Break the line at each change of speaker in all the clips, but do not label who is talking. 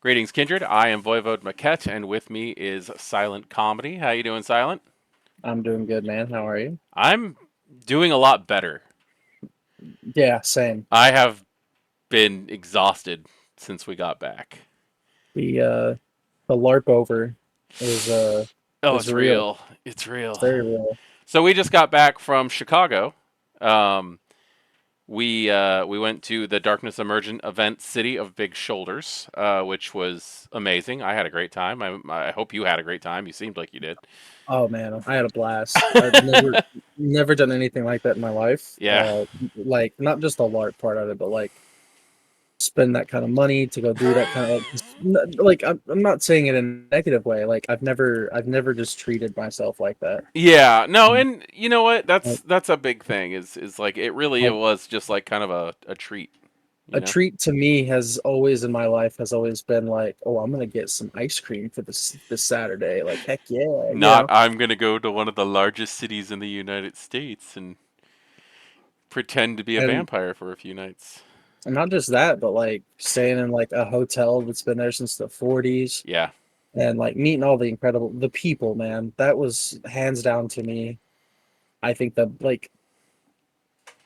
Greetings, kindred. I am voivodemekhet, and with me is Silent Comedy. How you doing, Silent?
I'm doing good, man. How are you?
I'm doing a lot better.
Yeah, same.
I have been exhausted since we got back.
The uh the LARP over is
Oh,
is
it's
real.
real. It's
It's
real.
very real.
So we just got back from Chicago. Um, we went to the Darkness Emergent event, City of Big Shoulders, which was amazing. I had a great time. I hope you had a great time. You seemed like you did.
Oh man, I had a blast. I've never done anything like that in my life.
Yeah.
Like not just the LARP part of it, but like spend that kind of money to go do that kind of like I'm not saying it in a negative way. Like I've never just treated myself like that.
Yeah, no,
Mm.
and you know what? That's
Like,
that's a big thing. Is like it
like
was just like kind of a treat, you
a
know.
treat to me has always in my life has always been like, oh, I'm gonna get some ice cream for this Saturday. Like, heck yeah,
Not I'm gonna go to one of the largest cities in the United States and pretend to be a
and
vampire for a few nights.
and not just that, but like staying in like a hotel that's been there since the 40s
Yeah,
and like meeting all the people, man. That was hands down to me. I think that like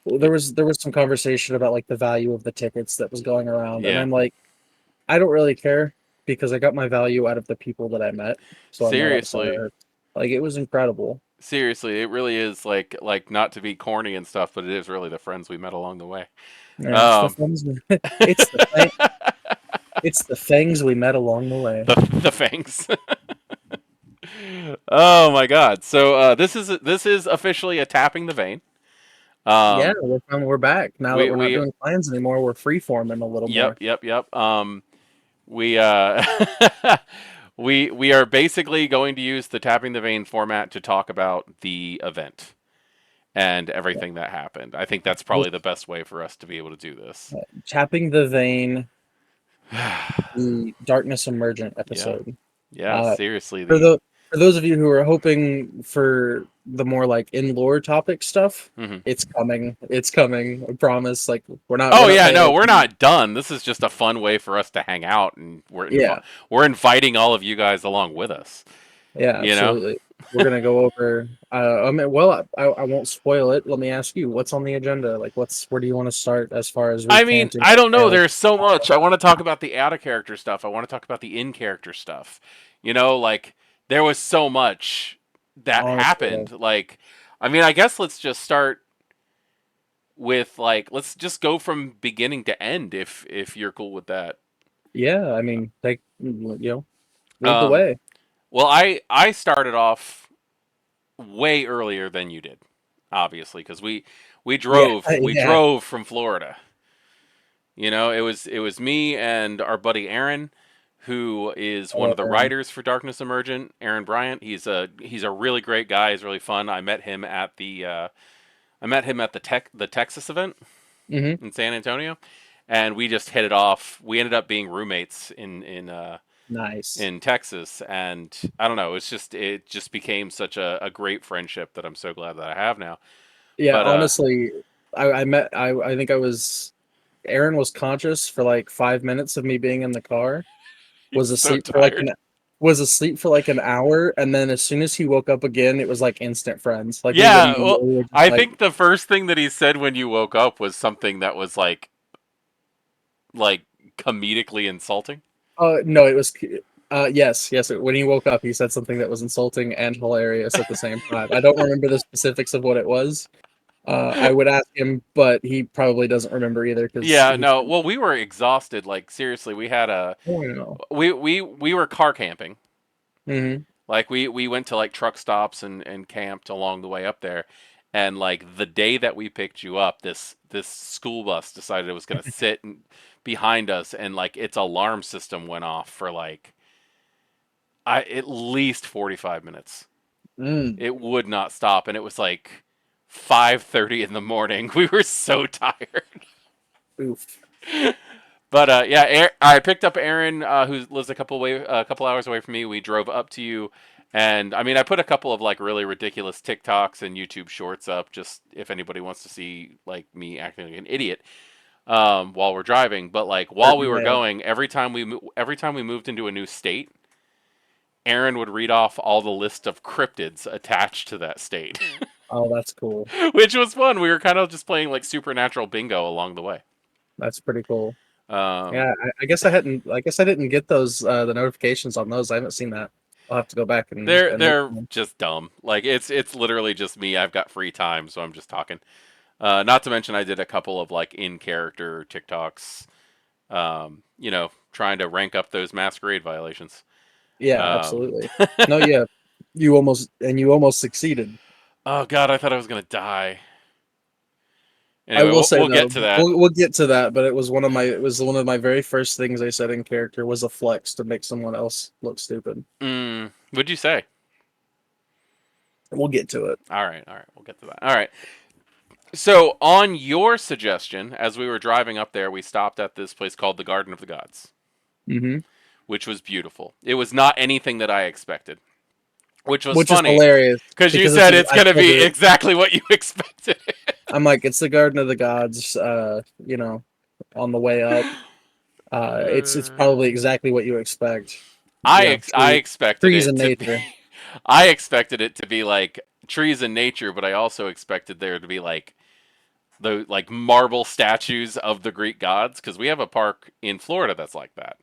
y-
there was some conversation about like the value of the tickets that was going around, and
yeah.
I'm like, I don't really care because I got my value out of the people that I met, so I'm not
Seriously,
upset. Like it was incredible.
seriously, it really is like not to be corny and stuff, but it is really the friends we met along the way.
Yeah, it's the
Um,
things it's the thing it's the things we met along the way.
the fangs. Oh my God! So this is officially a tapping the vein.
Yeah,
Um,
we're back. Now that
we
we're not
we
doing plans anymore, we're freeforming a little
yep
more.
yep yep. We we are basically going to use the tapping the vein format to talk about the event and
Yeah.
everything that happened. I think that's
This
probably the best way for us to be able to do this.
tapping the vein, the darkness emergent
Yeah,
episode.
yeah.
Uh,
Seriously,
for
the
the for those of you who are hoping for the more like in lore topic stuff,
mhm.
it's coming. It's coming. I promise. Like we're
Oh
not
yeah, no,
bailing.
we're not done. This is just a fun way for us to hang out, and
Yeah,
we're inviting all of you guys along with us.
yeah,
You know,
absolutely. We're gonna go over. I mean, well, I won't spoil it. Let me ask you, what's on the agenda? Like, where do you want to start as far as
I mean,
recanting
I
our
don't know.
tale?
There's so much. I want to talk about the out of character stuff. I want to talk about the in character stuff. You know, like there was so much that
Honestly,
happened. Like, I mean, I guess let's just start with like let's just go from beginning to end if you're cool with that.
yeah. I mean, like lead the
Um,
way.
well, I started off way earlier than you did, obviously, because we
Yeah,
drove we
yeah.
drove from Florida. You know, it was me and our buddy Aaron, who is one
Oh,
of the
Aaron.
writers for Darkness Emergent. Aaron Bryant. He's a really great guy. He's really fun. I met him at the Texas event
Mm-hmm.
in San Antonio, and we just hit it off. We ended up being roommates
Nice.
in Texas, and I don't know. It just became such a great friendship that I'm so glad that I have now.
Yeah,
But
honestly, I think I was Aaron was conscious for like 5 minutes of me being in the car.
he's
Was
so
asleep for like
tired.
an hour, and then as soon as he woke up again, it was like instant friends. Like we wouldn't
Yeah,
even
well,
we were just
I
like,
think the first thing that he said when you woke up was something that was like comedically insulting.
no, it was yes. When he woke up, he said something that was insulting and hilarious at the same time. I don't remember the specifics of what it was. I would ask him, but he probably doesn't remember either because
Yeah,
he.
no. Well, we were exhausted. Like seriously, we had a
Oh, I know.
we were car camping.
Hmm.
Like we went to like truck stops and camped along the way up there. And like the day that we picked you up, this school bus decided it was going to behind us, and like its alarm system went off for like at least 45 minutes.
Mm.
It would not stop, and it was like 5:30 in the morning. We were so tired.
Oof.
But yeah, I picked up Aaron, who lives a couple hours away from me. We drove up to you, and I mean, I put a couple of like really ridiculous TikToks and YouTube shorts up, just if anybody wants to see like me acting like an idiot. while we're driving. But like while we
Certain
were
mail.
going, every time we moved into a new state, Aaron would read off all the list of cryptids attached to that state,
Oh, that's cool.
which was fun. We were kind of just playing like supernatural bingo along the way.
That's pretty cool.
Um,
Yeah, I guess I hadn't. I guess I didn't get those the notifications on those. I haven't seen that. I'll have to go back and look.
they're just dumb. Like it's literally just me. I've got free time, so I'm just talking. Not to mention, I did a couple of like in character TikToks. Trying to rank up those masquerade violations.
Yeah,
Um,
absolutely. No, yeah, you almost succeeded.
oh god, I thought I was gonna die.
I
Anyway,
will
we'll,
say
we'll get
though,
to that.
we'll get to that, but it was one of my very first things I said in character was a flex to make someone else look stupid.
What'd you say?
We'll get to it.
All right, we'll get to that. All right. So, on your suggestion, as we were driving up there, we stopped at this place called the Garden of the Gods,
Mm-hmm.
which was beautiful. It was not anything that I expected, which was
Which is
funny
hilarious
because you
because
said it's
I
going to
told
be
her
exactly what you expected.
I'm like it's the Garden of the Gods. On the way up, it's probably exactly what you expect.
I expected
Trees
it
and
to be
nature.
I expected it to be like trees and nature, but I also expected there to be like the like marble statues of the Greek gods because we have a park in Florida that's like that.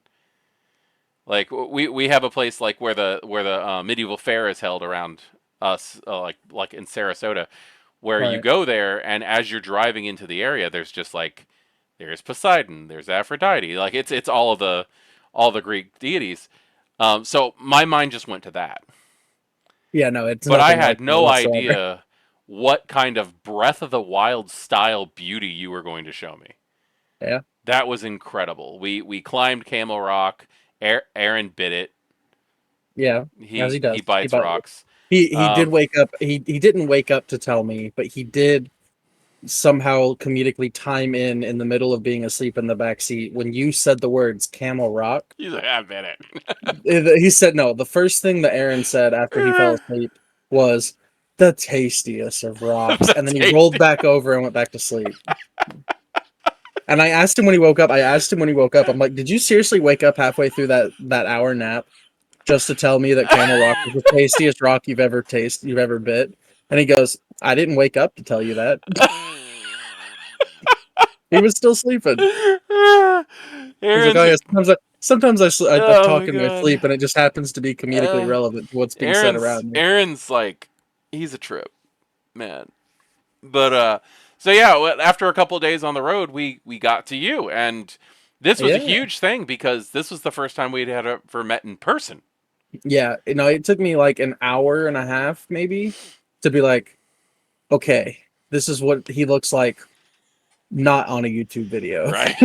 Like we have a place like where the medieval fair is held around us, like in Sarasota, where you
Right.
go there and as you're driving into the area, there's just like there's Poseidon, there's Aphrodite, like it's all the Greek deities. So my mind just went to that,
Yeah, no, it's
but I
nothing
had
like that
no
whatsoever.
idea what kind of Breath of the Wild style beauty you were going to show me.
Yeah.
That was incredible. We climbed Camel Rock. Aaron bit it.
Yeah. As he
He
does.
bites rocks.
He did
Um,
wake up. He didn't wake up to tell me, but he did somehow comedically time in the middle of being asleep in the back seat when you said the words Camel Rock.
he's like, I bit
He said no. The first thing that Aaron said after he fell
it.
asleep was the tastiest of rocks,
The
and then he rolled
taste.
back over and went back to sleep. And I asked him when he woke up. I'm like, "Did you seriously wake up halfway through that hour nap just to tell me that Camel Rock was the tastiest rock you've ever bit?" And he goes, "I didn't wake up to tell you that." He was still sleeping. He's like, "Oh yeah,
Aaron's.
sometimes I
Oh
talk
my
in my
god.
sleep, and it just happens to be comedically
Uh,
relevant to what's being said
Aaron's
around me."
Aaron's like he's a trip, man. But so yeah, after a couple of days on the road, we got to you, and this was a
Yeah,
huge thing because this was the first time we'd had ever met in person.
yeah. It took me like an hour and a half, maybe, to be like, okay, this is what he looks like, not on a YouTube video.
Right.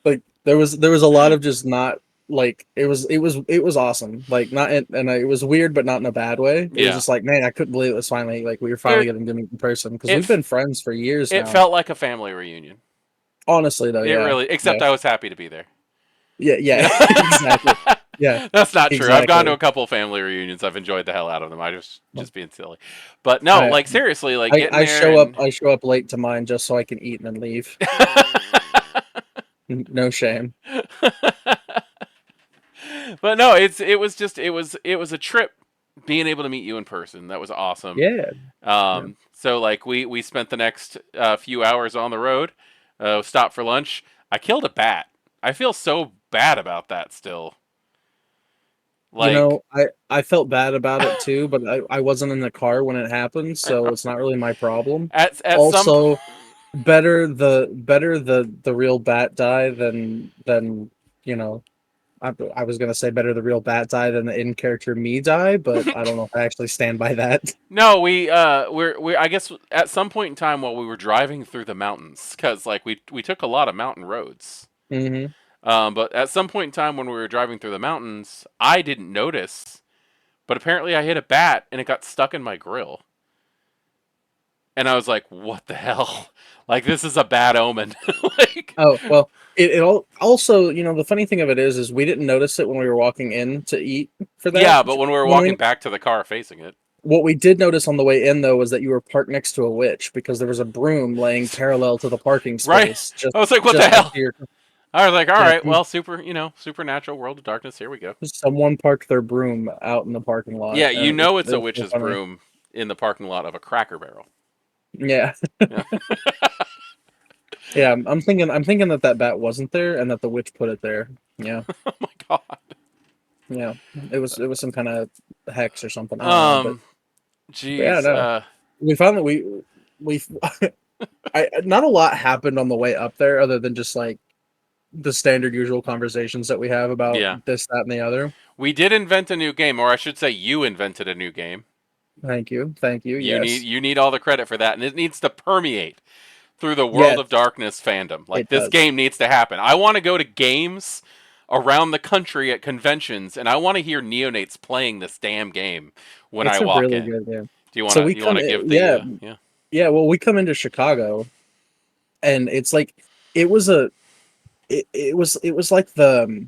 Like there was a lot of just not like it was awesome. Like not it was weird, but not in a bad way. It was
Yeah.
just like, man, I couldn't believe it was finally like we were finally
It
getting to meet in person because
it
we've been friends for years
it
now.
felt like a family reunion.
Honestly, though,
It
yeah,
really,
yeah,
except I was happy to be there.
yeah,
You
yeah, exactly,
know?
yeah,
That's not true. I've gone to
exactly.
a couple family reunions. I've enjoyed the hell out of them. I just being silly. But no,
I
like seriously, like getting
I
there
show up
and
late to mine just so I can eat and then leave. No shame.
but no, it was a trip being able to meet you in person. That was awesome.
Yeah, yeah.
So like we spent the next few hours on the road, stopped for lunch. I killed a bat. I feel so bad about that still. Like
I felt bad about it too, but I wasn't in the car when it happened, so it's not really my problem.
at some
Also, better the real bat die than you know I was gonna say better the real bat die than the in character me die, but I don't know if I actually stand by that.
no, we're I guess at some point in time while we were driving through the mountains cuz like we took a lot of mountain roads.
Hmm.
But at some point in time when we were driving through the mountains, I didn't notice, but apparently I hit a bat and it got stuck in my grill. And I was like, "What the hell? Like this is a bad omen." like
Oh well, also the funny thing of it is we didn't notice it when we were walking in to eat for that
yeah, but when we were
when
walking
we
back to the car facing it.
What we did notice on the way in, though, was that you were parked next to a witch because there was a broom laying parallel to the parking
Right?
space, just
I was like, what the
just next
hell?
to your.
I was like, all
Yeah,
right, well, supernatural world of darkness. Here we go.
someone parked their broom out in the parking lot,
Yeah,
and
you know it's
it
a
was so
witch's
funny.
broom in the parking lot of a Cracker Barrel.
Yeah,
Yeah.
yeah. I'm thinking that that bat wasn't there, and that the witch put it there. Yeah,
Oh my god.
yeah. It was some kind of hex or something. I don't know,
Um.
but yeah,
Jeez.
no. We found that we I not a lot happened on the way up there, other than just like the standard usual conversations that we have about
Yeah.
this, that, and the other.
We did invent a new game, or I should say, you invented a new game.
Thank you. Yes,
You need all the credit for that, and it needs to permeate through the World
yes,
of Darkness fandom. Like
it
this
does.
game needs to happen. I want to go to games around the country at conventions, and I want to hear neonates playing this damn game when I
It's a
walk
really
in.
good game.
Do you
So
wanna
we
you wanna give the
yeah,
yeah?
yeah. Well, we come into Chicago, and it's like it was a it was like the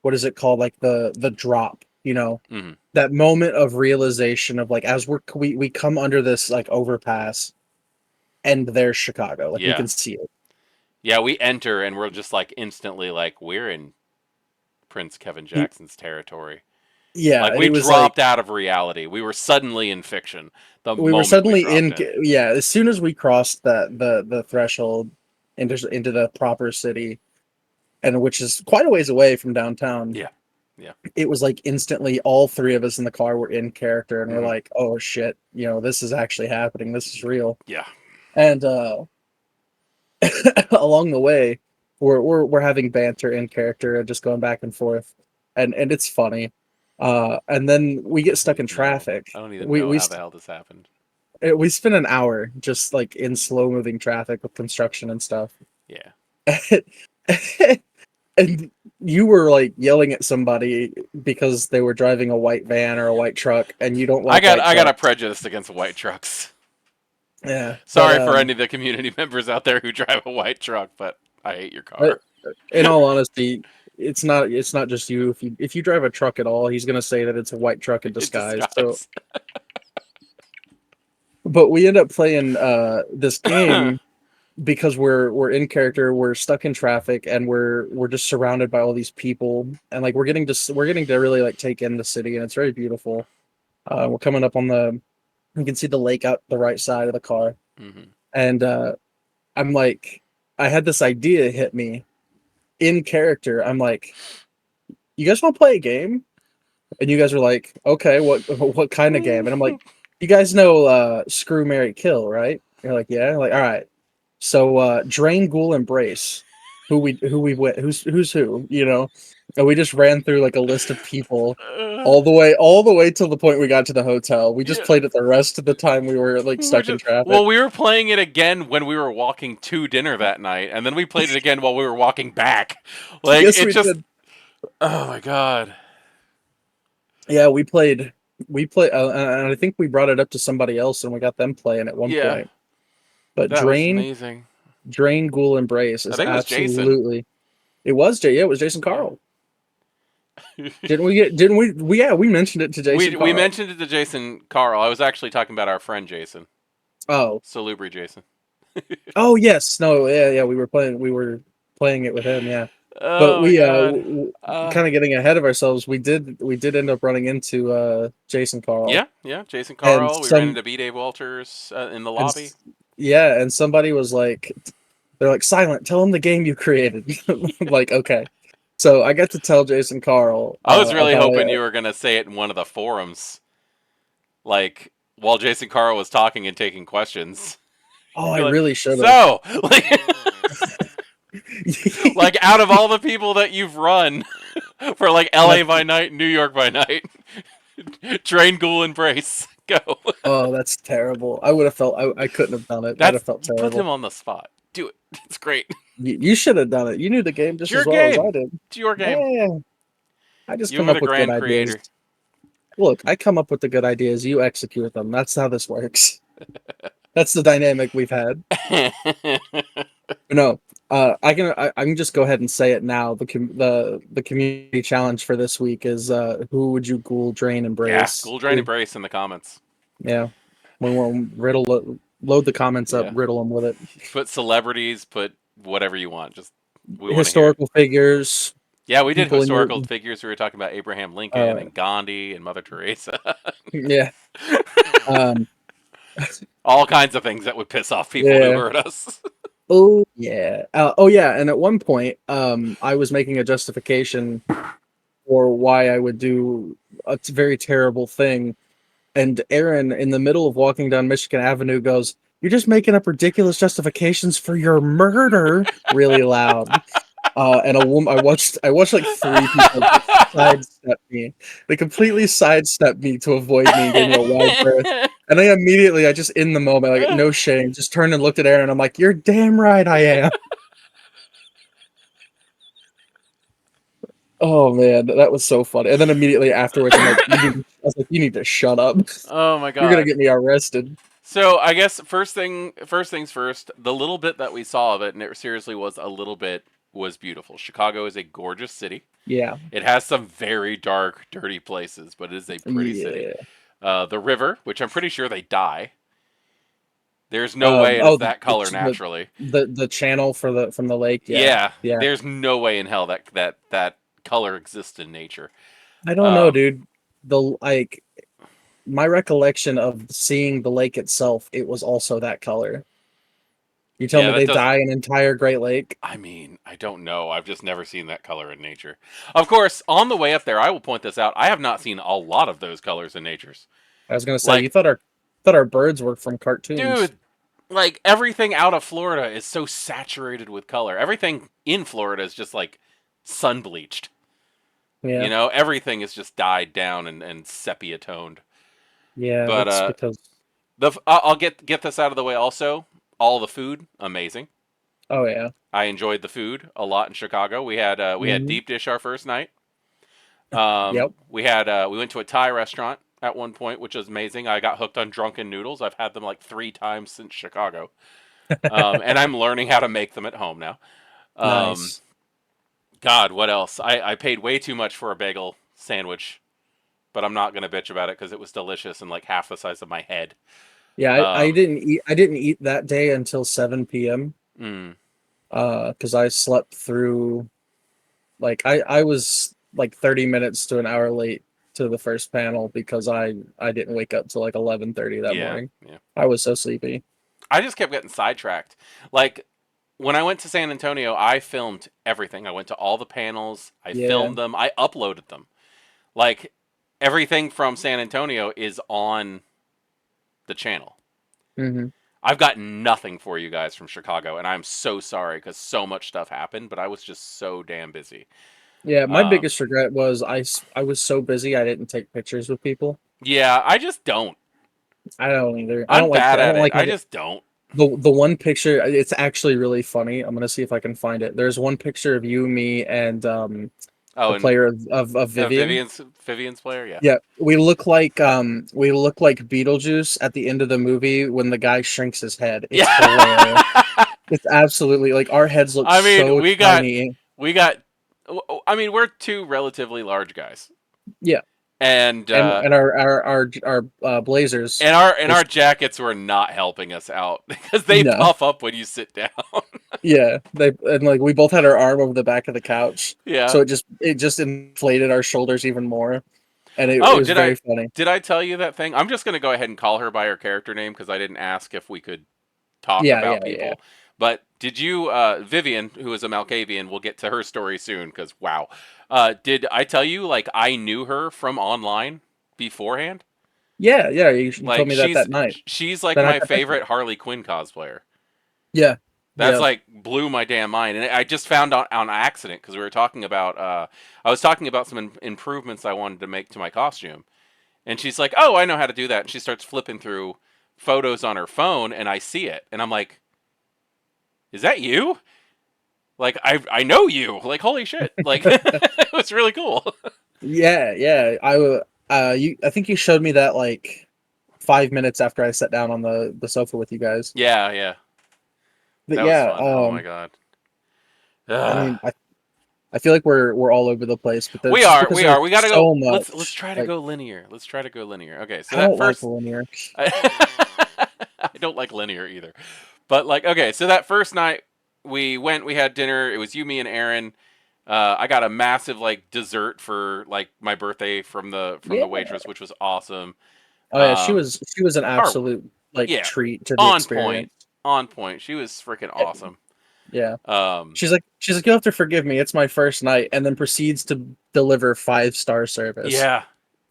what is it called? Like the drop,
Hmm.
that moment of realization of like as we come under this like overpass, and there's Chicago, like we
Yeah,
can see it.
yeah. We enter and we're just like instantly like we're in Prince Kevin
He,
Jackson's territory.
yeah,
Like
and
we
it was like
dropped out of reality. We were suddenly in fiction the
we were
moment we
suddenly
dropped
in.
in.
Yeah, as soon as we crossed the threshold into the proper city, and which is quite a ways away from downtown.
Yeah, yeah.
It was like instantly all three of us in the car were in character, and we're
Hmm.
like, oh shit, this is actually happening, this is real.
Yeah.
And along the way, we're having banter in character and just going back and forth, and it's funny. And then we get
I don't
stuck in
even know.
traffic.
I don't even
we
know
we
how the
st-
hell this happened.
we spent an hour just like in slow moving traffic with construction and stuff.
Yeah.
And you were like yelling at somebody because they were driving a white van or a white truck, and you don't like white
I got a
trucks.
prejudice against white trucks.
Yeah, but
Sorry for any of the community members out there who drive a white truck, but I hate your
but
car.
in all honesty, it's not just you. If you drive a truck at all, he's gonna say that it's a white truck in
In
disguise. So,
disguise.
but we end up playing this game because we're in character, we're stuck in traffic, and we're just surrounded by all these people, and like we're getting to really like take in the city, and it's very beautiful. We're coming up on the you can see the lake out the right side of the car,
Hmm.
and I'm like, I had this idea hit me in character. I'm like, you guys want to play a game? And you guys are like, okay, what kind of game? And I'm like, you guys know Screw Mary Kill, right? You're like, yeah. I'm like, all right. So Drain Ghoul Embrace. Who we went who's who, And we just ran through like a list of people all the way till the point we got to the hotel. We just
Yeah.
played it the rest of the time we were like
We're
stuck in
just
traffic.
well, we were playing it again when we were walking to dinner that night, and then we played it again while we were walking back. Like
Yes,
it
we
just
did.
oh my god.
Yeah, we played and I think we brought it up to somebody else and we got them playing at one
Yeah,
point. But
that was amazing.
Drain Ghoul Embrace
I
is
think it was Jason.
absolutely. It was Jay. Yeah, it was Jason
Yeah.
Carl. Didn't we mentioned it to Jason
We
Carl.
mentioned it to Jason Carl. I was actually talking about our friend Jason.
Oh.
Salubri Jason.
Oh yes. No, yeah, we were playing it with him, yeah. But
Oh my
we
god.
kind of getting ahead of ourselves. We did end up running into Jason Carl
Yeah, yeah. Jason
and
Carl. We ran into B. Dave Walters in the
and
lobby.
yeah, and somebody was like, they're like, Silent, tell him the game you created. I'm like, okay. So I got to tell Jason Carl
I was really
about
hoping
it.
you were gonna say it in one of the forums, like while Jason Carl was talking and taking questions.
Oh, I
Be like,
really should have.
so, like out of all the people that you've run for like LA by night, New York by night, Drain Ghoul Embrace, go.
Oh, that's terrible. I would have felt I couldn't have done it. I'd
That's
have felt
put him
terrible.
on the spot. Do it. It's great.
You should have done it. You knew the game
It's
just
your
as well as I
game.
did.
It's your game.
Yeah, I just
You
come
were
up
the
with good
grand
ideas.
creator.
Look, I come up with the good ideas. You execute them. That's how this works. That's the dynamic we've had. No, I can just go ahead and say it now. The community challenge for this week is who would you ghoul drain
Yeah,
embrace?
Ghoul Drain Embrace in the comments.
Yeah, when we'll load the comments up,
Yeah.
riddle them with it.
Put celebrities, put whatever you want. Just we want to hear it.
Historical figures,
Yeah, we did
people in your
historical figures. We were talking about Abraham Lincoln
uh
and Gandhi and Mother Teresa.
yeah um
All kinds of things that would piss off people who
yeah.
heard us.
Oh yeah, and at one point I was making a justification for why I would do a very terrible thing. And Aaron, in the middle of walking down Michigan Avenue, goes, "You're just making up ridiculous justifications for your murder," really loud. And a woman, I watched like three people just sidestep me. They completely sidestepped me to avoid me and gave me a wide berth. And I just in the moment, like no shame, just turned and looked at Aaron. I'm like, "You're damn right, I am." Oh man, that was so funny. And then immediately afterwards, I'm like, I was like, "You need to shut up.
Oh my
You're gonna
god.
get me arrested."
So I guess first things first. The little bit that we saw of it, and it seriously was a little bit, was beautiful. Chicago is a gorgeous city.
Yeah,
It has some very dark, dirty places, but it is a pretty city.
yeah.
The river, which I'm pretty sure they die. There's no way it is
Oh,
that color naturally.
the channel for the from the lake. Yeah,
Yeah,
yeah.
there's no way in hell that color exists in nature.
I don't know,
Um,
dude. The like my recollection of seeing the lake itself, it was also that color. You tell
yeah,
me
that
they
does.
dye an entire Great Lake?
I mean, I don't know. I've just never seen that color in nature. Of course, on the way up there, I will point this out. I have not seen a lot of those colors in natures.
I was gonna say you
Like,
thought our birds were from cartoons.
dude, like everything out of Florida is so saturated with color. Everything in Florida is just like sun bleached.
Yeah,
Everything is just dyed down and sepia toned.
yeah.
But
That's because
I'll get this out of the way. Also, all the food amazing.
oh yeah.
I enjoyed the food a lot in Chicago. We had
Hmm.
deep dish our first night.
Yep.
We went to a Thai restaurant at one point, which was amazing. I got hooked on drunken noodles. I've had them like 3 times since Chicago, and I'm learning how to make them at home now. Um,
Nice.
God, what else? I paid way too much for a bagel sandwich, but I'm not gonna bitch about it because it was delicious and like half the size of my head.
Yeah,
Um,
I didn't eat that day until 7 p.m.
mm,
Because I slept through like I was like 30 minutes to an hour late to the first panel because I didn't wake up till like 11:30 that
yeah,
morning.
yeah.
I was so sleepy.
I just kept getting sidetracked. Like when I went to San Antonio, I filmed everything. I went to all the panels. I
Yeah.
filmed them. I uploaded them. Like everything from San Antonio is on the channel.
Hmm.
I've got nothing for you guys from Chicago, and I'm so sorry because so much stuff happened, but I was just so damn busy.
Yeah, my
Um,
biggest regret was I was so busy I didn't take pictures with people.
yeah, I just don't.
I don't either.
I'm bad
I
at
don't
it.
like
I
having
just don't.
the one picture. It's actually really funny. I'm gonna see if I can find it. There's one picture of you, me, and
Oh,
the
and
player of Vivian.
Vivian's player, yeah.
Yeah, we look like Beetlejuice at the end of the movie when the guy shrinks his head. It's hilarious.
Yeah.
It's absolutely like our heads look
I mean,
so tiny.
we got. I mean, we're two relatively large guys,
Yeah,
and
and our blazers.
and
Which
our jackets were not helping us out because they
no,
puff up when you sit down.
yeah, they and like we both had our arm over the back of the couch,
Yeah.
so it just inflated our shoulders even more, and it
Oh,
was very funny.
did I tell you that thing? I'm just gonna go ahead and call her by her character name because I didn't ask if we could talk
Yeah,
about
yeah, yeah,
people. But did you, Vivian, who is a Malkavian, we'll get to her story soon because wow. Did I tell you like I knew her from online beforehand?
yeah, yeah. You told
Like
me that that night.
she's like
That night
my
that picture.
favorite Harley Quinn cosplayer.
Yeah,
That's
yeah.
like blew my damn mind, and I just found out on accident because we were talking about. I was talking about some improvements I wanted to make to my costume, and she's like, "Oh, I know how to do that." And she starts flipping through photos on her phone, and I see it, and I'm like, "Is that you?" Like I know you. Like holy shit. Like it was really cool.
Yeah, yeah. I think you showed me that like 5 minutes after I sat down on the sofa with you guys.
Yeah, yeah.
But
That was
yeah,
fun. Oh my god.
I
Ugh.
mean, I feel like we're all over the place, but
We
that's just
are,
because
we
there's
are. We gotta go.
so
Let's
much.
try to
Like,
go linear. Let's try to go linear. Okay, so
I
that
don't like
first,
linear.
I don't like linear either. But like, okay, so that first night we went, we had dinner. It was you, me, and Aaron. I got a massive like dessert for like my birthday from the
Yeah.
waitress, which was awesome.
Oh yeah,
Um,
she was an
or
absolute like
yeah,
treat to the
on point,
experience.
on point. She was freaking
Eh,
awesome.
Yeah.
Um,
She's like, you'll have to forgive me. It's my first night, and then proceeds to deliver 5-star service
yeah,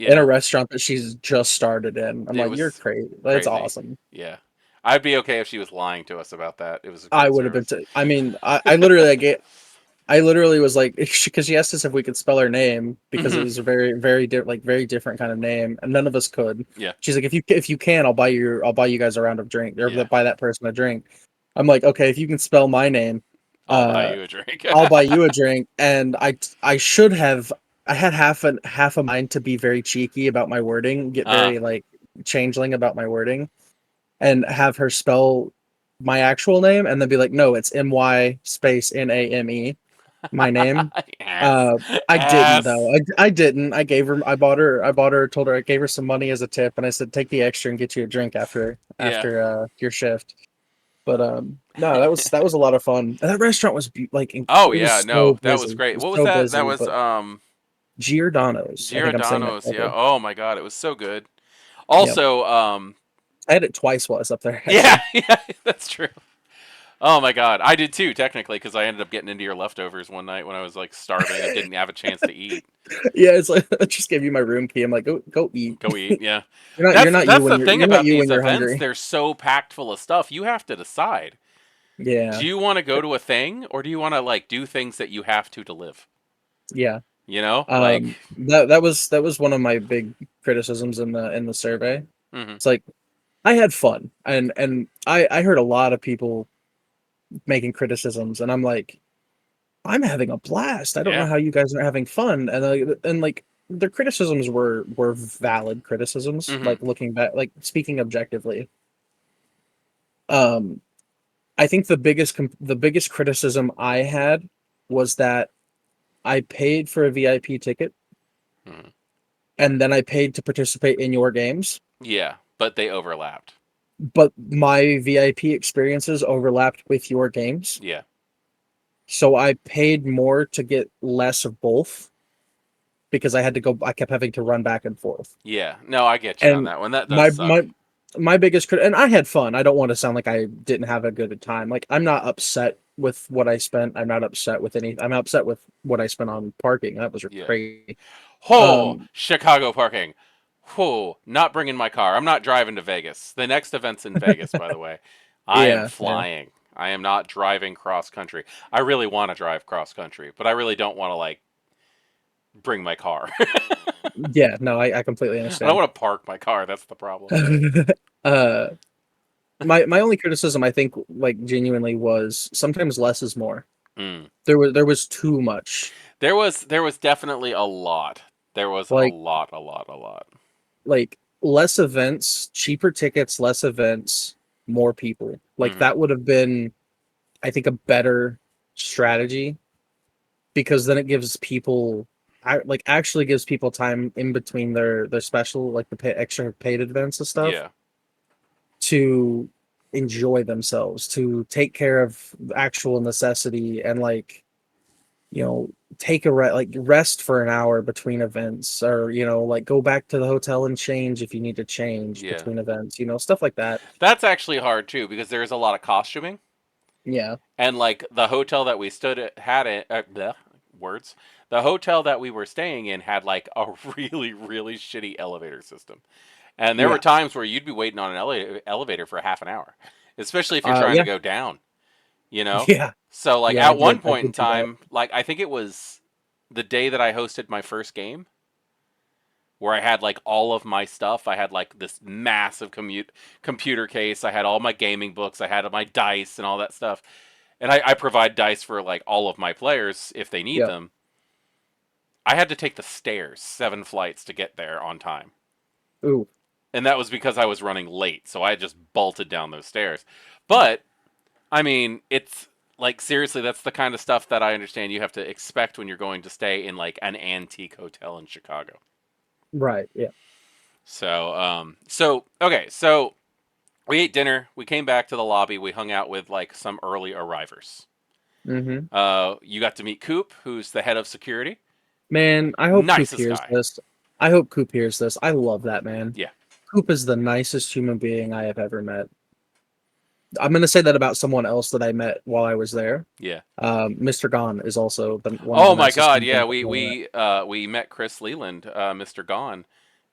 in a
yeah.
restaurant that she's just started in. I'm
It
like, you're
was
crazy. That's
crazy.
awesome.
Yeah, I'd be okay if she was lying to us about that. It was a
I
great
would have been.
service.
I mean, I literally I literally was like, because she asked us if we could spell her name because it
Hmm.
was a very different kind of name, and none of us could.
Yeah,
She's like, if you can, I'll buy you guys a round of drink or
yeah.
buy that person a drink. I'm like, okay, if you can spell my name,
I'll buy
uh,
you a drink.
I'll buy you a drink. And I should have. I had half a mind to be very cheeky about my wording, get
uh,
very like changeling about my wording, and have her spell my actual name, and then be like, no, it's MY space NAME, my name.
ass,
Uh, I didn't though.
ass.
I didn't. I gave her. Told her I gave her some money as a tip, and I said take the extra and get you a drink
Yeah.
your shift. But no, that was a lot of fun. And that restaurant was
Oh
it was
yeah,
so
no, that was
busy. It
great.
was
What was
so
that? That
busy,
was
but Giordano's. I think I'm saying that
Giordano's. Yeah.
correctly.
Oh my god, it was so good.
Yep.
Also,
I had it twice while I was up there.
yeah,
Actually,
yeah, that's true. Oh my god, I did too, technically, because I ended up getting into your leftovers one night when I was like starving and didn't have a chance to eat.
yeah. It's like I just gave you my room key. I'm like, go eat.
Go eat, yeah.
You're
That's the
not
thing
you
about
when
these
you're
events.
hungry.
They're so packed full of stuff. You have to decide.
Yeah.
Do you want to go to a thing, or do you want to like do things that you have to live?
Yeah.
You know, like,
That was one of my big criticisms in the survey.
hmm,
It's like I had fun, and I heard a lot of people making criticisms, and I'm like, I'm having a blast. I don't know
yeah,
how you guys are having fun, and like their criticisms were valid criticisms.
hmm,
Like looking back, like speaking objectively, um, I think the biggest criticism I had was that I paid for a VIP ticket
hmm,
and then I paid to participate in your games,
yeah, but they overlapped.
but my VIP experiences overlapped with your games.
Yeah,
So I paid more to get less of both because I kept having to run back and forth.
yeah. No, I get you on
And
that one. That does
my
suck.
my my biggest and I had fun. I don't want to sound like I didn't have a good time. Like I'm not upset with what I spent. I'm not upset with any. I'm upset with what I spent on parking. That was
Yeah.
crazy.
Oh,
Um,
Chicago parking. Oh, not bringing my car. I'm not driving to Vegas. The next event's in Vegas, by the way. I am
yeah, yeah,
flying. I am not driving cross country. I really want to drive cross country, but I really don't want to like bring my car.
yeah. No, I completely
I don't
understand.
want to park my car. That's the problem.
uh, my only criticism, I think, like genuinely, was sometimes less is more.
Mm.
There was too much.
There was definitely a lot. There was a
Like
lot, a lot, a lot.
less events, cheaper tickets, less events, more people. Like
Hmm.
that would have been, I think, a better strategy because then it gives people like actually gives people time in between their special like the extra paid events and stuff
Yeah.
to enjoy themselves, to take care of actual necessity and like take a like rest for an hour between events or like go back to the hotel and change if you need to change
Yeah.
between events, stuff like that.
That's actually hard too because there's a lot of costuming.
Yeah.
And like the hotel that we stood at had it bleh, words. The hotel that we were staying in had like a really really shitty elevator system. And there were
Yeah.
times where you'd be waiting on an elevator for half an hour, especially if you're trying to
Yeah.
go down, you know?
Yeah.
So like
Yeah,
at one
I
point in
did do that.
time, like I think it was the day that I hosted my first game where I had like all of my stuff. I had like this massive computer case. I had all my gaming books. I had my dice and all that stuff. And I provide dice for like all of my players if they need
Yep.
them. I had to take the stairs 7 flights to get there on time.
Ooh.
And that was because I was running late. So I just bolted down those stairs. But I mean, it's like seriously, that's the kind of stuff that I understand you have to expect when you're going to stay in like an antique hotel in Chicago.
Right. Yeah.
So okay, so we ate dinner. We came back to the lobby. We hung out with like some early arrivers.
Mm-hmm.
You got to meet Coop, who's the head of security.
Man, I hope Coop
Nicest
hears
guy.
this. I hope Coop hears this. I love that man.
Yeah,
Coop is the nicest human being I have ever met. I'm gonna say that about someone else that I met while I was there.
yeah.
Mr. Gon is also one of the
Oh my
nicest
God,
human
yeah.
beings
We
I've ever met.
we we met Chris Leland, Mr. Gone,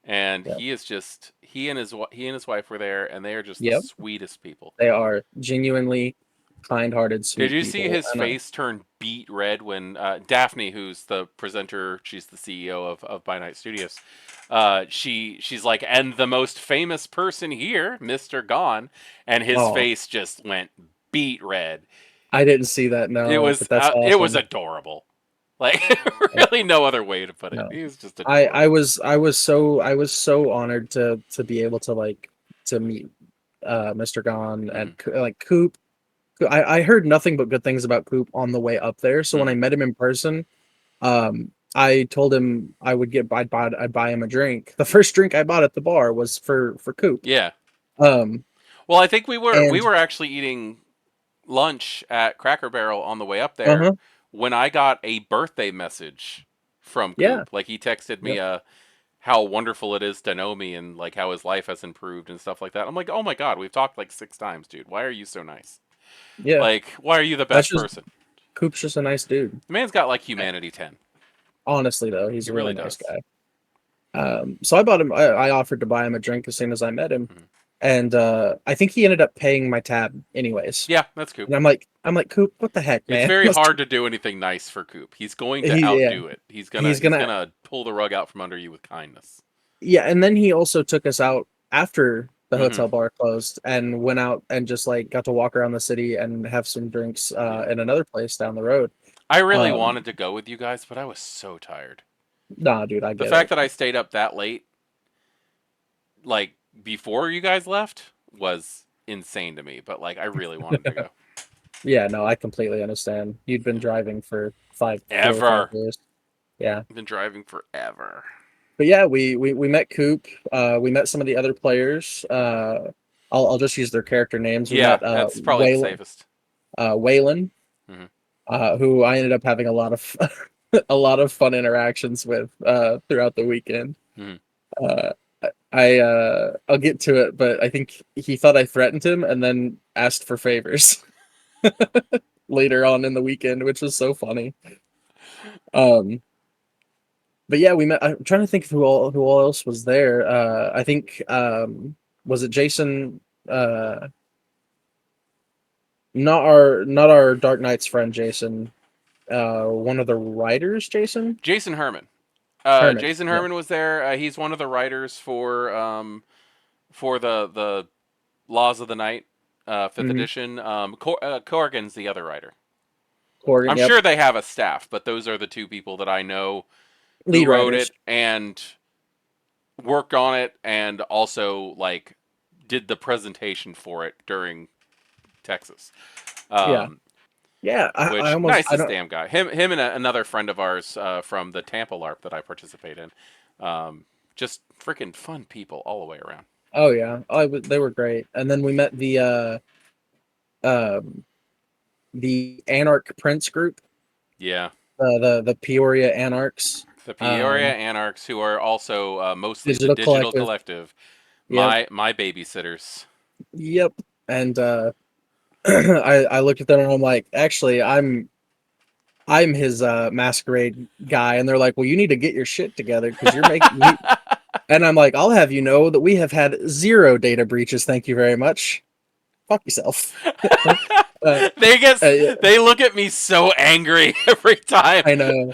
and
Yeah.
he is just he and his wife were there, and they are just the
Yep.
sweetest people.
They are genuinely kind-hearted,
Did
sweet
you see
people,
his
and
face turn beet red when Daphne, who's the presenter, she's the CEO of By Night Studios, she's like, and the most famous person here, Mr. Gone, and his
oh,
face just went beet red.
I didn't see that. No, but that's
It was
awesome.
adorable. Like
Yeah,
really no other way to put it.
no,
He was just
I
adorable.
was I was so honored to be able to to meet Mr. Gon
Hmm.
and like Coop. I heard nothing but good things about Coop on the way up there. So when
Hmm.
I met him in person, I told him I would I'd buy him a drink. The first drink I bought at the bar was for Coop.
Yeah.
Um,
Well, I think we
and
were actually eating lunch at Cracker Barrel on the way up there
uh-huh,
when I got a birthday message from
yeah,
Coop. Like he texted me
yep,
how wonderful it is to know me and like how his life has improved and stuff like that. I'm like, "Oh my god, we've talked like 6 times, dude. Why are you so nice?
yeah.
Like, why are you the
That's
best
just
person?"
Coop's just a nice dude.
The man's got like humanity 10.
Honestly, though, he's
He
a
really
really nice
does.
guy. So I bought him. I offered to buy him a drink as soon as I met him,
Mhm.
and I think he ended up paying my tab anyways.
Yeah, that's Coop.
And I'm like, Coop, what the heck,
It's
man?
very hard to do anything nice for Coop. He's going to
Yeah,
outdo it.
he's
He's
gonna
gonna pull the rug out from under you with kindness.
yeah. And then he also took us out after the
Hmm.
hotel bar closed and went out and just like got to walk around the city and have some drinks
Yeah.
in another place down the road.
I really
Um,
wanted to go with you guys, but I was so tired.
nah, dude, I
The
get
fact
it.
that I stayed up that late, like before you guys left, was insane to me. But like, I really wanted to go.
Yeah, no, I completely understand. You'd been
Yeah.
driving for 4 or 5
Ever.
years. Yeah.
I've been driving forever.
But yeah, we met Coop. We met some of the other players. I'll just use their character names. We
Yeah,
met
that's probably the safest.
Waylon,
Hmm.
who I ended up having a lot of a lot of fun interactions with throughout the weekend.
Hmm.
Uh, I'll get to it, but I think he thought I threatened him and then asked for favors later on in the weekend, which was so funny. Um, but yeah, we met. I'm trying to think of who all else was there. I think was it Jason? Uh, not our Dark Knight's friend Jason. One of the writers, Jason
Jason Herman.
Herman.
Jason
Yeah.
Herman was there. He's one of the writers for the Laws of the Night, fifth
Mm-hmm.
edition. Corrigan's the other writer.
Corgan.
I'm
Yep.
sure they have a staff, but those are the two people that I know who
Lead
wrote
writers.
it and worked on it, and also like did the presentation for it during Texas.
Yeah.
Um,
Yeah. I
which
almost I
nicest
don't.
damn guy. Him and another friend of ours from the Tampa LARP that I participate in. Just freaking fun people all the way around.
Oh yeah. They were great. And then we met um the Anarch Prince group.
Yeah,
The Peoria Anarchs.
the Peoria
Um,
Anarchs, who are also mostly the
Digital
Digital
Collective.
Collective,
Yep.
my babysitters.
Yep. And I looked at them and I'm like, actually, I'm his masquerade guy, and they're like, well, you need to get your shit together because you're making we. And I'm like, I'll have you know that we have had 0 data breaches. Thank you very much. Fuck yourself. uh,
they get
uh,
they look at me so angry every time.
I know.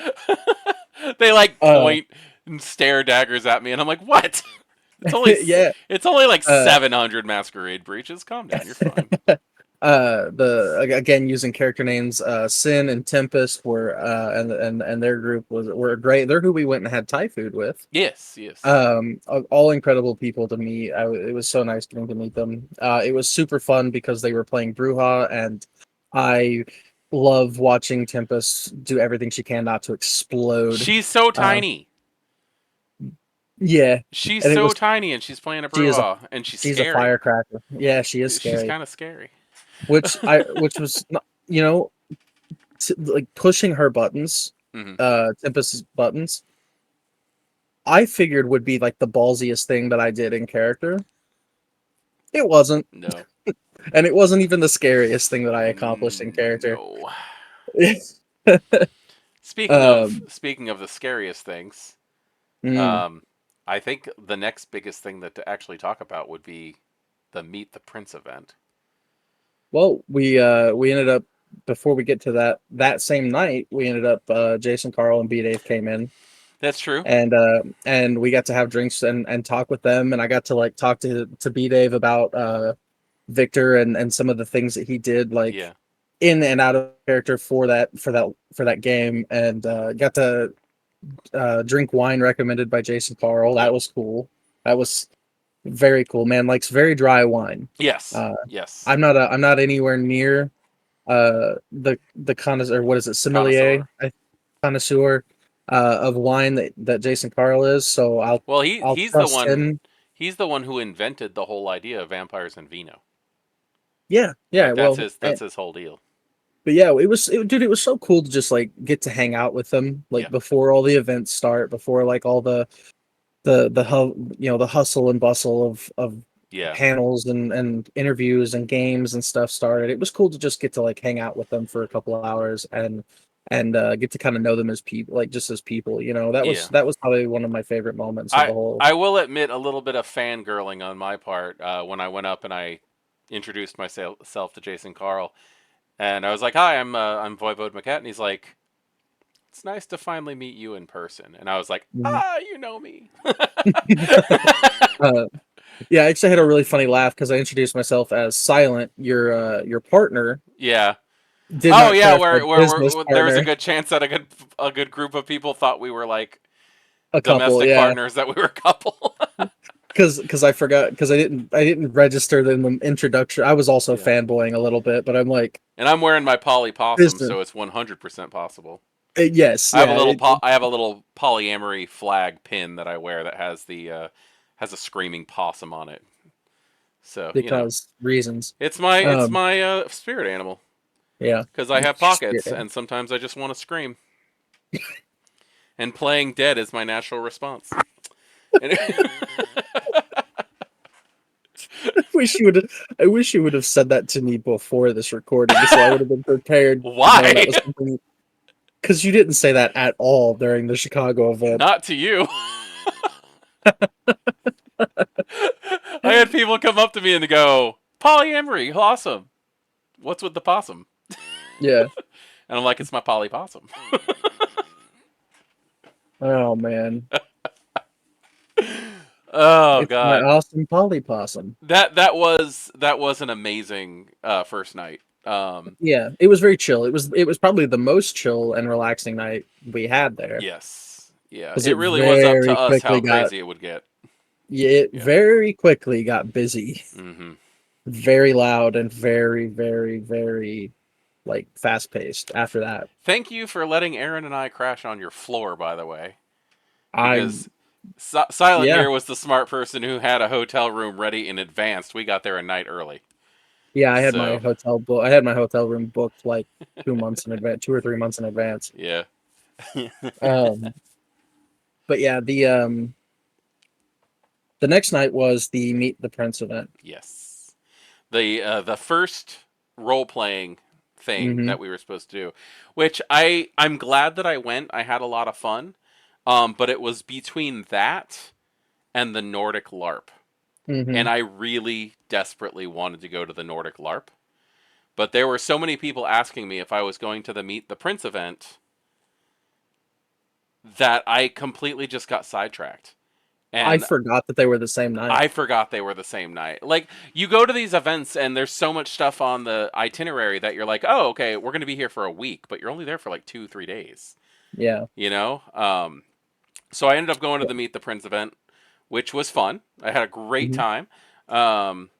They like
Uh,
point and stare daggers at me, and I'm like, "What?
yeah.
It's only like
Uh,
700 masquerade breaches. Calm down, you're fine."
the again using character names Sin and Tempest were and their group were great. They're who we went and had Thai food with.
Yes, yes.
All incredible people to meet. It was so nice getting to meet them. It was super fun because they were playing Bruja, and I love watching Tempest do everything she can not to explode.
She's so
Uh,
tiny.
yeah,
She's
and it
so
was
tiny, and she's playing a
she is a
brouhaha, and she's
she's a
scary.
firecracker. Yeah, she is
She's
scary.
kind of scary.
Which was you know like pushing her buttons,
Hmm.
Tempest's buttons. I figured would be like the ballsiest thing that I did in character. It wasn't,
No.
and it wasn't even the scariest thing that I accomplished in character.
No.
um,
Speaking of the scariest things,
mm,
um, I think the next biggest thing that to actually talk about would be the Meet the Prince event.
well, we ended up before we get to that same night, we ended up Jason, Carl, and B Dave came in,
That's true.
and we got to have drinks and talk with them, and I got to like talk to B Dave about Victor and some of the things that he did like
Yeah.
in and out of character for that game, and got to drink wine recommended by Jason Carl. That
Yep.
was cool. That was very cool. Man likes very dry wine.
Yes.
Uh,
Yes.
I'm not anywhere near the connoisseur, or what is it, sommelier,
Connoisseur.
connoisseur of wine that Jason Carl is. So
Well, he
I'll
he's the
trust
one.
him.
He's the one who invented the whole idea of vampires and vino.
Yeah, yeah.
Like
Well,
that's his whole deal.
but yeah, dude. It was so cool to just like get to hang out with them, like
Yeah.
before all the events start, before like all the hustle and bustle of
Yeah.
panels and interviews and games and stuff started. It was cool to just get to like hang out with them for a couple of hours and get to kind of know them as people, like just as people.
Yeah.
That was probably one of my favorite moments of
I
the whole.
I will admit a little bit of fangirling on my part when I went up and I introduced myself to Jason Carl, and I was like, "Hi, I'm voivodemekhet," and he's like, "It's nice to finally meet you in person," and I was like,
Mhm.
"Ah, you know me."
uh, yeah, I actually had a really funny laugh because I introduced myself as Silent, your partner.
Yeah.
Did
Oh
not
yeah,
clarify business
there was a
partner.
good chance that a good group of people thought we were like
A couple,
domestic
yeah.
partners, that we were a couple.
Because I forgot, because I didn't register in the introduction. I was also
Yeah.
fanboying a little bit, but I'm like
And I'm wearing my poly possum,
business.
so it's 100% possible.
Yes, yeah,
I have a little polyamory flag pin that I wear that has a screaming possum on it. So,
because reasons.
it's
Um,
my spirit animal
yeah,
because I have
Spirit
pockets and sometimes I just want to scream. And playing dead is my natural response. And
I wish you would have said that to me before this recording, so I would have been prepared to know that
Why?
was something. Because you didn't say that at all during the Chicago event.
Not to you. I had people come up to me and go, "Polyamory, awesome. What's with the possum?"
Yeah.
And I'm like, "It's my poly possum."
Oh man,
Oh
it's my
god.
awesome Polly Possum.
That was an amazing first night.
Yeah, it was very chill. It was probably the most chill and relaxing night we had there
Yes. Yeah.
because
It
it
really was up to
very
us how
quickly got
crazy it would get.
yeah, it
Yeah.
very quickly got busy,
Hmm.
very loud and very like fast paced. After that,
Thank you for letting Aaron and I crash on your floor, by the way,
I'm
because Silent
yeah
here was the smart person who had a hotel room ready in advance. We got there a night early.
yeah.
So,
I had my hotel room booked like 2 months in advance, 2 or 3 months in advance.
yeah.
Um, but yeah, the next night was the Meet the Prince event.
Yes. The first role playing thing
Hmm.
that we were supposed to do, which I'm glad that I went. I had a lot of fun. But it was between that and the Nordic LARP. And
Hmm.
I really desperately wanted to go to the Nordic LARP. But there were so many people asking me if I was going to the Meet the Prince event that I completely just got sidetracked.
I
And
forgot that they were the same night.
I forgot they were the same night. Like, you go to these events and there's so much stuff on the itinerary that you're like, oh, okay, we're going to be here for a week, but you're only there for like 2, 3 days,
Yeah.
you know? So I ended up going to the Meet the Prince event, which was fun. I had a great
Hmm.
time. Um,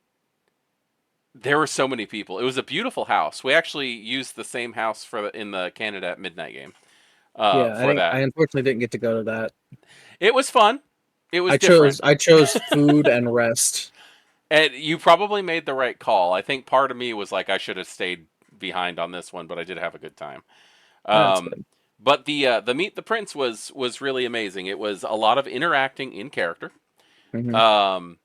There were so many people. It was a beautiful house. We actually used the same house in the Canada at Midnight game
Yeah,
for
I
that.
unfortunately didn't get to go to that.
It was fun. It was
I
different.
chose food and rest.
And you probably made the right call. I think part of me was like, I should have stayed behind on this one, but I did have a good time.
That's
Um,
good.
but the Meet the Prince was really amazing. It was a lot of interacting in character,
Hmm.
um,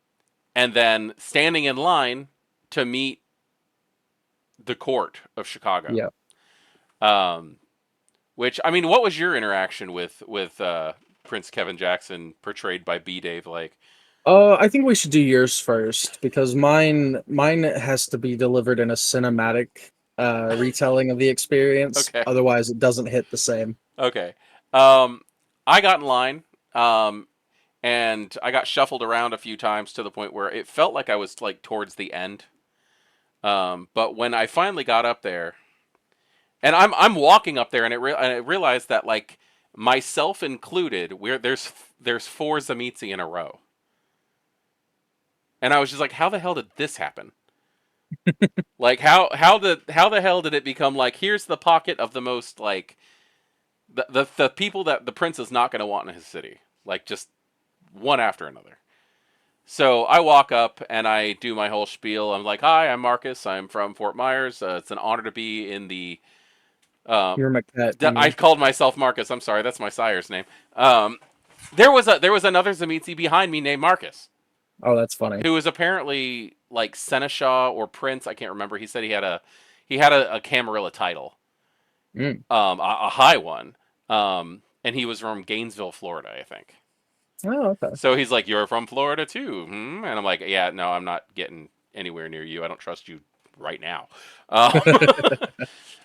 and then standing in line to meet the court of Chicago.
Yeah.
Um, which I mean, what was your interaction with Prince Kevin Jackson, portrayed by B Dave? Like,
I think we should do yours first because mine has to be delivered in a cinematic retelling of the experience.
okay,
Otherwise, it doesn't hit the same.
okay. Um, I got in line, and I got shuffled around a few times to the point where it felt like I was like towards the end. But when I finally got up there, and I'm walking up there, and and I realized that like myself included, where there's four Zamitzi in a row, and I was just like, how the hell did this happen? Like how the hell did it become like here's the pocket of the most like the people that the prince is not going to want in his city, like just one after another. So I walk up and I do my whole spiel. I'm like, "Hi, I'm Marcus. I'm from Fort Myers. It's an honor to be in the." Um,
You're Maquette, you
I
mean?
called myself Marcus. I'm sorry, that's my sire's name. There was another Zamitzi behind me named Marcus,
Oh, that's funny.
who was apparently like seneschal or prince. I can't remember. He said he had a Camarilla title,
Mm.
a high one, and he was from Gainesville, Florida, I think.
Oh, okay.
So he's like, "You're from Florida too?" Hmm? And I'm like, "Yeah, no, I'm not getting anywhere near you. I don't trust you right now." Uh,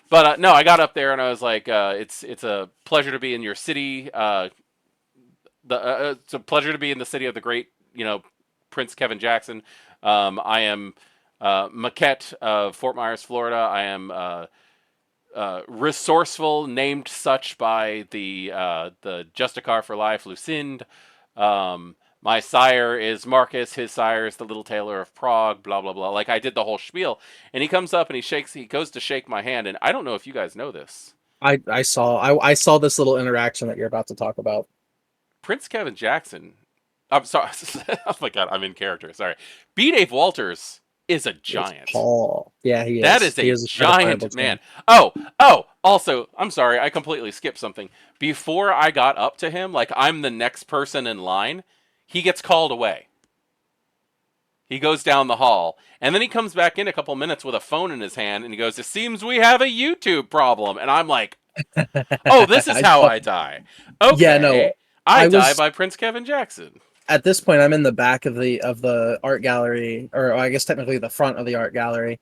but no, I got up there and I was like, it's a pleasure to be in your city. It's a pleasure to be in the city of the great, Prince Kevin Jackson. I am Maquette of Fort Myers, Florida. I am resourceful, named such by the Justicar for Life, Lucinda. My sire is Marcus. His sire is the Little Tailor of Prague. Blah blah blah. Like I did the whole spiel, and he comes up and he shakes. He goes to shake my hand, and I don't know if you guys know this.
I saw this little interaction that you're about to talk about.
Prince Kevin Jackson. I'm sorry. Oh my god, I'm in character. Sorry. B. Dave Walters is a
It's
giant.
tall. Yeah, he
That
is.
is
He
a
is a certifiable
giant man.
twin.
Oh. Also, I'm sorry. I completely skipped something. Before I got up to him, like I'm the next person in line, he gets called away. He goes down the hall, and then he comes back in a couple minutes with a phone in his hand, and he goes, "It seems we have a YouTube problem." And I'm like, "Oh, this is
I
how
don't-
I die."
yeah, no.
Okay, I
I
die
was
by Prince Kevin Jackson.
at this point. I'm in the back of the art gallery, or I guess technically the front of the art gallery.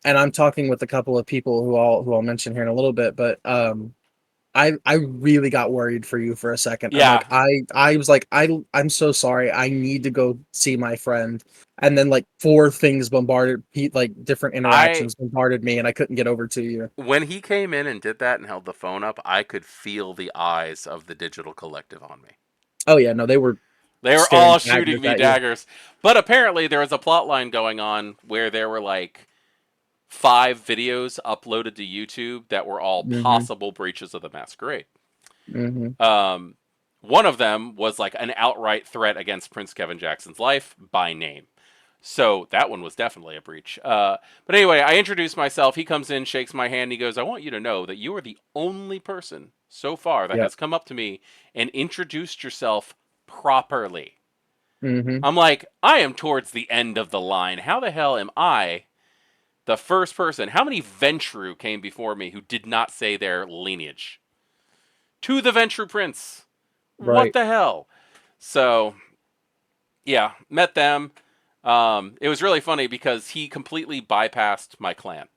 And I'm talking with a couple of people who I'll mention here in a little bit, but I really got worried for you for a second. I'm
Yeah,
like I was like I'm so sorry. I need to go see my friend. And then like four things bombarded like different
I
interactions bombarded me and I couldn't get over to you.
when he came in and did that and held the phone up, I could feel the eyes of the digital collective on me.
Oh yeah, no, they were
They were
staring
all shooting
daggers
me
at you.
daggers. But apparently there was a plot line going on where there were like five videos uploaded to YouTube that were all
Mhm.
possible breaches of the masquerade.
Mhm.
Um, one of them was like an outright threat against Prince Kevin Jackson's life by name. So that one was definitely a breach. But anyway, I introduce myself. He comes in, shakes my hand. He goes, "I want you to know that you are the only person so far that
Yep.
has come up to me and introduced yourself properly."
Mhm.
I'm like, I am towards the end of the line. How the hell am I the first person? How many Ventru came before me who did not say their lineage? To the Ventru Prince. What
Right.
the hell? So, yeah, met them. It was really funny because he completely bypassed my clan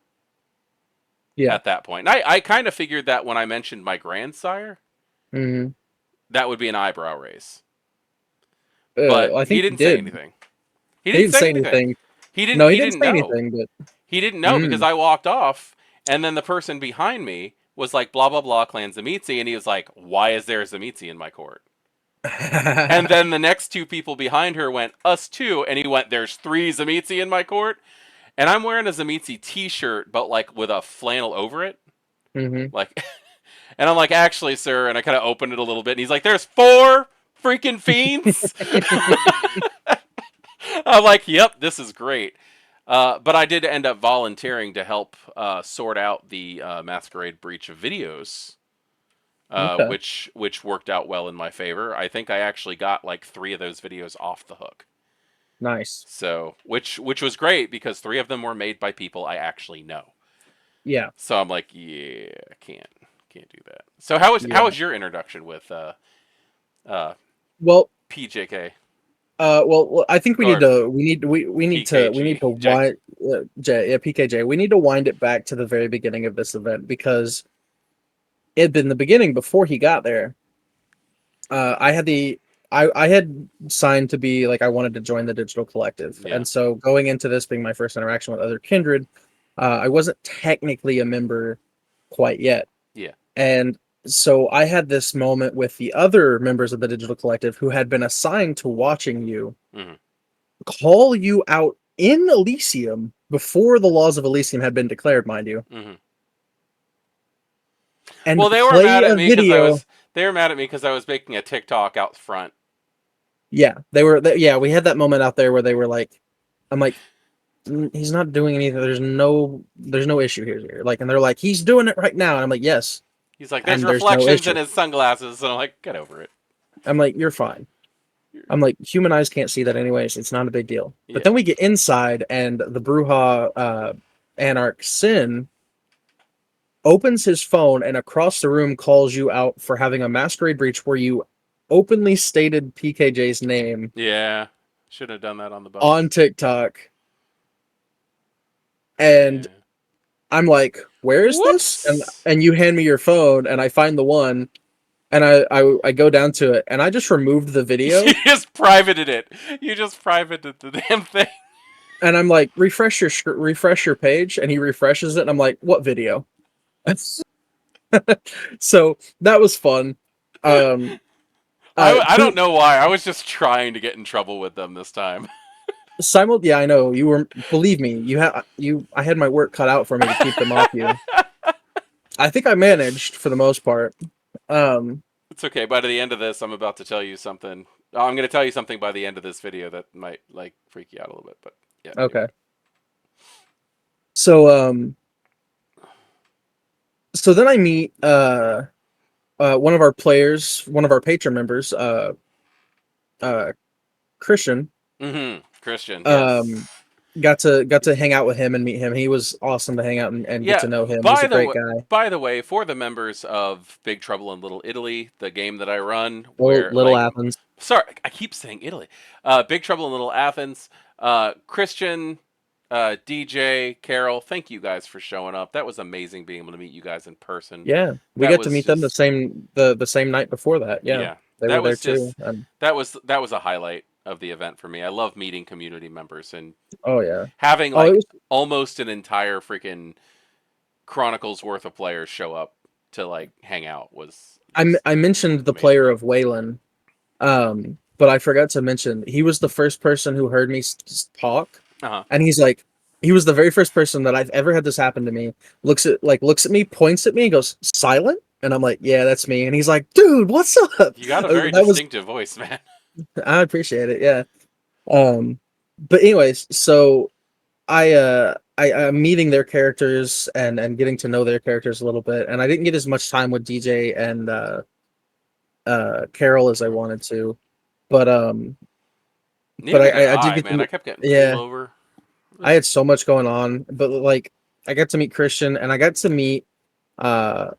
Yeah.
at that point. And I kind of figured that when I mentioned my grandsire,
Mhm.
that would be an eyebrow raise. But
I
he
think he
didn't say
did.
anything. He
He
didn't
didn't
say
say
anything.
anything.
He didn't
No, he
he
didn't
didn't
say
know.
anything, but
He didn't know because
mm.
I walked off, and then the person behind me was like, blah, blah, blah, Clan Zamitzi. And he was like, why is there a Zamitzi in my court? And then the next two people behind her went, us too. And he went, there's three Zamitzi in my court. and I'm wearing a Zamitzi t-shirt, but like with a flannel over it,
Mm-hmm.
like, and I'm like, actually, sir, and I kind of opened it a little bit, and he's like, there's 4 freaking fiends. I'm like, yep, this is great. But I did end up volunteering to help sort out the Masquerade breach of videos,
Okay.
which worked out well in my favor. I think I actually got like 3 of those videos off the hook.
Nice.
So, which was great because 3 of them were made by people I actually know.
Yeah.
So I'm like, yeah, can't do that. So how was
Yeah.
your introduction with uh
Well,
PJK
I think we need
or
to we need to
PKG?
wind PKJ. We need to wind it back to the very beginning of this event because it had been the beginning before he got there. I had I had signed to be like I wanted to join the digital collective,
Yeah,
and so going into this being my first interaction with other kindred, I wasn't technically a member quite yet,
yeah.
and so I had this moment with the other members of the digital collective who had been assigned to watching you
Hmm.
call you out in Elysium before the laws of Elysium had been declared, mind you,
Hmm.
and
Well, they were
play
mad at
a
me because I
video.
was they were mad at me because I was making a TikTok out front.
Yeah, yeah, we had that moment out there where they were like, I'm like, He's not doing anything. There's no issue here." Like, and they're like, he's doing it right now, and I'm like, yes,
He's like, "There's
and there's no
reflections in
issue.
his sunglasses," and I'm like, "Get over it."
I'm like, you're fine. I'm like, human eyes can't see that anyways. It's not a big deal. But
Yeah.
then we get inside, and the Bruja Anarch Sin opens his phone and across the room calls you out for having a masquerade breach where you openly stated PKJ's name
Yeah. Should have done that on the
on
bus.
TikTok.
Yeah.
And I'm like, where is this?
Whoops.
And you hand me your phone and I find the one and I go down to it and I just removed the
You
video
just privated it. You just privated the damn thing.
and I'm like, refresh your page, and he refreshes it and I'm like, what video? So that was fun. Um
I don't
two
know why. I was just trying to get in trouble with them this time.
yeah, I know. You were, believe me, I had my work cut out for me to keep them off you. I think I managed for the most part. Um
It's okay. By the end of this, I'm about to tell you something. I'm going to tell you something by the end of this video that might like freak you out a little bit. But yeah. Anyway.
okay. So so then I meet one of our players, one of our patron members, uh Christian.
Christian.
Um
Yes.
got to hang out with him and meet him. He was awesome to hang out and get
Yeah.
to know him. He's
By
a
the
great
way,
guy.
by the way, for the members of Big Trouble in Little Italy, the game that I run,
Little,
where
little
like,
Athens.
sorry, I keep saying Italy. Big Trouble in Little Athens. Christian, DJ, Carol, thank you guys for showing up. That was amazing being able to meet you guys in person.
Yeah, we
That
got to
was
meet them
just
the same night before that. Yeah,
yeah.
they were
That
there
was
too.
just that was a highlight of the event for me. I love meeting community members and
Oh yeah.
having
Oh, it
like
was.
almost an entire freaking Chronicles worth of players show up to like hang out was just
I mentioned the
amazing.
player of Wayland, but I forgot to mention he was the first person who heard me talk,
Uh huh.
and he's like, he was the very first person that I've ever had this happen to me. Looks at me, points at me, and goes silent, and I'm like, yeah, that's me. And he's like, dude, what's up?
You got a very
That was
distinctive voice, man.
I appreciate it. Yeah. Um, but anyways, so I'm meeting their characters and getting to know their characters a little bit, and I didn't get as much time with DJ and Carol as I wanted to, but
Neither did
I did
I,
get to
man. I
meet,
kept getting pulled
yeah,
over. It
I
was
had so much going on, but like I got to meet Christian and I got to meet uh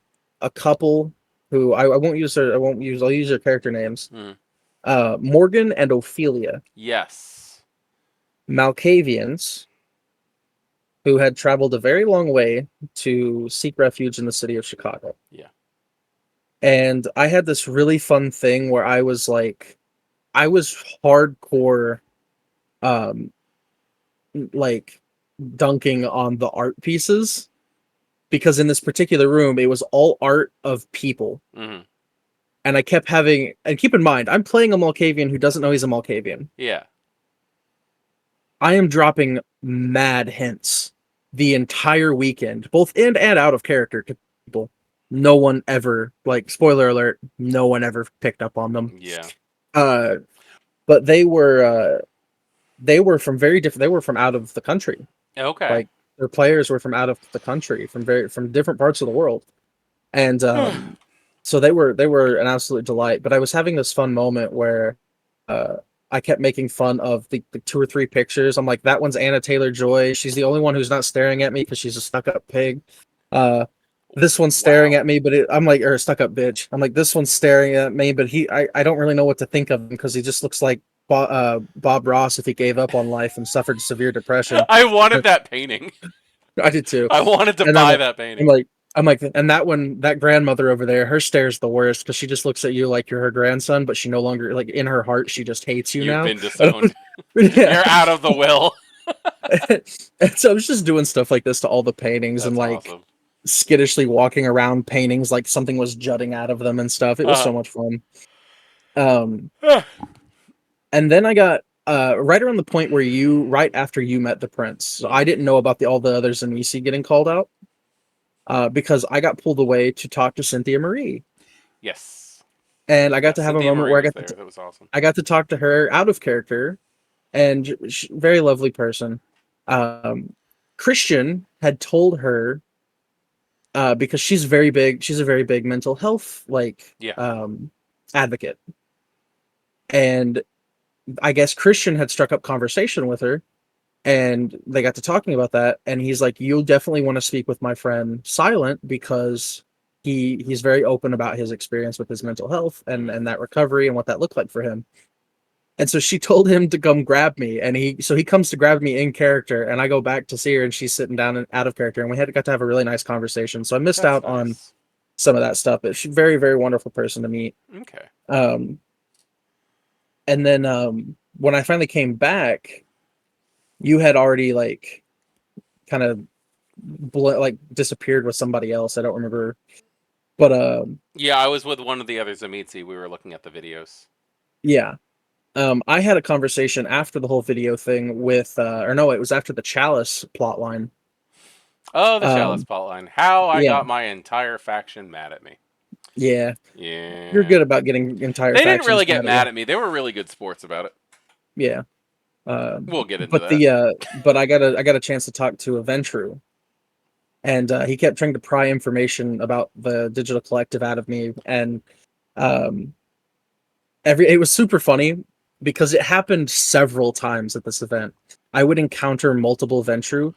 a couple who I won't use their I'll use their character names.
mm,
Morgan and Ophelia,
yes.
Malkavians, who had traveled a very long way to seek refuge in the city of Chicago.
Yeah.
And I had this really fun thing where I was like, I was hardcore, um, like dunking on the art pieces because in this particular room, it was all art of people.
Hmm.
And I kept having, and keep in mind, I'm playing a Malkavian who doesn't know he's a Malkavian.
Yeah.
I am dropping mad hints the entire weekend, both in and out of character to people. No one ever, like, spoiler alert, no one ever picked up on them.
Yeah.
Uh, but they were from very different. They were from out of the country.
Okay.
Like their players were from out of the country, from different parts of the world, and so they were an absolute delight. But I was having this fun moment where uh, I kept making fun of the 2 or 3 pictures. I'm like, that one's Anna Taylor-Joy. She's the only one who's not staring at me because she's a stuck-up pig. Uh, this one's staring
Wow.
at me, but I'm like, or a stuck-up bitch. I'm like, this one's staring at me, but I don't really know what to think of him because he just looks like Bob Ross if he gave up on life and suffered severe depression.
I wanted that painting.
I did too.
I wanted to
And
buy that painting.
I'm like, and that one, that grandmother over there, her stare's the worst because she just looks at you like you're her grandson, but she no longer, like, in her heart, she just hates you
You've
now.
been disowned.
Yeah.
You're out of the will.
And so I was just doing stuff like this to all the paintings and
That's
like
awesome.
skittishly walking around paintings like something was jutting out of them and stuff. It was so much fun. And then I got right around the point where right after you met the prince. So I didn't know about all the others in EC getting called out. Because I got pulled away to talk to Cynthia Marie.
Yes.
And I got to have
Cynthia
a moment
Marie
where
was there. That was awesome.
I got to talk to her out of character, and very lovely person. Christian had told her because she's very big. She's a very big mental health advocate, and I guess Christian had struck up conversation with her, and they got to talking about that. And he's like, "You'll definitely want to speak with my friend Silent because he's very open about his experience with his mental health and that recovery and what that looked like for him." And so she told him to come grab me, and he comes to grab me in character, and I go back to see her, and she's sitting down and out of character, and we got to have a really nice conversation. So I missed out on some of that stuff, but she's a very, very wonderful person to meet.
Okay.
And then when I finally came back, you had already like kind of disappeared with somebody else. I don't remember, but
yeah, I was with one of the other Zamitsi. We were looking at the videos.
Yeah. I had a conversation after the whole video thing with, or no, it was after the Chalice plotline.
Oh, the Chalice plotline. How I
yeah.
got my entire faction mad at me.
Yeah.
Yeah.
You're good about getting entire
They
factions
didn't really get mad
at
at me. They were really good sports about it.
Yeah.
We'll get into
but
that.
But I got a chance to talk to Aventru, and he kept trying to pry information about the digital collective out of me, and it was super funny because it happened several times at this event. I would encounter multiple Ventru,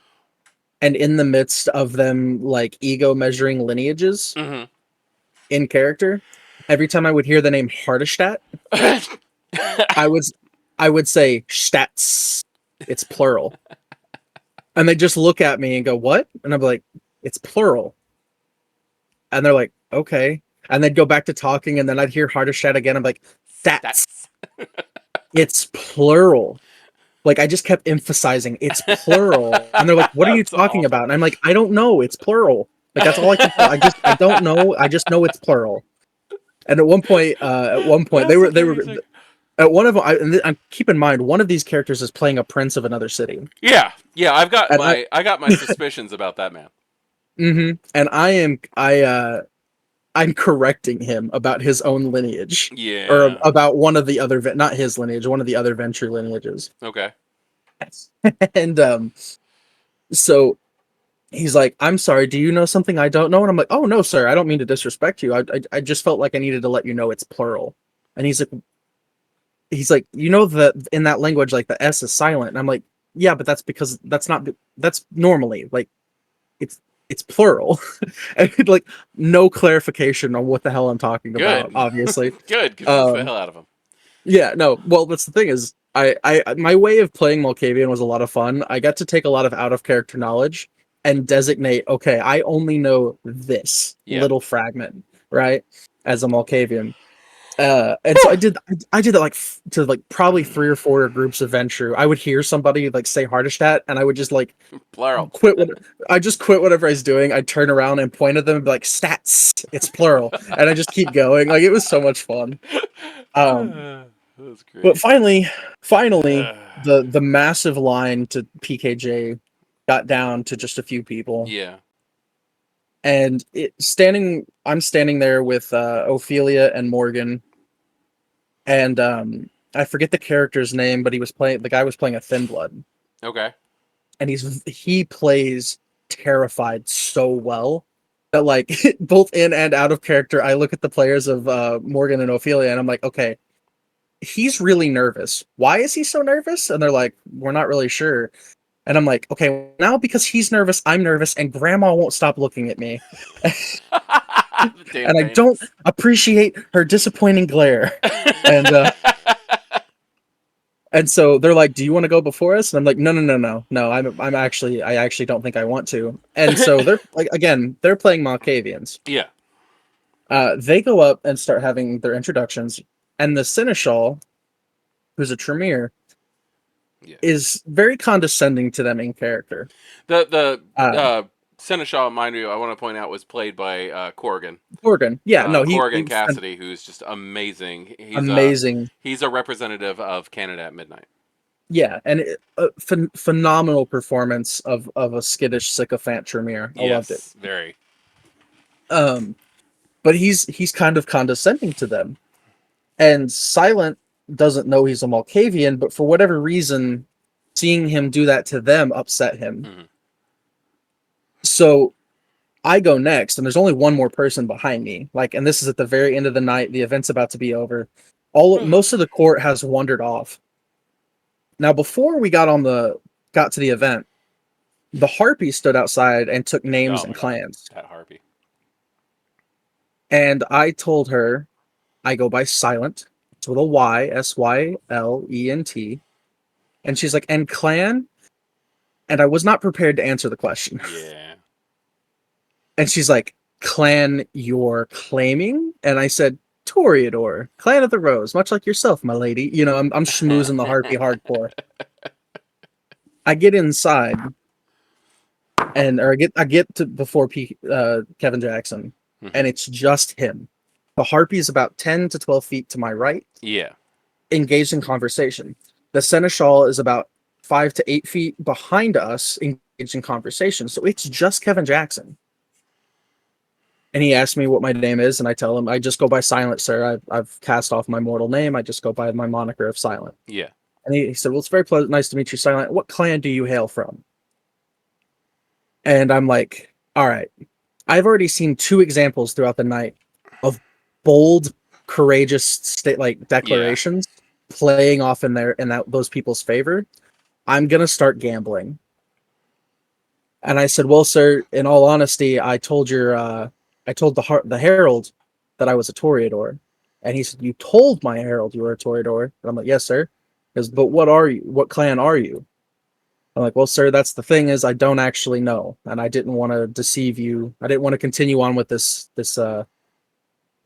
and in the midst of them like ego measuring lineages in character, every time I would hear the name Hardestadt, I would say stats. It's plural. And they just look at me and go, "What?" And I'm like, "It's plural." And they're like, "Okay." And they'd go back to talking, and then I'd hear Hardestadt again. I'm like, "Stats." It's plural. Like, I just kept emphasizing it's plural. And they're like, "What are you talking about?" And I'm like, "I don't know. It's plural." Like, that's all I can tell. I don't know. I just know it's plural. And at one point, they were at one of them. And keep in mind, one of these characters is playing a prince of another city.
Yeah. I've got
and
I got my suspicions about that man.
And I'm correcting him about his own lineage.
Yeah.
Or about one of the other, not his lineage, one of the other Venture lineages.
Okay.
And so he's like, "I'm sorry, do you know something I don't know?" And I'm like, "Oh, no, sir, I don't mean to disrespect you. I just felt like I needed to let you know it's plural." And he's like, "You know that in that language, like the S is silent." And I'm like, "Yeah, but that's because that's normally like it's plural." And like no clarification on what the hell I'm talking about, obviously.
Good, confuse the hell out of him.
Yeah, no, well, that's the thing is I my way of playing Malkavian was a lot of fun. I got to take a lot of out of character knowledge and designate, okay, I only know this little fragment, right, as a Malkavian. And so I did that like to like probably 3 or 4 groups of Venture. I would hear somebody like say Hardestadt, and I would just like
plural.
I just quit whatever I was doing. I'd turn around and point at them and be like, "Stats, it's plural," and I just keep going. Like, it was so much fun.
That's
But
great.
finally,
Uh,
the massive line to PKJ got down to just a few people,
yeah.
and I'm standing there with Ophelia and Morgan, and I forget the character's name, but the guy was playing a Thin Blood,
Okay.
and he plays terrified so well that like both in and out of character, I look at the players of Morgan and Ophelia, and I'm like, okay, he's really nervous. Why is he so nervous? And they're like, we're not really sure. And I'm like, okay, now because he's nervous, I'm nervous, and Grandma won't stop looking at me,
The damn
and I don't
paintings.
appreciate her disappointing glare. And and so they're like, "Do you want to go before us?" And I'm like, "No, no, no, no, no. I actually don't think I want to." And so they're like, again, they're playing Malkavians.
Yeah.
They go up and start having their introductions, and the Seneschal, who's a Tremere,
Yeah.
is very condescending to them in character.
The
Uh,
Seneschal, mind you, I want to point out was played by Corrigan.
Morgan, yeah, no, he
Corrigan
was
Cassidy, who's just amazing.
amazing.
He's a representative of Canada at Midnight.
Yeah, and a phenomenal performance of a skittish sycophant Tremere. I loved it.
Yes, very.
Um, but he's kind of condescending to them, and Silent doesn't know he's a Malkavian, but for whatever reason, seeing him do that to them upset him.
Hmm.
So I go next, and there's only one more person behind me. Like, and this is at the very end of the night. The event's about to be over. Most of the court has wandered off. Now, before we got to the event, the Harpy stood outside and took names
Oh
and
my god,
clans.
that harpy.
And I told her I go by Silent. It's with a Y, Sylent. And she's like, and clan? And I was not prepared to answer the question.
Yeah.
And she's like, clan you're claiming? And I said, Toreador, clan of the Rose, much like yourself, my lady. You know, I'm schmoozing the Harpy hardcore. I get inside, or I get to before Kevin Jackson,
Hmm.
and it's just him. The Harpy is about 10 to 12 feet to my right,
Yeah.
engaged in conversation. The Seneschal is about 5 to 8 feet behind us, engaged in conversation. So it's just Kevin Jackson. And he asked me what my name is, and I tell him I just go by Silent, sir. I've cast off my mortal name. I just go by my moniker of Silent.
Yeah.
And he said, "Well, it's very pleasant, nice to meet you, Silent. What clan do you hail from?" And I'm like, "All right, I've already seen two examples throughout the night of bold, courageous
Yeah.
declarations playing off those people's favor. I'm gonna start gambling." And I said, "Well, sir, in all honesty, I told the herald that I was a Toreador." And he said, "You told my herald you were a Toreador?" And I'm like, "Yes, sir." He goes, "But what are you? What clan are you?" I'm like, "Well, sir, that's the thing is I don't actually know, and I didn't want to deceive you. I didn't want to continue on with this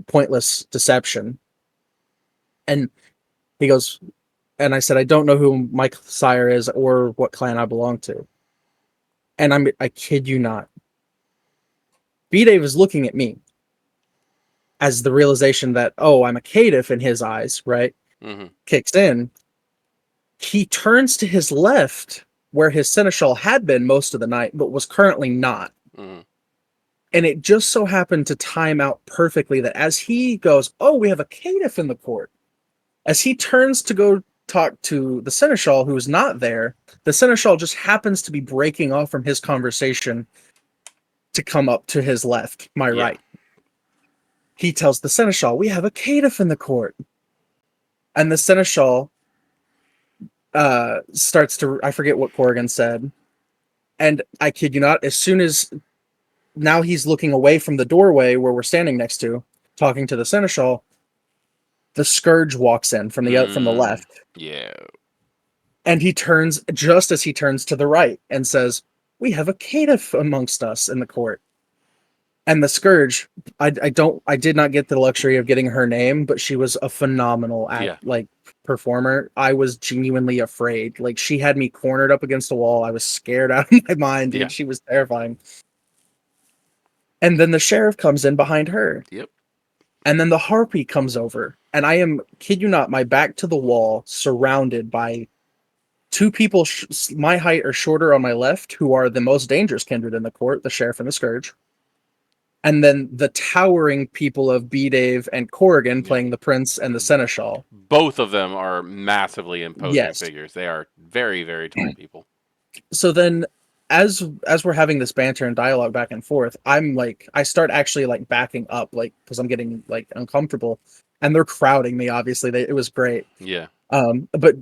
pointless deception." And he goes, and I said, "I don't know who my sire is or what clan I belong to." And I kid you not, B-Dave is looking at me as the realization that, oh, I'm a caitiff in his eyes, right?
Hmm.
Kicks in. He turns to his left where his seneschal had been most of the night, but was currently not.
Hmm.
And it just so happened to time out perfectly that as he goes, "Oh, we have a caitiff in the court," as he turns to go talk to the seneschal who is not there, the seneschal just happens to be breaking off from his conversation to come up to his left, my
Yeah.
right. He tells the seneschal, "We have a caitiff in the court." And the seneschal starts to, I forget what Corrigan said. And I kid you not, as soon as now he's looking away from the doorway where we're standing next to, talking to the seneschal, the scourge walks in from the
Mm.
left,
Yeah.
and he turns just as he turns to the right and says, "We have a caitiff amongst us in the court." And the scourge, I did not get the luxury of getting her name, but she was a phenomenal
Yeah.
performer. I was genuinely afraid. Like, she had me cornered up against a wall. I was scared out of my mind,
Yeah.
dude. She was terrifying. And then the sheriff comes in behind her,
Yep.
And then the harpy comes over, and I am, kid you not, my back to the wall, surrounded by two people my height or shorter on my left, who are the most dangerous kindred in the court, the sheriff and the scourge. And then the towering people of B. Dave and Corrigan
Yeah.
playing the prince and the seneschal.
Both of them are massively imposing
Yes.
figures. They are very, very tall people.
So then as we're having this banter and dialogue back and forth, I'm like, I start actually like backing up, like, because I'm getting like uncomfortable, and they're crowding me. Obviously, it was great.
Yeah.
But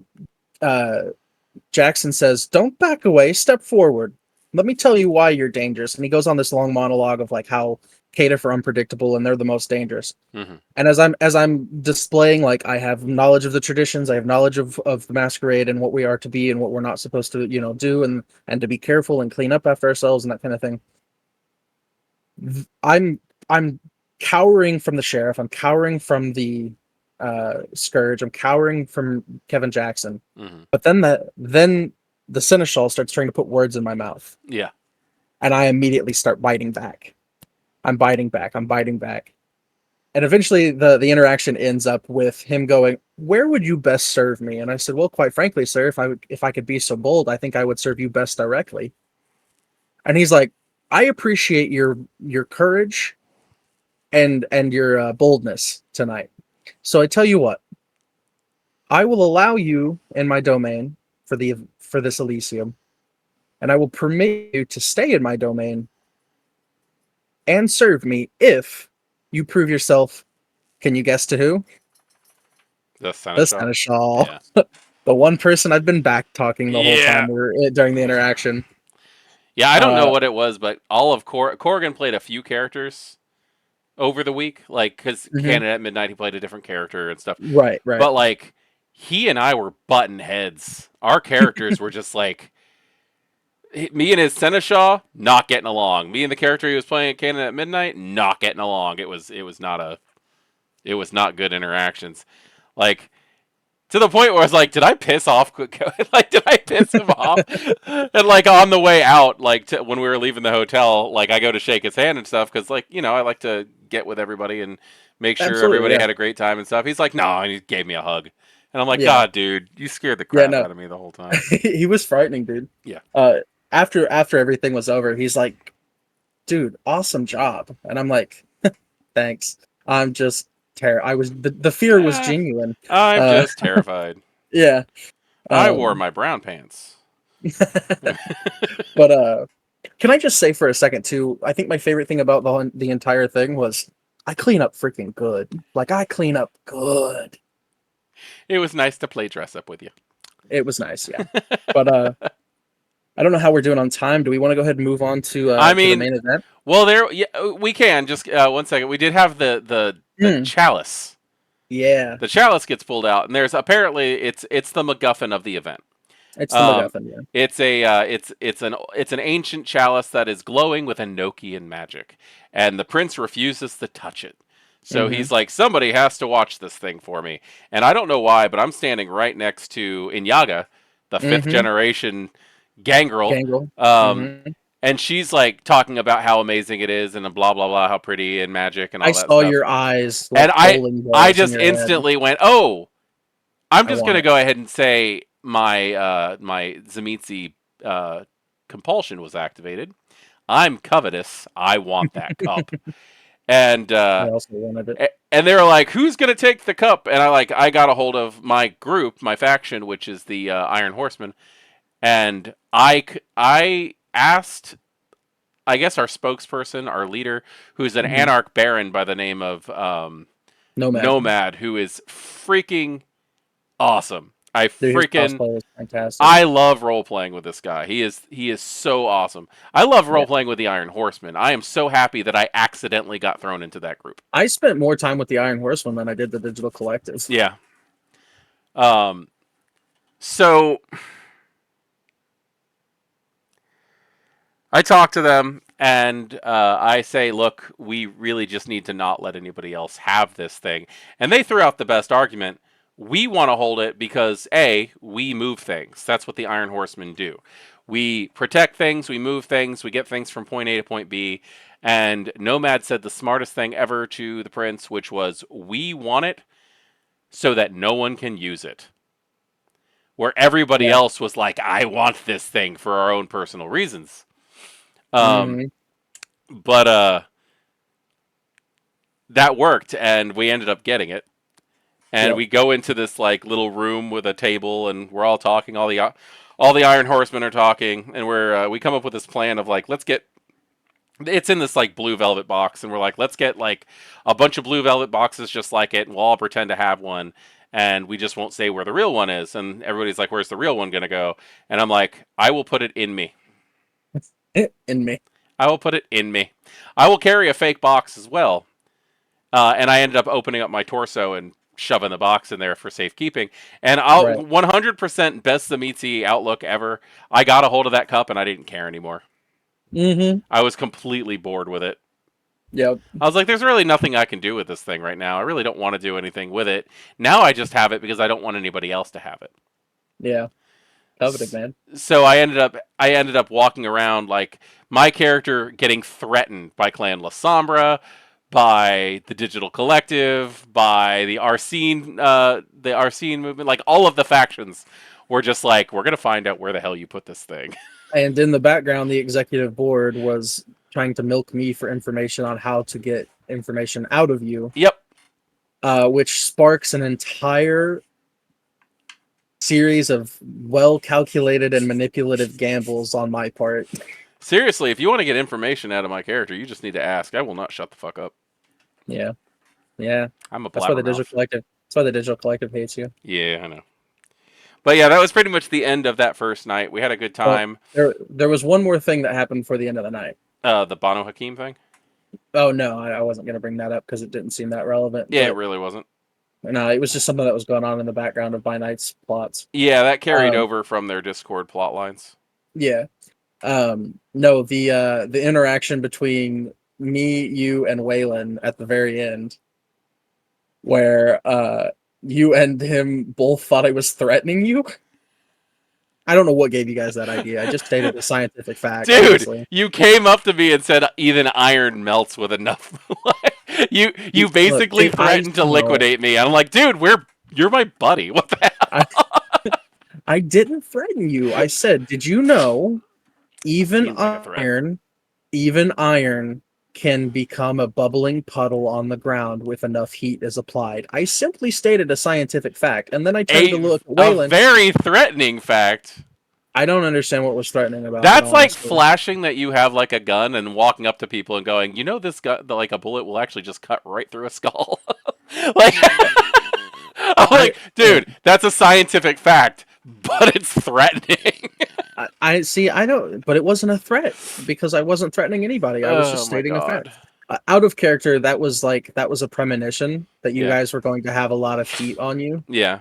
Jackson says, "Don't back away. Step forward. Let me tell you why you're dangerous." And he goes on this long monologue of like how Caitiff are unpredictable and they're the most dangerous.
Mm-hmm.
And as I'm displaying, like, I have knowledge of the traditions, I have knowledge of the masquerade and what we are to be and what we're not supposed to, do, and to be careful and clean up after ourselves and that kind of thing. I'm cowering from the sheriff. I'm cowering from the scourge. I'm cowering from Kevin Jackson.
Mm-hmm.
But then the seneschal starts trying to put words in my mouth,
Yeah.
and I immediately start biting back. I'm biting back. And eventually the interaction ends up with him going, "Where would you best serve me?" And I said, "Well, quite frankly, sir, if I could be so bold, I think I would serve you best directly." And he's like, "I appreciate your courage and your boldness tonight. So I tell you what, I will allow you in my domain for this Elysium, and I will permit you to stay in my domain and serve me if you prove yourself." Can you guess to who?
The
The
seneschal.
seneschal.
Yeah.
The one person I've been back talking the whole
Yeah.
time during the interaction.
Yeah, I don't know what it was, but all of Corrigan played a few characters over the week, like because Canada at Midnight he played a different character and stuff.
Right.
But like he and I were button heads. Our characters were just like me and his seneschal not getting along. Me and the character he was playing at Canada at Midnight not getting along. It was not good interactions. Like to the point where I was like, did I piss off? Like, did I piss him off? And like on the way out, like when we were leaving the hotel, like I go to shake his hand and stuff because, like, I like to get with everybody and make sure
Absolutely,
everybody
yeah.
had a great time and stuff. He's like, no, and he gave me a hug, and I'm like,
Yeah.
God, dude, you scared the crap
no.
out of me the whole time.
He was frightening, dude.
Yeah.
After everything was over, he's like, "Dude, awesome job." And I'm like, "Thanks." I'm just I was the fear was genuine.
I'm just terrified.
Yeah.
I wore my brown pants.
But can I just say for a second too? I think my favorite thing about the entire thing was I clean up freaking good. Like, I clean up good.
It was nice to play dress up with you.
It was nice, yeah. But I don't know how we're doing on time. Do we want to go ahead and move on to to the main event?
Well, we can. Just 1 second. We did have the Chalice.
Yeah.
The Chalice gets pulled out, and there's apparently it's the MacGuffin of the event.
It's the MacGuffin, yeah.
It's an ancient chalice that is glowing with Enochian magic, and the prince refuses to touch it. So he's like, somebody has to watch this thing for me, and I don't know why, but I'm standing right next to Inyaga, the fifth generation Gangrel. And she's like talking about how amazing it is and blah blah blah, how pretty and magic and all that stuff.
I saw your eyes, like,
and I just instantly went, "Oh, I'm just gonna go ahead and say my my Zemitzi compulsion was activated. I'm covetous. I want that cup." And
I also wanted it.
And they were like, "Who's gonna take the cup?" And I got a hold of my group, my faction, which is the Iron Horsemen, and I asked, I guess, our spokesperson, our leader, who's an anarch baron by the name of Nomad, who is freaking awesome.
Fantastic.
I love role playing with this guy. He is so awesome. I love role playing with the Iron Horsemen. I am so happy that I accidentally got thrown into that group.
I spent more time with the Iron Horsemen than I did the Digital Collective.
Yeah. So I talk to them and I say, look, we really just need to not let anybody else have this thing. And they threw out the best argument. We want to hold it because, A, we move things. That's what the Iron Horsemen do. We protect things, we move things, we get things from point A to point B. And Nomad said the smartest thing ever to the prince, which was, we want it so that no one can use it. Where everybody
Yeah.
else was like, I want this thing for our own personal reasons. Um,
Hmm.
but that worked, and we ended up getting it. And
Yep.
we go into this like little room with a table, and we're all talking. All the Iron Horsemen are talking, and we come up with this plan of like, let's get. It's in this like blue velvet box, and we're like, let's get like a bunch of blue velvet boxes just like it, and we'll all pretend to have one, and we just won't say where the real one is. And everybody's like, where's the real one gonna go? And I'm like, I will put it in me.
In me.
I will put it in me. I will carry a fake box as well. And I ended up opening up my torso and shoving the box in there for safekeeping. And I'll
Right.
100% best the meatsy outlook ever. I got a hold of that cup and I didn't care anymore.
Hmm.
I was completely bored with it.
Yep.
I was like, there's really nothing I can do with this thing right now. I really don't want to do anything with it. Now I just have it because I don't want anybody else to have it.
Yeah. Coveted, man.
So I ended up walking around like my character getting threatened by Clan La Sombra, by the Digital Collective, by the Arsene movement, like all of the factions were just like, we're gonna find out where the hell you put this thing.
And in the background, the executive board was trying to milk me for information on how to get information out of you,
Yep.
which sparks an entire series of well calculated and manipulative gambles on my part.
Seriously, if you want to get information out of my character, you just need to ask. I will not shut the fuck up.
Yeah. Yeah.
I'm a
That's why the digital
blabbermouth.
collective. That's why the digital collective hates you.
Yeah, I know. But yeah, that was pretty much the end of that first night. We had a good
But
time.
there was one more thing that happened before the end of the night.
The Bono Hakim thing.
Oh no, I wasn't gonna bring that up because it didn't seem that relevant.
Yeah, it
But
really wasn't.
no, it was just something that was going on in the background of By Night's plots.
Yeah, that carried
Um,
over from their Discord plot lines.
yeah. No, the interaction between me, you, and Waylon at the very end, where you and him both thought I was threatening you. I don't know what gave you guys that idea. I just stated a scientific fact,
Dude,
honestly.
you came up to me and said even iron melts with enough. you
Look,
basically
can I
threatened to
smell it?
liquidate me. I'm like, dude, you're my buddy. What the hell?
I, I didn't threaten you. I said, did you know even
Seems like a threat.
even iron can become a bubbling puddle on the ground with enough heat as applied. I simply stated a scientific fact, and then I turned to look at
A
Waylon.
very threatening fact.
I don't understand what was threatening about it,
That's like
honestly.
flashing that you have like a gun and walking up to people and going, you know, this gun, like a bullet will actually just cut right through a skull. Like, I'm
I
like, dude, that's a scientific fact, but it's threatening.
I see. I don't, but it wasn't a threat because I wasn't threatening anybody. I was just
Oh my
stating a fact.
god.
Out of character, that was a premonition that you
Yeah.
guys were going to have a lot of heat on you,
Yeah.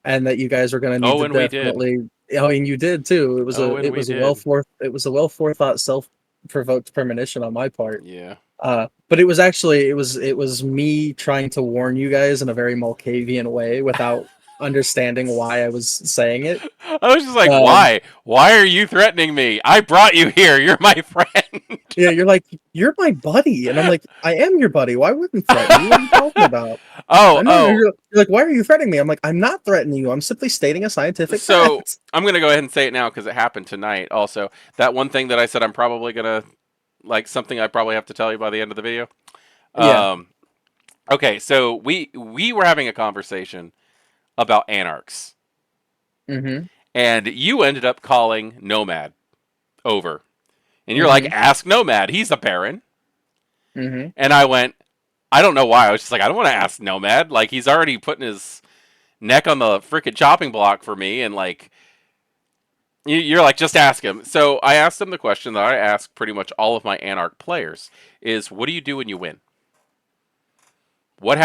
and that you guys were going to need
Oh,
to
and we did.
definitely. I mean, you did too.
Oh, and we did.
It was a well forethought, self provoked premonition on my part.
Yeah.
But it was actually it was me trying to warn you guys in a very Malkavian way without understanding why I was saying it.
I was just like,
Um,
why? Why are you threatening me? I brought you here. You're my friend.
yeah, you're like, you're my buddy, and I'm like, I am your buddy. Why wouldn't threaten you? What are you talking about?
Oh,
I know
oh.
you're like, why are you threatening me? I'm like, I'm not threatening you. I'm simply stating a scientific
So
fact.
I'm gonna go ahead and say it now because it happened tonight. Also, that one thing that I said I'm probably gonna like something I probably have to tell you by the end of the video.
Yeah.
Um, okay, so we were having a conversation about anarchs,
Mm-hmm.
and you ended up calling Nomad over, and you're like,
Mm-hmm.
"Ask Nomad. He's a baron."
Mm-hmm.
And I went, I don't know why. I was just like, I don't want to ask Nomad. Like he's already putting his neck on the freaking chopping block for me, and like you're like, just ask him. So I asked him the question that I ask pretty much all of my Anarch players: is what do you do when you win? What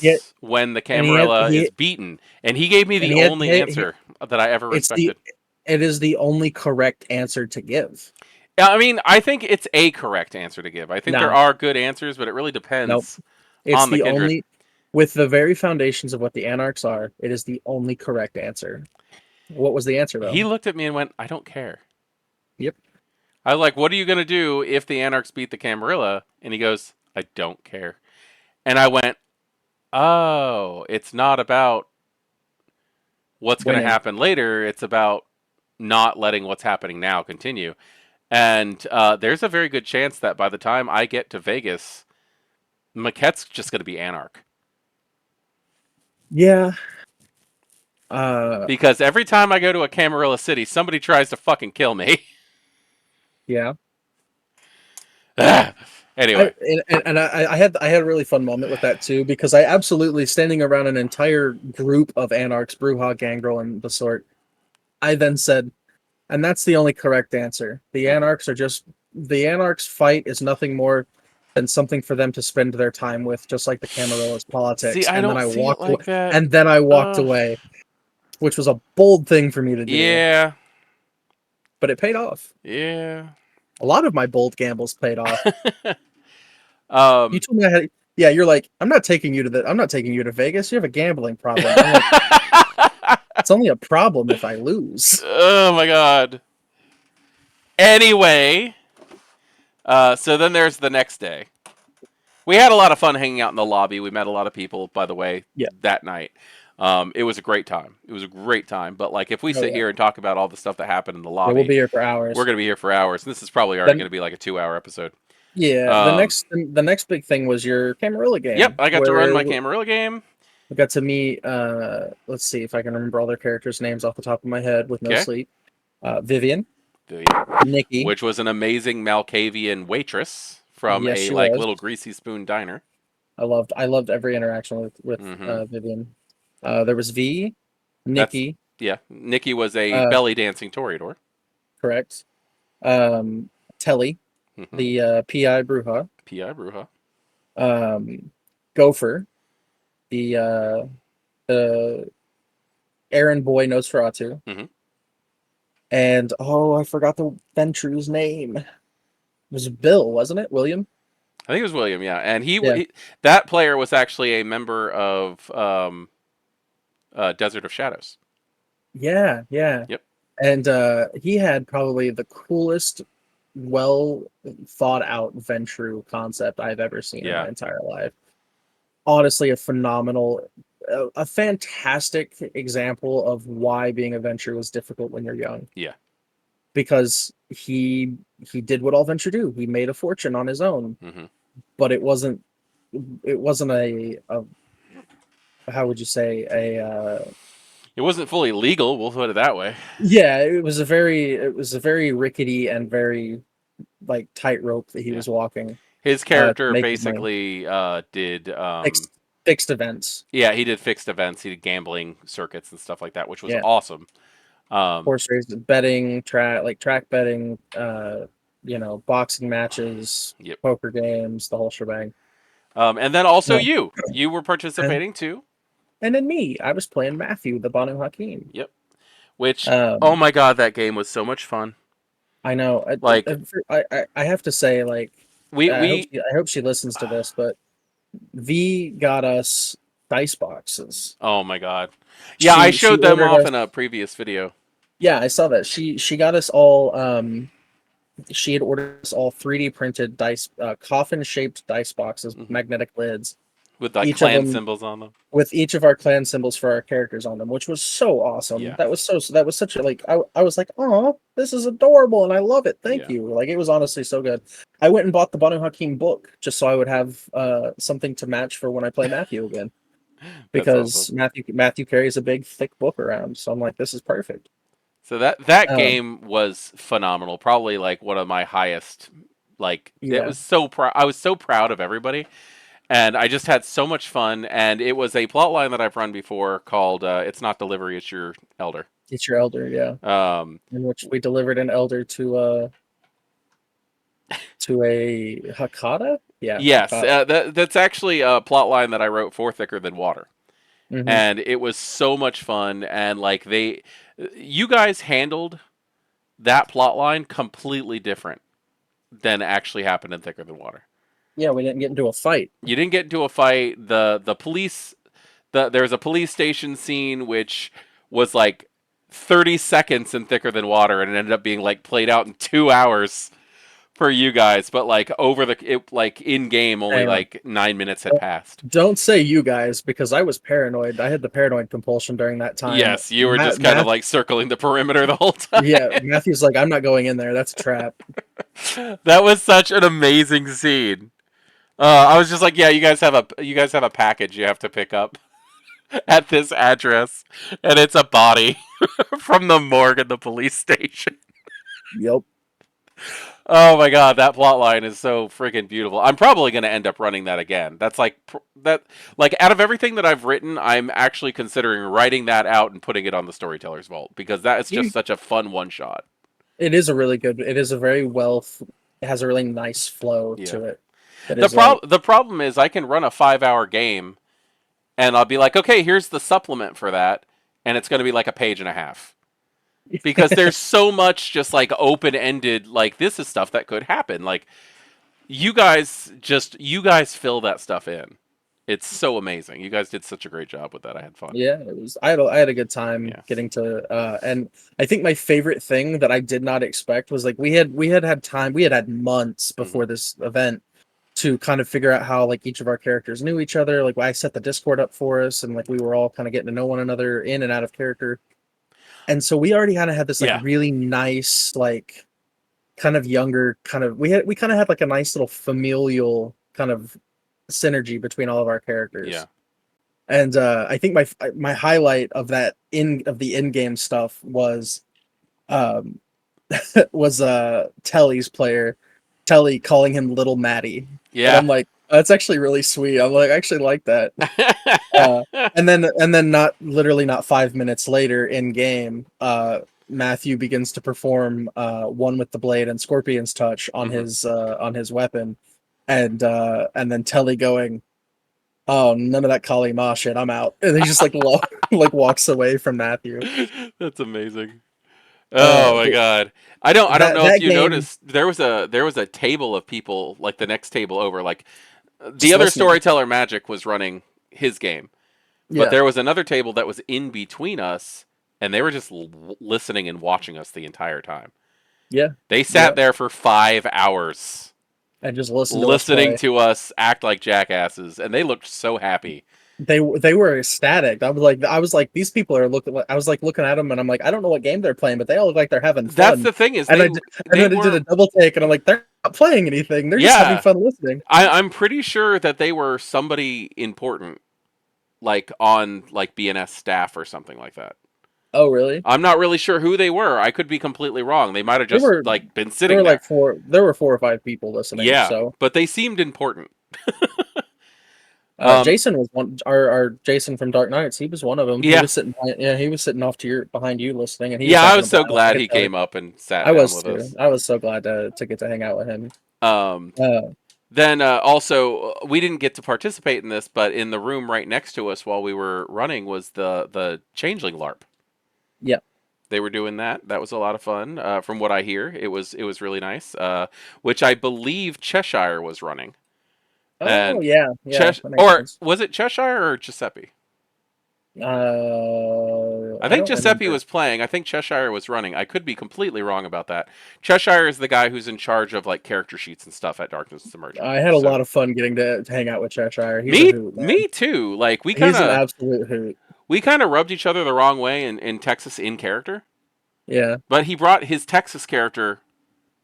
Yeah,
happens when the
and
Camarilla is beaten? And he gave me the only answer that I ever
it's
respected.
it is the only correct answer to give.
Yeah, I mean, I think it's a correct answer to give. I think there
Nah,
are good answers, but it really
nope.
depends
It's
on the
the
kindred.
only, with the very foundations of what the anarchs are, it is the only correct answer. What was the answer though?
He looked at me and went, I don't care.
Yep.
I was like, what are you going to do if the Anarchs beat the Camarilla? And he goes, I don't care. And I went, oh, it's not about what's going to
Winning.
happen later. It's about not letting what's happening now continue. And there's a very good chance that by the time I get to Vegas, Mekhet's just going to be Anarch.
Yeah. Uh,
Because every time I go to a Camarilla city, somebody tries to fucking kill me.
yeah.
Anyway.
I had a really fun moment with that too, because I absolutely, standing around an entire group of anarchs, Brujah, Gangrel, and the sort, I then said, and that's the only correct answer. The anarchs fight is nothing more than something for them to spend their time with, just like the Camarillas'
See,
politics.
I don't see it like that.
And then I walked away, which was a bold thing for me to do,
Yeah.
but it paid off.
Yeah.
A lot of my bold gambles paid off. You
um.
told me I had. Yeah, you're like, I'm not taking you to Vegas. You have a gambling problem. I'm like, it's only a problem if I lose.
Oh my god. Anyway, so then there's the next day. We had a lot of fun hanging out in the lobby. We met a lot of people, by the way,
Yeah.
that night. It was a great time. It was a great time. But like, if we
Oh,
sit
yeah.
here and talk about all the stuff that happened in the
Yeah, we'll
lobby,
be here for hours.
we're gonna be here for hours. And this is probably already gonna be like a 2-hour episode.
Yeah, the next big thing was your Camarilla game.
Yep, I got to run my Camarilla game.
We got to meet. Let's see if I can remember all their characters' names off the top of my head with no sleep. Vivian, Nikki,
which was an amazing Malkavian waitress from
yes,
a
she
like
was.
little greasy spoon diner.
I loved every interaction with Vivian. There was V, Nikki.
Nikki was a belly dancing Toreador.
Correct. Telly, the PI Brujah.
PI Brujah.
Gopher, the Aaron Boy Nosferatu. And I forgot the Ventrue's name. It was Bill, wasn't it? William?
I think it was William, yeah. And he that player was actually a member of Desert of Shadows.
Yeah.
Yep.
And he had probably the coolest, well thought out Ventrue concept I've ever seen in my entire life. Honestly, a fantastic example of why being a Ventrue is difficult when you're young.
Yeah.
Because he did what all Ventrue do. He made a fortune on his own. But it wasn't a how would you say,
it wasn't fully legal, we'll put it that way.
Yeah, it was a very rickety and very like tightrope that he was walking.
His character basically did
fixed events.
Yeah, he did fixed events. He did gambling circuits and stuff like that, which was awesome.
Horse races, betting, track betting, boxing matches, poker games, the whole shebang.
And then also you were participating too.
And then me, I was playing Matthew, the Banu Hakim.
Yep. Which, oh my god, that game was so much fun.
I know. I have to say, like, I hope she listens to this, but V got us dice boxes.
Oh my god. Yeah, I showed them off in a previous video.
Yeah, I saw that. She got us all she had ordered us all 3D printed dice coffin-shaped dice boxes with magnetic lids.
With like clan symbols on them.
With each of our clan symbols for our characters on them, which was so awesome.
Yeah.
That was such a I was like, oh, this is adorable and I love it. Thank you. Like, it was honestly so good. I went and bought the Banu Hakim book just so I would have something to match for when I play Matthew again. Because awesome. Matthew carries a big thick book around. So I'm like, this is perfect.
So that game was phenomenal. Probably like one of my highest it was so I was so proud of everybody. And I just had so much fun, and it was a plot line that I've run before called "It's not delivery, it's your elder."
It's your elder, yeah. In which we delivered an elder to a Hakata. Yeah.
Yes, that's actually a plot line that I wrote for Thicker Than Water, and it was so much fun. And like you guys handled that plot line completely different than actually happened in Thicker Than Water.
Yeah, we didn't get into a fight.
You didn't get into a fight. The police, there's a police station scene which was like 30 seconds in Thicker Than Water, and it ended up being like played out in 2 hours for you guys. But like like in game, only
Hang on.
like 9 minutes had passed.
Don't say you guys because I was paranoid. I had the paranoid compulsion during that time.
Yes, you were just kind of like circling the perimeter the whole time.
Yeah, Matthew's like, I'm not going in there. That's a trap.
That was such an amazing scene. I was just like, yeah, you guys have a package you have to pick up at this address, and it's a body from the morgue at the police station.
Yep.
Oh my god, that plot line is so freaking beautiful. I'm probably going to end up running that again. That's like that like out of everything that I've written, I'm actually considering writing that out and putting it on the Storyteller's Vault because that is just such a fun one shot.
It is a really good. It is a very well. It has a really nice flow to it.
The problem is I can run a 5-hour game and I'll be like, "Okay, here's the supplement for that." And it's going to be like a page and a half. Because there's so much just like open-ended, like this is stuff that could happen. Like you guys fill that stuff in. It's so amazing. You guys did such a great job with that. I had fun.
Yeah, it was. I had a good time getting to. And I think my favorite thing that I did not expect was like we had time. We had months before this event to kind of figure out how like each of our characters knew each other. Like I set the Discord up for us, and like we were all kind of getting to know one another in and out of character. And so we already kind of had this like really nice, like kind of younger kind of we kind of had like a nice little familial kind of synergy between all of our characters.
Yeah.
And I think my highlight of that the in-game stuff was Telly's player, Telly calling him Little Matty.
Yeah.
And I'm like, that's actually really sweet. I'm like, I actually like that. And then not 5 minutes later in game, Matthew begins to perform One with the Blade and Scorpion's Touch on his weapon, and then Telly going, "Oh, none of that Kali Ma shit. I'm out." And he just like walks away from Matthew.
That's amazing. Oh my god. I don't know if you noticed there was a table of people like the next table over, like the other storyteller Magic was running his game. But there was another table that was in between us and they were just listening and watching us the entire time.
Yeah.
They sat there for 5 hours
and just
listening to us act like jackasses, and they looked so happy.
They were ecstatic. I was like, these people are looking. I was like looking at them, and I'm like, I don't know what game they're playing, but they all look like they're having fun.
That's the thing is,
I did a double take, and I'm like, they're not playing anything. They're just having fun listening.
I'm pretty sure that they were somebody important, like on like BNS staff or something like that.
Oh, really?
I'm not really sure who they were. I could be completely wrong. They might have just like been sitting there.
There were 4 or 5 people listening.
Yeah,
so.
But they seemed important.
Jason was one. Our Jason from Dark Knights. He was one of them.
Yeah,
he was sitting off behind you listening, and
I was so glad he came up and sat down with us.
I was so glad to get to hang out with him.
Then also we didn't get to participate in this, but in the room right next to us while we were running was the Changeling LARP.
Yeah,
they were doing that. That was a lot of fun. From what I hear, it was really nice. Which I believe Cheshire was running.
Oh,
and
yeah.
Or was it Cheshire or Giuseppe? I think Giuseppe was playing. I think Cheshire was running. I could be completely wrong about that. Cheshire is the guy who's in charge of like character sheets and stuff at Darkness is Emerging.
I had a lot of fun getting to hang out with Cheshire.
Me too. Like he's an
absolute hoot.
We kind of rubbed each other the wrong way in Texas in character.
Yeah.
But he brought his Texas character.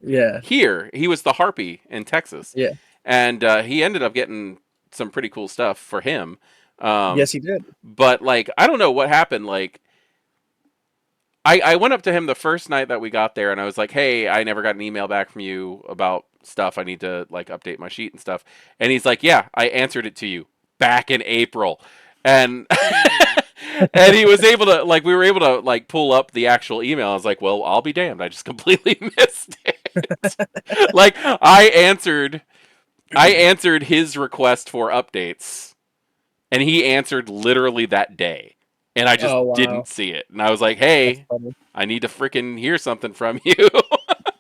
Yeah.
Here, he was the Harpy in Texas.
Yeah.
And he ended up getting some pretty cool stuff for him.
Yes, he did.
But like, I don't know what happened. Like, I went up to him the first night that we got there, and I was like, "Hey, I never got an email back from you about stuff. I need to like update my sheet and stuff." And he's like, "Yeah, I answered it to you back in April," and and he was able to like, we were able to like pull up the actual email. I was like, "Well, I'll be damned. I just completely missed it." Like, I answered his request for updates, and he answered literally that day. And I just didn't see it. And I was like, hey, I need to freaking hear something from you.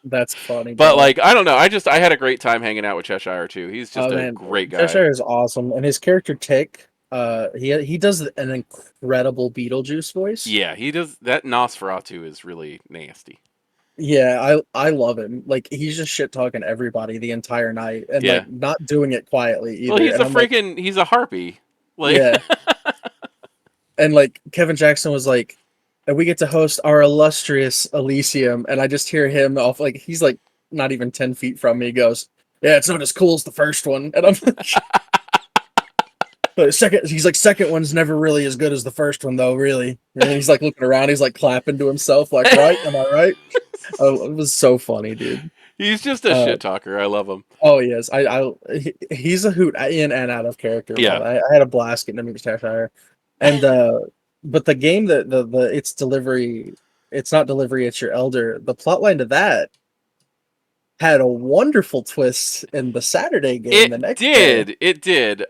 That's funny.
But like, I don't know. I had a great time hanging out with Cheshire too. He's just a great guy.
Cheshire is awesome. And his character Tick, he does an incredible Beetlejuice voice.
Yeah, he does. That Nosferatu is really nasty.
Yeah, I love him. Like he's just shit talking everybody the entire night and
Yeah.
like not doing it quietly
Well,
either. And I'm like,
he's a harpy. Like,
yeah. And like Kevin Jackson was like, and we get to host our illustrious Elysium, and I just hear him off like he's like not even 10 feet from me. He goes, "Yeah, it's not as cool as the first one," and I'm like, but second, he's like, second one's never really as good as the first one though, really. And he's like looking around, he's like clapping to himself, like, right? Am I right? Oh, it was so funny, dude.
he's just a
Uh,
shit talker. I love him.
oh yes, he's a hoot in and out of character,
Yeah.
but I had a blast getting him to Cheshire, and but the game that the its delivery, it's not delivery, it's your elder. The plotline to that had a wonderful twist in the Saturday game the
It
next day.
did. It did.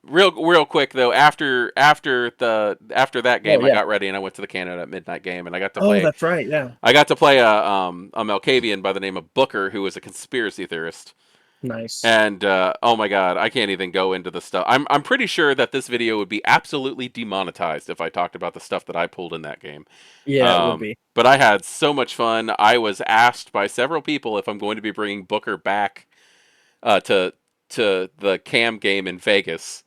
Real quick though. After that
Oh
game, I
yeah.
got ready and I went to the Canada at midnight game, and
Oh, that's right. Yeah.
I got to play a Malkavian by the name of Booker, who was a conspiracy theorist.
Nice.
And oh my god, I can't even go into the stuff. I'm pretty sure that this video would be absolutely demonetized if I talked about the stuff that I pulled in that game.
Yeah, it would be.
But I had so much fun. I was asked by several people if I'm going to be bringing Booker back to the Cam game in Vegas.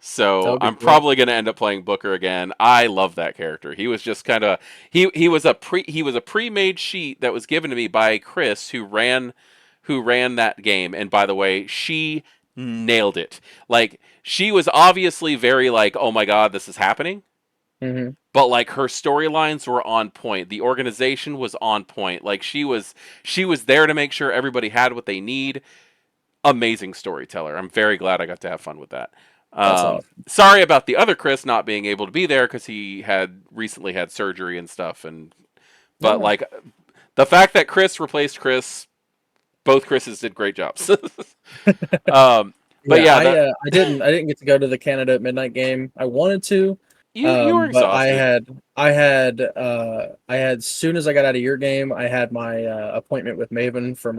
That
So
would be
I'm
cool.
probably going to end up playing Booker again. I love that character. He was just kind of he was a pre-made sheet that was given to me by Chris, who ran that game. And by the way, she nailed it. Like, she was obviously very like, oh my god, this is happening.
Hmm.
But like, her storylines were on point. The organization was on point. Like, she was there to make sure everybody had what they need. Amazing storyteller. I'm very glad I got to have fun with that.
That's awesome.
Sorry about the other Chris not being able to be there because he had recently had surgery and stuff. And but
Yeah.
like, the fact that Chris replaced Chris, both Chris's did great jobs. um, but
Yeah,
yeah, that
I didn't get to go to the Canada at Midnight game. I wanted to,
you were
but
exhausted.
I had soon as I got out of your game, I had my appointment with Maven for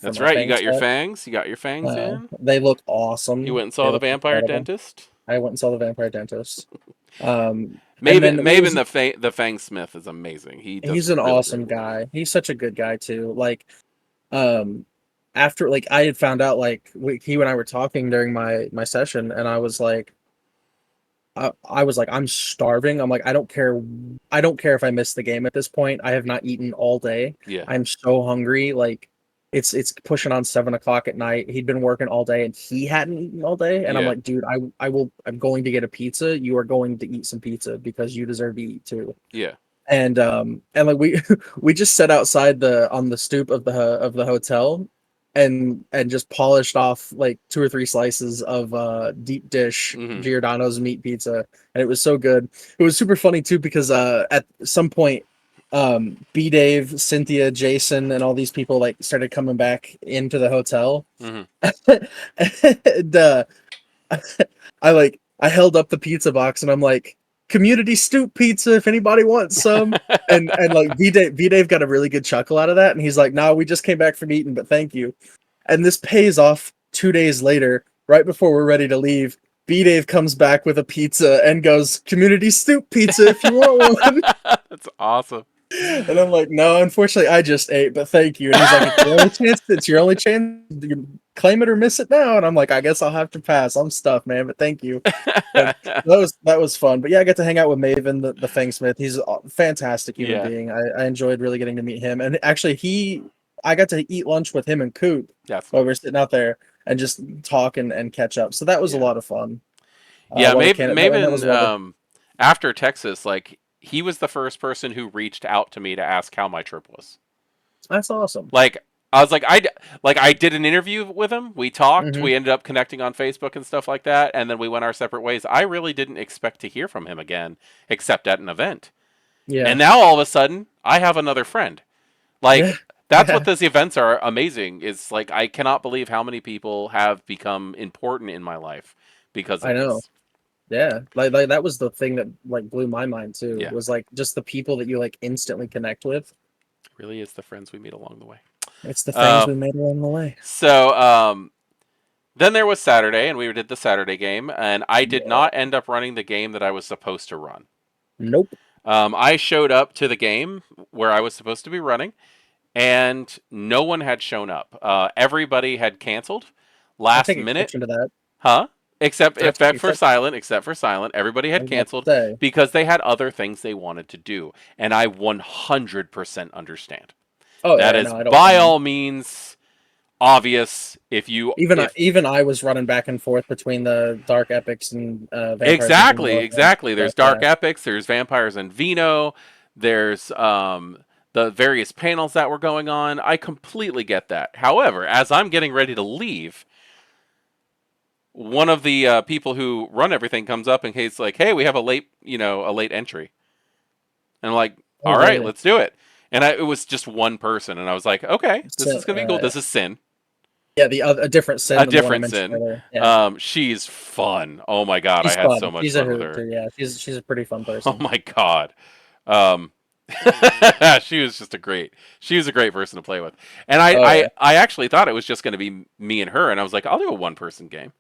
That's
my
right. You
Fang
got your
set.
fangs. You got your fangs in.
They look
You
awesome.
went and
They
saw the
look
vampire
incredible.
dentist.
I went and saw the Vampire Dentist. And
Maven,
then what
Maven
was
the Fang Smith is amazing. He does
he's an
really great
awesome
work.
guy. He's such a good guy too. Like um after like I had found out like he and I were talking during my session and I was like, I'm starving. I'm like, I don't care if I miss the game at this point. I have not eaten all day.
Yeah,
I'm so hungry. Like it's pushing on 7 o'clock at night. He'd been working all day and he hadn't eaten all day. And I'm
yeah,
like, dude, I'm going to get a pizza. You are going to eat some pizza because you deserve to eat too.
yeah.
And like we we just sat outside the on the stoop of the hotel and just polished off like two or three slices of deep dish
Hmm.
Giordano's meat pizza, and it was so good. It was super funny too because at some point B Dave, Cynthia, Jason, and all these people like started coming back into the hotel.
Hmm.
And I held up the pizza box and I'm like, community stoop pizza if anybody wants some. And like V Dave got a really good chuckle out of that, and he's like, "No, we just came back from eating, but thank you." And this pays off 2 days later, right before we're ready to leave. B Dave comes back with a pizza and goes, "Community stoop pizza if you want one."
That's awesome.
And I'm like, "No, unfortunately, I just ate, but thank you." And he's like, "It's your only chance. It's your only chance. You claim it or miss it now." And I'm like, "I guess I'll have to pass. I'm stuffed, man, but thank you." And that was fun. But yeah, I got to hang out with Maven, the Fangsmith. He's a fantastic human
Yeah,
being. I enjoyed really getting to meet him. And actually, I got to eat lunch with him and Coop
that's
while we were
nice.
sitting out there and just talk and catch up. So that was a
Yeah,
lot of fun.
yeah.
While the
Maven,
Canada, and that was while the
after Texas, like, he was the first person who reached out to me to ask how my trip was.
that's awesome.
Like, I was like, I did an interview with him. We talked.
Hmm.
We ended up connecting on Facebook and stuff like that, and then we went our separate ways. I really didn't expect to hear from him again, except at an event.
Yeah,
And now all of a sudden, I have another friend.
yeah,
Like, that's what
yeah.
these events are amazing. Is like, I cannot believe how many people have become important in my life because
I
of
know.
this.
Yeah, like that was the thing that like blew my mind too.
Yeah,
Was like just the people that you like instantly connect with.
really is the friends we meet along the way.
It's the things
Um,
we made along the way.
so Then there was Saturday, and we did the Saturday game, and I did
Yeah.
not end up running the game that I was supposed to run.
Nope.
I showed up to the game where I was supposed to be running, and no one had shown up. Everybody had canceled
I
last
take
minute,
exception to that.
huh? Except
I take exception.
except for silent, everybody
I
had
was about
canceled
to say.
because they had other things they wanted to do, and I 100% understand.
Oh
That
yeah,
is
no, I don't
by
blame you.
all means obvious. If you if
Even I was running back and forth between the Dark Epics and Vampires and
Exactly,
Vino and
exactly. There's
stuff.
Dark
Yeah.
Epics, there's Vampires and Vino, there's the various panels that were going on. I completely get that. However, as I'm getting ready to leave, one of the people who run everything comes up and he's like, "Hey, we have a late, a late entry." And I'm like,
Oh
"All right,
really?
let's do it." And it was just one person, and I was like, "Okay, this
So,
is gonna be cool. This is Sin,
yeah, the other a different sin
a
than the one I
different
mentioned
Sin.
earlier. Yeah,
She's fun. Oh my god, I
she's
had so
fun.
much
She's a
fun with
hoot
her.
too. Yeah, she's a pretty fun
Oh
person.
my god. Um, she was just a great. She was a great person to play with, and I
Oh
I,
yeah,
I actually thought it was just going to be me and her, and I was like, I'll do a one person game.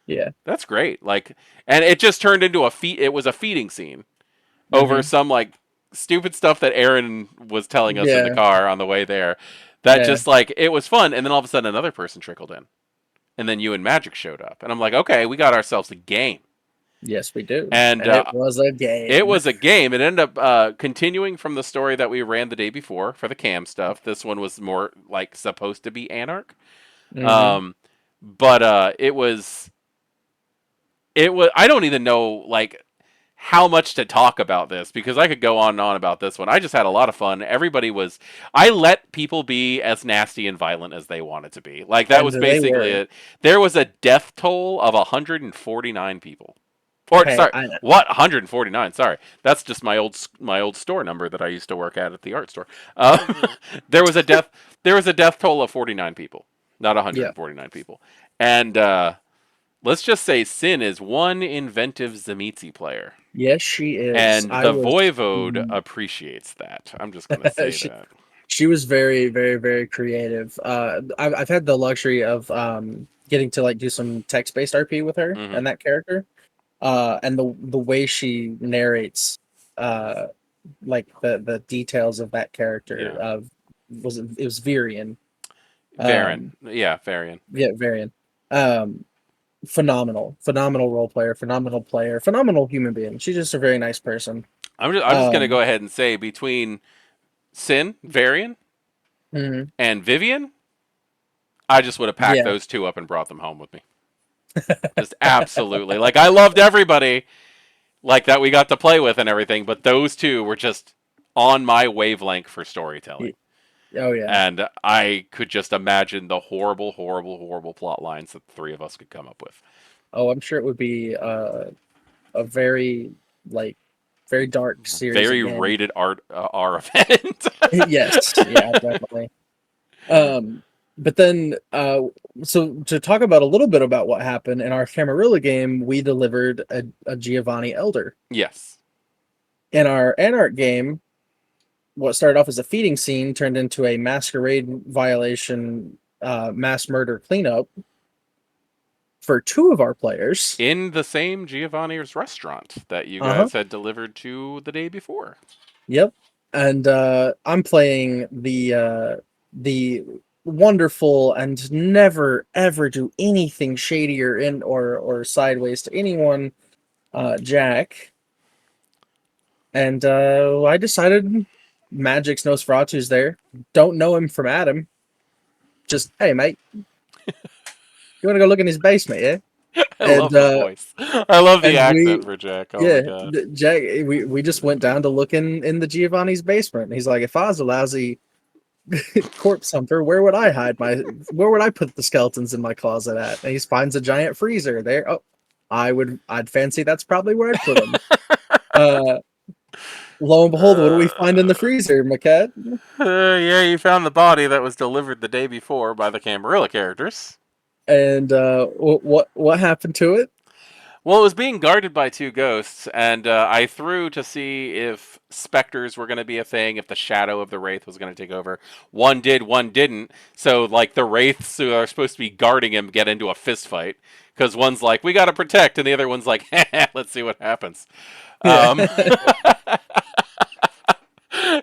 yeah.
That's great. Like, and it just turned into a feed. It was a feeding scene over
Hmm.
some like stupid stuff that Aaron was telling us in the
Yeah,
car on the way there. That
yeah.
just like it was fun, and then all of a sudden another person trickled in, and then you and Magic showed up, and I'm like, okay, we got ourselves a game,
Yes, we do.
and
And it was a
it
game.
was a game. It ended up continuing from the story that we ran the day before for the cam stuff. This one was more like supposed to be anarch,
Hmm.
um, but it was. I don't even know like how much to talk about this because I could go on and on about this one. I just had a lot of fun. Everybody was. I let people be as nasty and violent as they wanted to be. Like that
And
was
they
basically
were.
it. There was a death toll of 149 people. Or
Hey,
sorry, what 149? Sorry, that's just my old store number that I used to work at the art store. There was a death there was a death toll of 49 people, not
yeah.
149 people. And let's just say Sin is one inventive Zemitzi player,
Yes, she is.
and
I
the
was.
Voivode appreciates that. I'm just gonna say
she
that.
she was very, very, very creative. I've had the luxury of getting to like do some text based RP with her
Hmm.
and that character. And the way she narrates, uh, like the details of that character
Yeah,
of it was Virion.
Varen.
Um,
Yeah, Varian.
yeah, Varian. Um, phenomenal role player, phenomenal player, phenomenal human being. She's just a very nice person.
I'm just gonna
Um,
go ahead and say between Sin, Varian,
mhm,
and Vivian, I just would have packed
yeah.
those two up and brought them home with me. Just absolutely. Like I loved everybody like that we got to play with and everything, but those two were just on my wavelength for storytelling.
Oh yeah.
And I could just imagine the horrible, horrible, horrible plot lines that the three of us could come up with.
Oh, I'm sure it would be a very like very dark series
Very
again.
rated art R event.
Yes, yeah, definitely. Um, but then, so to talk about a little bit about what happened in our Camarilla game, we delivered a Giovanni Elder.
Yes.
In our Anarch game, what started off as a feeding scene turned into a masquerade violation, mass murder cleanup for two of our players.
In the same Giovanni's restaurant that you
Uh huh.
guys had delivered to the day before.
Yep. And I'm playing the wonderful and never ever do anything shady or in or sideways to anyone, Jack. And I decided Magic's Nosferatu's there. Don't know him from Adam. Just hey mate, you want to go look in his basement, yeah?
I
And
love the voice. I love the
and
accent
we
for Jack. Oh my
yeah,
god.
Jack we just went down to look in the Giovanni's basement. And he's like, if I was a lousy corpse hunter, where would I put the skeletons in my closet at? And he finds a giant freezer there. Oh, I'd fancy that's probably where I'd put them. Uh, lo and behold, what do we find in the
Uh,
freezer, Maquette?
yeah, you found the body that was delivered the day before by the Camarilla characters.
And what happened to it?
Well, it was being guarded by two ghosts, and I threw to see if specters were going to be a thing, if the shadow of the wraith was going to take over. One did, one didn't. So, like, the wraiths who are supposed to be guarding him get into a fist fight because one's like, "We got to protect," and the other one's like, "Let's see what happens."
Yeah.
Um,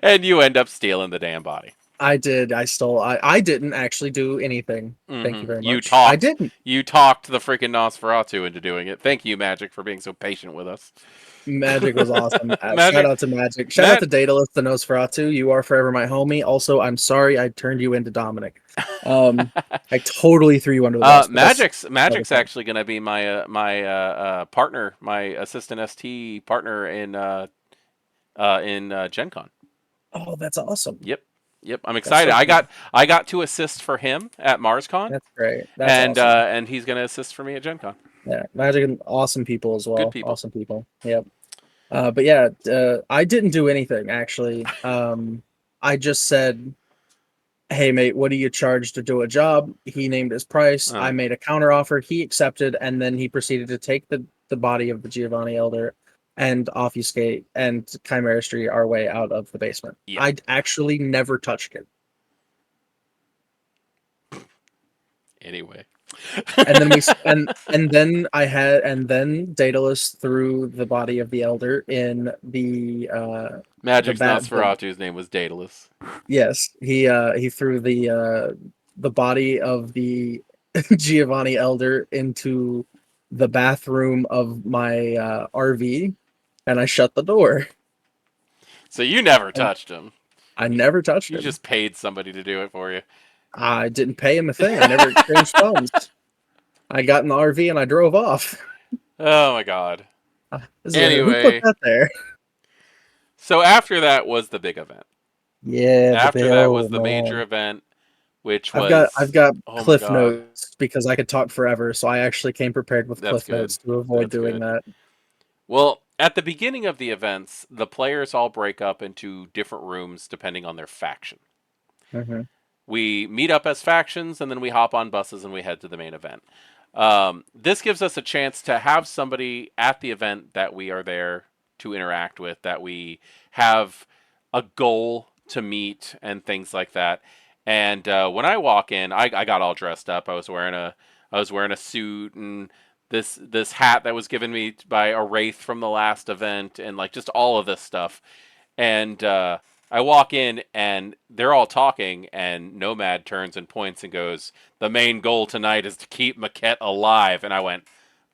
and you end up stealing the damn body.
I did. I stole. I didn't actually do anything. Thank you very
You
much. I
talked.
didn't.
You talked the freaking Nosferatu into doing it. Thank you, Magic, for being so patient with us.
Magic was awesome. Shout
Magic,
out to Magic. Shout out
Matt.
to Daedalus, the Nosferatu. You are forever my homie. Also, I'm sorry I turned you into Dominic. I totally threw you under the bus, but that's another
Magic's
point.
actually going to be my partner, my assistant ST partner in Gen Con.
Oh, that's awesome.
Yep, yep. I'm
That's
excited.
so cool.
I got to assist for him at MarsCon,
That's great. That's awesome.
and he's going to assist for me at Gen Con.
Yeah, Magic and awesome people as
Good
well.
people.
Awesome people. Yep. But yeah, I didn't do anything actually. I just said, "Hey mate, what do you charge to do a job?" He named his price. I made a counter offer. He accepted, and then he proceeded to take the body of the Giovanni Elder and obfuscate and chimерistry our way out of the basement.
Yep.
I actually never touched it.
Anyway.
And then and then Daedalus threw the body of the elder in the
Magic's
bat.
Nosferatu's name was Daedalus.
Yes, he threw the body of the Giovanni Elder into the bathroom of my RV, and I shut the door.
So you never
And
touched him.
I never touched
You
him.
just paid somebody to do it for you.
I didn't pay him a thing. I never exchanged funds. I got in the RV and I drove off.
Oh my god.
Who put
Anyway,
that there?
so after that was the big event.
Yeah, the
After that was
bill,
the major
man.
event, which
I've
was,
got
oh my
cliff
god,
notes because I could talk forever, so I actually came prepared with
that's
cliff
good.
notes to avoid
That's
doing
good.
that.
Well, at the beginning of the events, the players all break up into different rooms depending on their faction.
Hmm.
We meet up as factions and then we hop on buses and we head to the main event. This gives us a chance to have somebody at the event that we are there to interact with, that we have a goal to meet and things like that. And when I walk in, I got all dressed up. I was wearing a suit and this hat that was given me by a wraith from the last event, and like just all of this stuff. And I walk in and they're all talking, and Nomad turns and points and goes, "The main goal tonight is to keep Mekhet alive." And I went,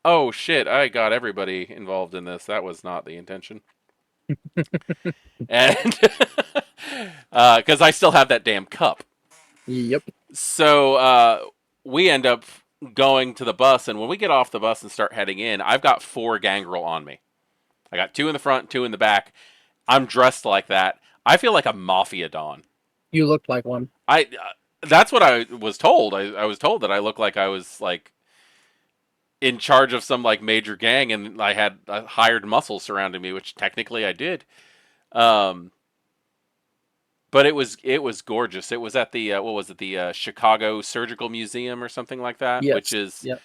"Oh shit! I got everybody involved in this. That was not the intention." And because I still have that damn cup,
Yep.
so we end up going to the bus, and when we get off the bus and start heading in, I've got 4 gangrel on me. I got 2 in the front, 2 in the back. I'm dressed like that. I feel like a mafia don.
You looked like one.
I that's what I was told. I was told that I looked like I was like in charge of some like major gang, and I had hired muscle surrounding me, which technically I did. Um, but it was gorgeous. It was at the what was it, the Chicago Surgical Museum or something like that, which
Yes.
is
Yep.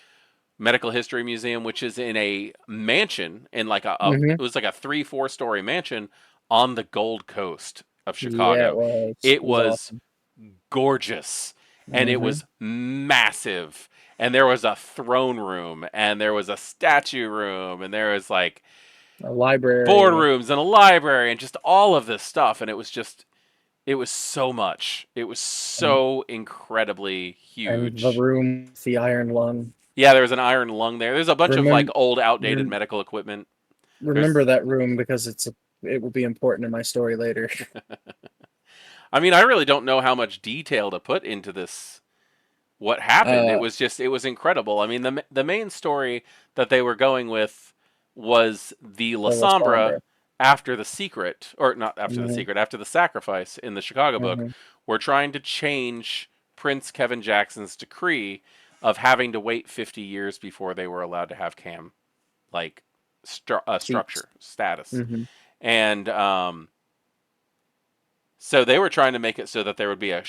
medical history museum, which is in a mansion in like
Hmm.
it was like a 3-4 story mansion on the Gold Coast of
Yeah, it
Chicago.
was.
It
It was
was
awesome.
gorgeous, and it
Hmm.
was massive, and there was a throne room, and there was a statue room, and there was like
A library
boardrooms and a library and just all of this stuff, and it was so much. It was
and,
so incredibly
and the
huge.
room with the iron lung.
Yeah, there was an iron lung there. There's a bunch of like
Remember,
old outdated medical equipment.
remember
There's
that room because it will be important in my story later.
I mean, I really don't know how much detail to put into this, what happened.
Uh,
It was incredible. I mean, the main story that they were going with was the La
the
Sombra
Lasombra.
after the secret, or not after the
Hmm.
secret, after the sacrifice in the Chicago book,
Hmm.
were trying to change Prince Kevin Jackson's decree of having to wait 50 years before they were allowed to have cam like
Seats.
structure status.
Hmm.
And so they were trying to make it so that there would be a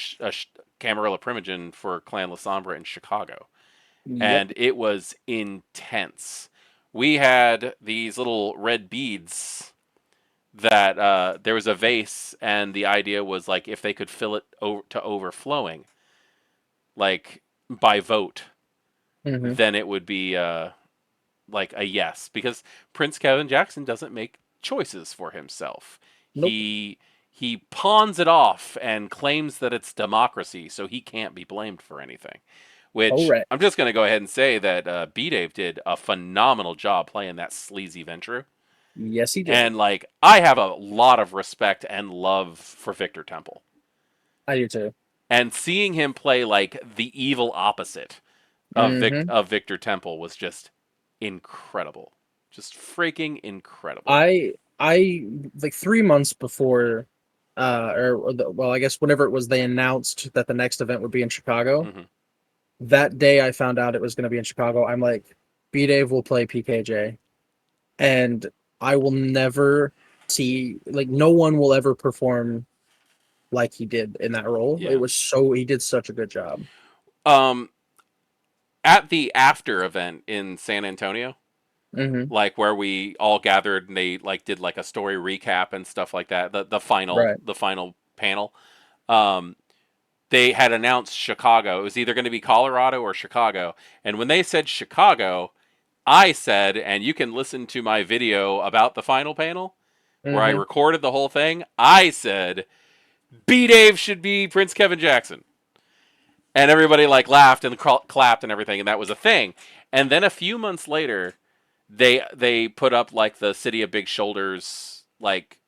Camarilla Primogen for Clan La Sombra in Chicago,
Yep.
and it was intense. we had these little red beads that there was a vase, and the idea was like if they could fill it to overflowing, like by vote,
Hmm.
then it would be like a yes, because Prince Kevin Jackson doesn't make choices for himself.
Nope.
He pawns it off and claims that it's democracy, so he can't be blamed for anything.
All
Which
right.
I'm just going to go ahead and say that B Dave did a phenomenal job playing that sleazy Ventrue.
Yes, he did.
And like I have a lot of respect and love for Victor Temple.
I do too.
And seeing him play like the evil opposite
Hmm.
of Victor Temple was just incredible. Just freaking incredible.
I like 3 months before, well, I guess whenever it was they announced that the next event would be in Chicago.
Hmm.
That day I found out it was going to be in Chicago. I'm like, B Dave will play PKJ, and I will never see, like, no one will ever perform like he did in that role.
Yeah.
He did such a good job.
Um, at the after event in San Antonio,
Hmm.
like where we all gathered and they like did like a story recap and stuff like that.
Right.
The final panel. Um, they had announced Chicago. It was either going to be Colorado or Chicago. And when they said Chicago, I said, and you can listen to my video about the final panel where I
Hmm.
recorded the whole thing. I said, B Dave should be Prince Kevin Jackson. And everybody like laughed and clapped and everything, and that was a thing. And then a few months later, they put up like the City of Big Shoulders like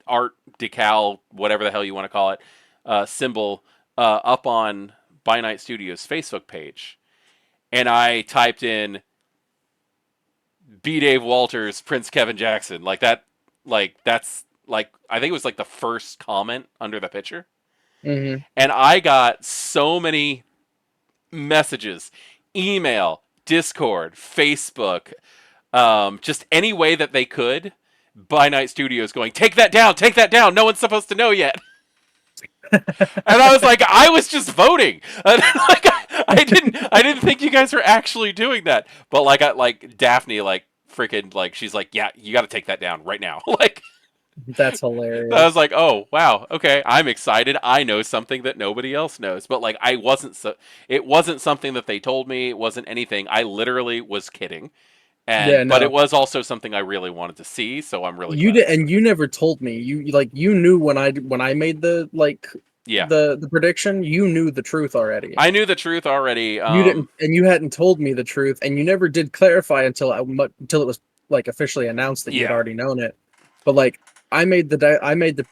art decal, whatever the hell you want to call it, symbol up on By Night Studios Facebook page, and I typed in B. Dave Walters, Prince Kevin Jackson, like that, like that's like I think it was like the first comment under the picture,
Hmm.
and I got so many messages, email, Discord, Facebook, just any way that they could. By Night Studios going, take that down. No one's supposed to know yet. And I was like, I was just voting. And like, I didn't think you guys were actually doing that. But like Daphne, like freaking, like she's like, yeah, you got to take that down right now. Like,
That's
I was
hilarious.
like, oh wow, okay, I'm excited. I know something that nobody else knows. But like, it wasn't something that they told me. It wasn't anything. I literally was kidding.
Yeah,
But it
no.
was also something I really wanted to see. So I'm really
You
glad
did,
I saw
and
it.
you never told me. You knew when I made the
Yeah,
the prediction. You knew the truth already.
I knew the truth already.
You didn't, and you hadn't told me the truth, and you never did clarify until it was like officially announced that you had
Yeah.
already known it. But like, I made the,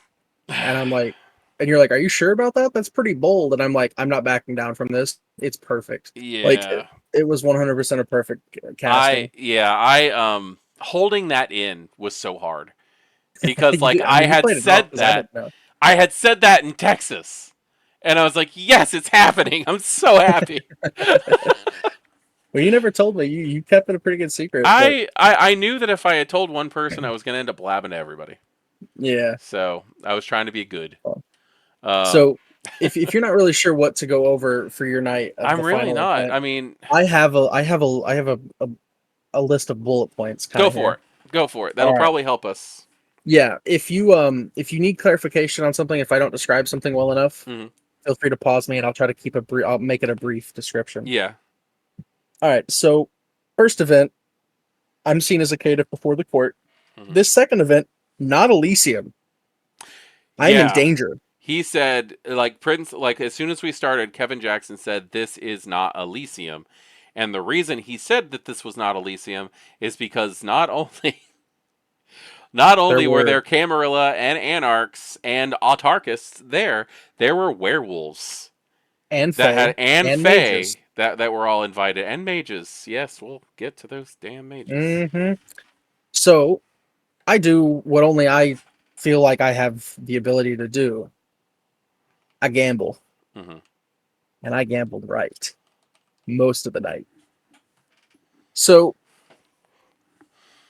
and I'm like, and you're like, are you sure about that? That's pretty bold. And I'm like, I'm not backing down from this. It's perfect. Like
Yeah.
it was 100% a perfect casting.
I holding that in was so hard because like
I mean, you played it off because I didn't know.
I had said that in Texas, and I was like, yes, it's happening. I'm so happy.
Well, you never told me. You kept it a pretty good secret, but
I knew that if I had told one person, I was gonna end up blabbing to everybody.
yeah.
So I was trying to be good.
So if you're not really sure what to go over for your night of
I'm
the
really
final
not.
event,
I mean,
I have a list of bullet points kind
go
of
for
here.
it. Go for it. That'll
All right.
probably help us.
Yeah, if you need clarification on something, if I don't describe something well enough,
Hmm.
feel free to pause me and I'll try to keep I'll make it a brief description.
Yeah.
All right. So, first event, I'm seen as a caitiff before the court.
Hmm.
This second event, not Elysium. I'm in
Yeah.
danger.
He said, like Prince, like as soon as we started, Kevin Jackson said, "This is not Elysium," and the reason he said that this was not Elysium is because not
There
only were
were
there Camarilla and anarchs and autarchists there were werewolves
and
that had
Fae
and
and mages.
fae that were all invited and mages. Yes, we'll get to those damn mages.
Hmm. So I do what only I feel like I have the ability to do. I gamble,
Hmm.
and I gambled right most of the night. So,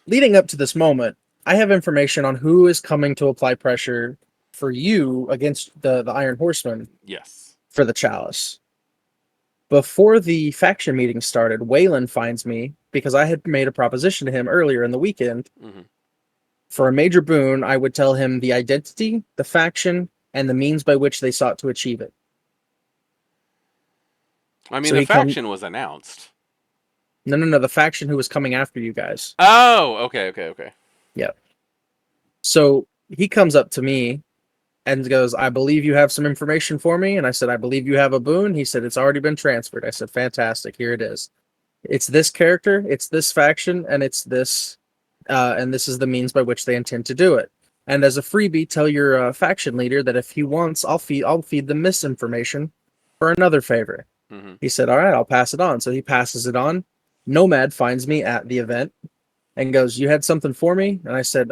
leading up to this moment, I have information on who is coming to apply pressure for you against the Iron Horseman
Yes.
for the Chalice. Before the faction meeting started, Waylon finds me because I had made a proposition to him earlier in the weekend.
Mm-hmm.
For a major boon, I would tell him the identity, the faction, and the means by which they sought to achieve it.
I mean,
So
the
he come
faction was announced.
no, the faction who was coming after you guys.
Oh, okay.
Yeah. So he comes up to me and goes, I believe you have some information for me. And I said, I believe you have a boon. He said, it's already been transferred. I said, fantastic. Here it is. It's this character, it's this faction, and it's this, and this is the means by which they intend to do it. And as a freebie, tell your faction leader that if he wants, I'll feed them misinformation for another favor.
Mm-hmm.
He said, all right, I'll pass it on. So he passes it on. Nomad finds me at the event and goes, you had something for me? And I said,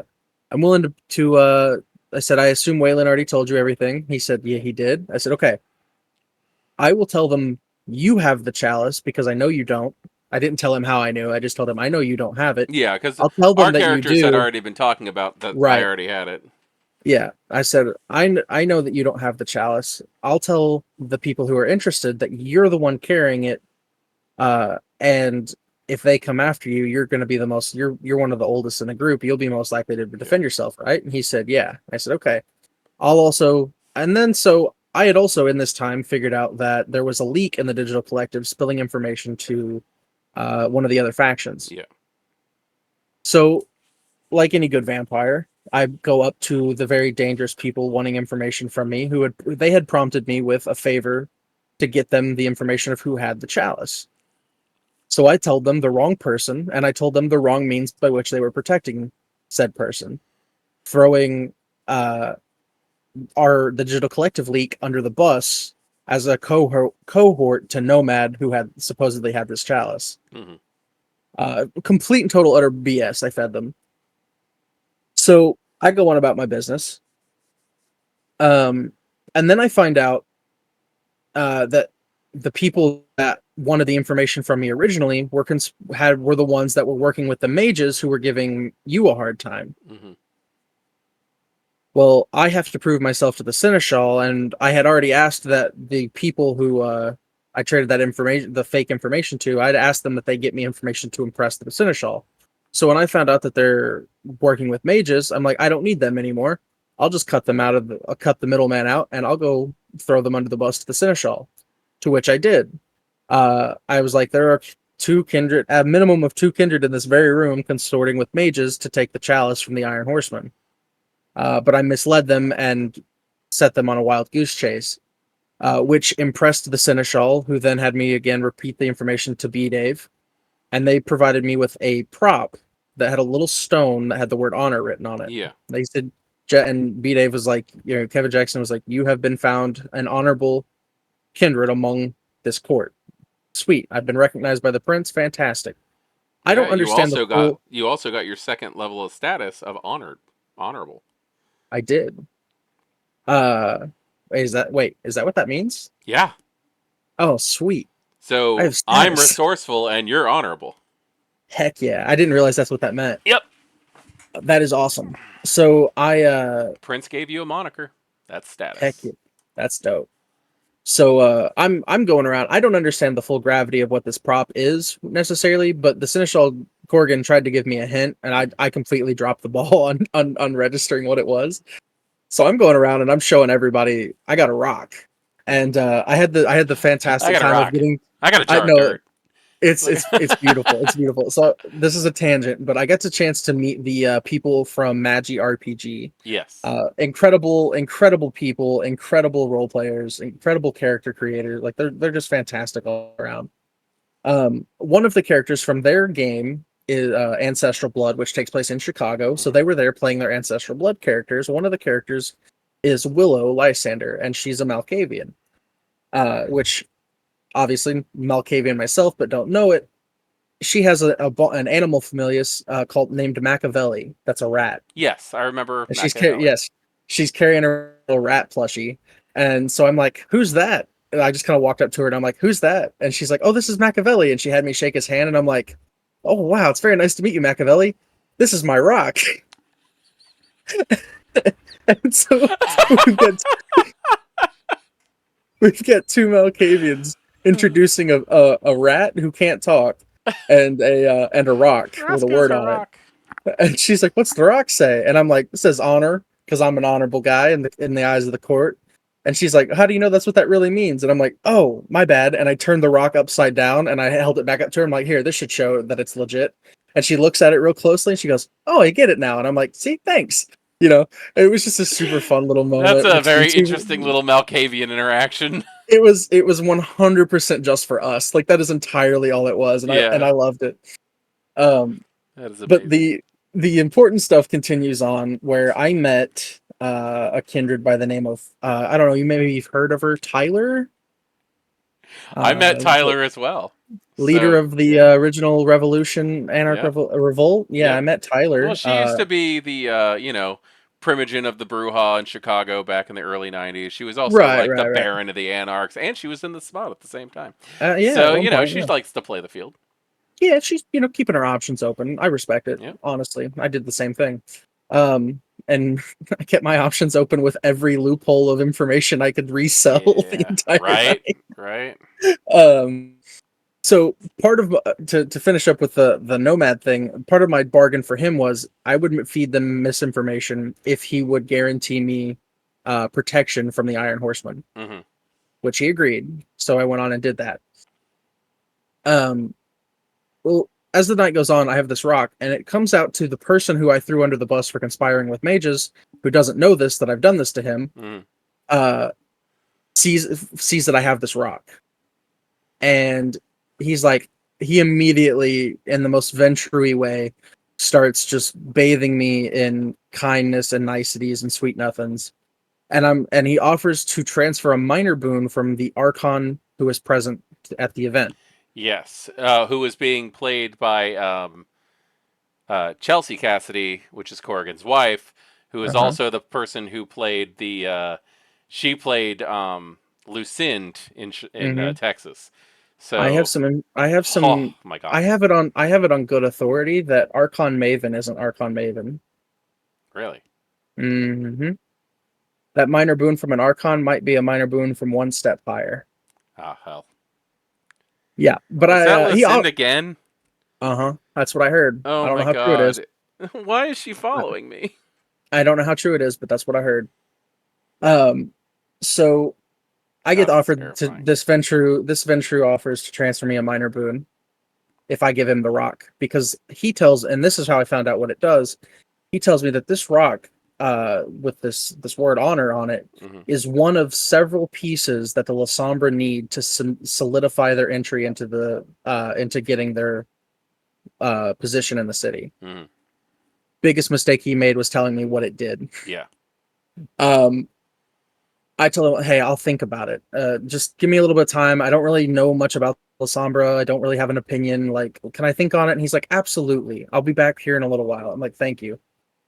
I'm willing to I said, I assume Waylon already told you everything. He said, yeah, he did. I said, okay. I will tell them you have the chalice because I know you don't. I didn't tell him how I knew. I just told him, I know you don't have it.
Yeah, because
I'll tell them
our
that you
characters had
do.
already been talking about that. I
Right.
already had it.
Yeah. I said, I know that you don't have the chalice. I'll tell the people who are interested that you're the one carrying it. And if they come after you, you're going to be you're one of the oldest in the group. You'll be most likely to defend yourself, right? And he said, yeah. I said, okay. So I had also in this time figured out that there was a leak in the digital collective spilling information to one of the other factions.
Yeah.
So, like any good vampire, I go up to the very dangerous people wanting information from me they had prompted me with a favor to get them the information of who had the chalice. So I told them the wrong person, and I told them the wrong means by which they were protecting said person, throwing the digital collective leak under the bus as a cohort to Nomad, who had supposedly had this chalice.
Mm-hmm.
Complete and total utter BS. I fed them. So I go on about my business, and then I find out that the people that wanted the information from me originally were the ones that were working with the mages who were giving you a hard time.
Mm-hmm.
Well, I have to prove myself to the Seneschal, and I had already asked that the people who I traded that information, the fake information to, I'd asked them that they get me information to impress the Seneschal. So when I found out that they're working with mages, I'm like, I don't need them anymore. I'll just cut the middleman out, and I'll go throw them under the bus to the Seneschal. To which I did. I was like, there are a minimum of two kindred in this very room consorting with mages to take the chalice from the Iron Horseman. But I misled them and set them on a wild goose chase, which impressed the Seneschal, who then had me again repeat the information to B-Dave, and they provided me with a prop that had a little stone that had the word honor written on it.
Yeah.
They said, and B-Dave was like, Kevin Jackson was like, you have been found an honorable kindred among this court. Sweet. I've been recognized by the prince. Fantastic. I don't understand
You also got your second level of status of honorable.
I did. Is that what that means?
Yeah.
Oh, sweet.
So I'm resourceful and you're honorable.
Heck yeah. I didn't realize that's what that meant.
Yep.
That is awesome. So
Prince gave you a moniker. That's status.
Heck yeah. That's dope. So I'm going around. I don't understand the full gravity of what this prop is necessarily, but the Seneschal Corgan tried to give me a hint, and I completely dropped the ball on registering what it was. So I'm going around and I'm showing everybody I got a rock, and I had the fantastic time of getting.
I got a jar of dirt.
It's beautiful. It's beautiful. So this is a tangent, but I got the chance to meet the people from Mage RPG.
Yes.
Incredible people, incredible role players, incredible character creators. Like they're just fantastic all around. One of the characters from their game is Ancestral Blood, which takes place in Chicago. So they were there playing their Ancestral Blood characters. One of the characters is Willow Lysander, and she's a Malkavian, which obviously Malkavian myself, but don't know it. She has an animal familius named Machiavelli. That's a rat.
Yes, I remember.
She's carrying a little rat plushie, and so I'm like, "Who's that?" And I just kind of walked up to her and I'm like, "Who's that?" And she's like, "Oh, this is Machiavelli." And she had me shake his hand, and I'm like, "Oh wow, it's very nice to meet you, Machiavelli. This is my rock." And so we've got two Malkavians introducing a rat who can't talk and a rock with a
Roscoe's
word
a
on it.
rock.
And she's like, "What's the rock say?" And I'm like, "It says honor, because I'm an honorable guy in the eyes of the court." And she's like, "How do you know that's what that really means?" And I'm like, "Oh, my bad." And I turned the rock upside down and I held it back up to her. I'm like, "Here, this should show that it's legit." And she looks at it real closely and she goes, "Oh, I get it now." And I'm like, "See, thanks." You know, it was just a super fun little
That's
moment
a
between
very
two.
interesting little Malkavian interaction.
It was 100% just for us. Like that is entirely all it was, and I
Yeah,
loved it. Um,
that is
but
amazing.
the important stuff continues on where I met a kindred by the name of I don't know, you've heard of her, Tyler,
I met
the
Tyler as well.
leader
So
of the
yeah,
original revolution, anarch
yeah,
revolt. Yeah, I
yep.
met
Well,
Tyler.
she used to be the primogen of the Brujah in Chicago back in the early '90s. She was also
Right,
like the
right, right.
Baron of the Anarchs, and she was in the Smut at the same time.
Yeah, at
So
one point,
she
yeah.
likes to play the field.
Yeah, she's keeping her options open. I respect it.
Yep.
Honestly, I did the same thing. And I kept my options open with every loophole of information I could resell the
Yeah.
entire
Right.
night.
Right.
Um, so part of to finish up with the nomad thing, part of my bargain for him was I would feed them misinformation if he would guarantee me protection from the Iron Horseman,
Hmm.
which he agreed. So I went on and did that. Um, well, as the night goes on, I have this rock, and it comes out to the person who I threw under the bus for conspiring with mages, who doesn't know this that I've done this to him.
Hmm.
Uh, sees that I have this rock, and he's like, he immediately, in the most venture way, starts just bathing me in kindness and niceties and sweet nothings. And he offers to transfer a minor boon from the Archon who is present at the event.
Yes. Who was being played by Chelsea Cassidy, which is Corrigan's wife, who is
Uh-huh.
also the person who played the. She played Lucinda in
Mm-hmm.
Texas.
I have
So,
some. I have
oh
some.
my
I
God,
have it on. I have it on good authority that Archon Maven isn't Archon Maven.
really?
Hmm. That minor boon from an Archon might be a minor boon from one step higher.
Ah, hell.
Yeah, but
Is that
he.
Lucinda again?
Uh-huh. That's what I heard. I
Oh
don't know
my
how true it is.
God. Why is she
I
following me?
I don't know how true it is, but that's what I heard. Um, so I get
Oh, that's
offered to
terrifying.
this Ventru. This Ventru offers to transfer me a minor boon if I give him the rock, because he tells, and this is how I found out what it does. He tells me that this rock, with this word honor on it,
Hmm.
is one of several pieces that the Lasombra need to solidify their entry into getting their position in the city.
Hmm.
Biggest mistake he made was telling me what it did.
Yeah.
Um, I told him, "Hey, I'll think about it. Just give me a little bit of time. I don't really know much about Lasombra. I don't really have an opinion. Like, can I think on it?" And he's like, "Absolutely. I'll be back here in a little while." I'm like, "Thank you."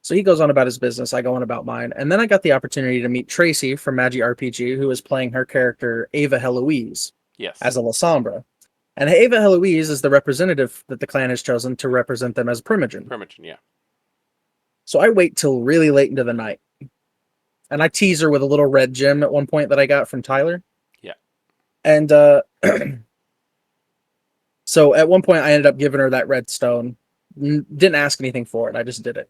So he goes on about his business. I go on about mine. And then I got the opportunity to meet Tracy from Magi RPG, who is playing her character, Ava Heloise, as
Yes.
a Lasombra. And Ava Heloise is the representative that the clan has chosen to represent them as Primogen.
Primogen. Yeah.
So I wait till really late into the night. And I tease her with a little red gem at one point that I got from Tyler.
Yeah.
And so at one point I ended up giving her that red stone. Didn't ask anything for it. I just did it.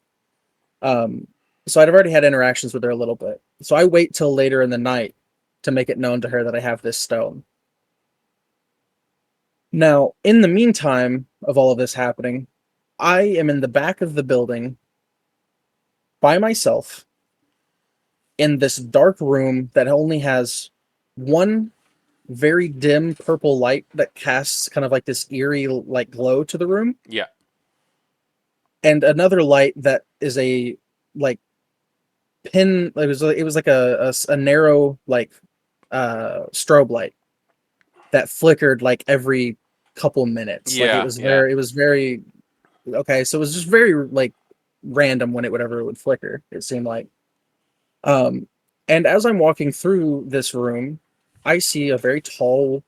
Um, so I'd already had interactions with her a little bit. So I wait till later in the night to make it known to her that I have this stone. Now, in the meantime of all of this happening, I am in the back of the building by myself in this dark room that only has one very dim purple light that casts kind of like this eerie like glow to the room,
Yeah.
and another light that is a like pin. It was like a narrow like strobe light that flickered like every couple minutes. Like
Yeah. Yeah.
it was very okay. So it was just very like random when it would flicker. It seemed like. Um, and as I'm walking through this room, I see a very tall,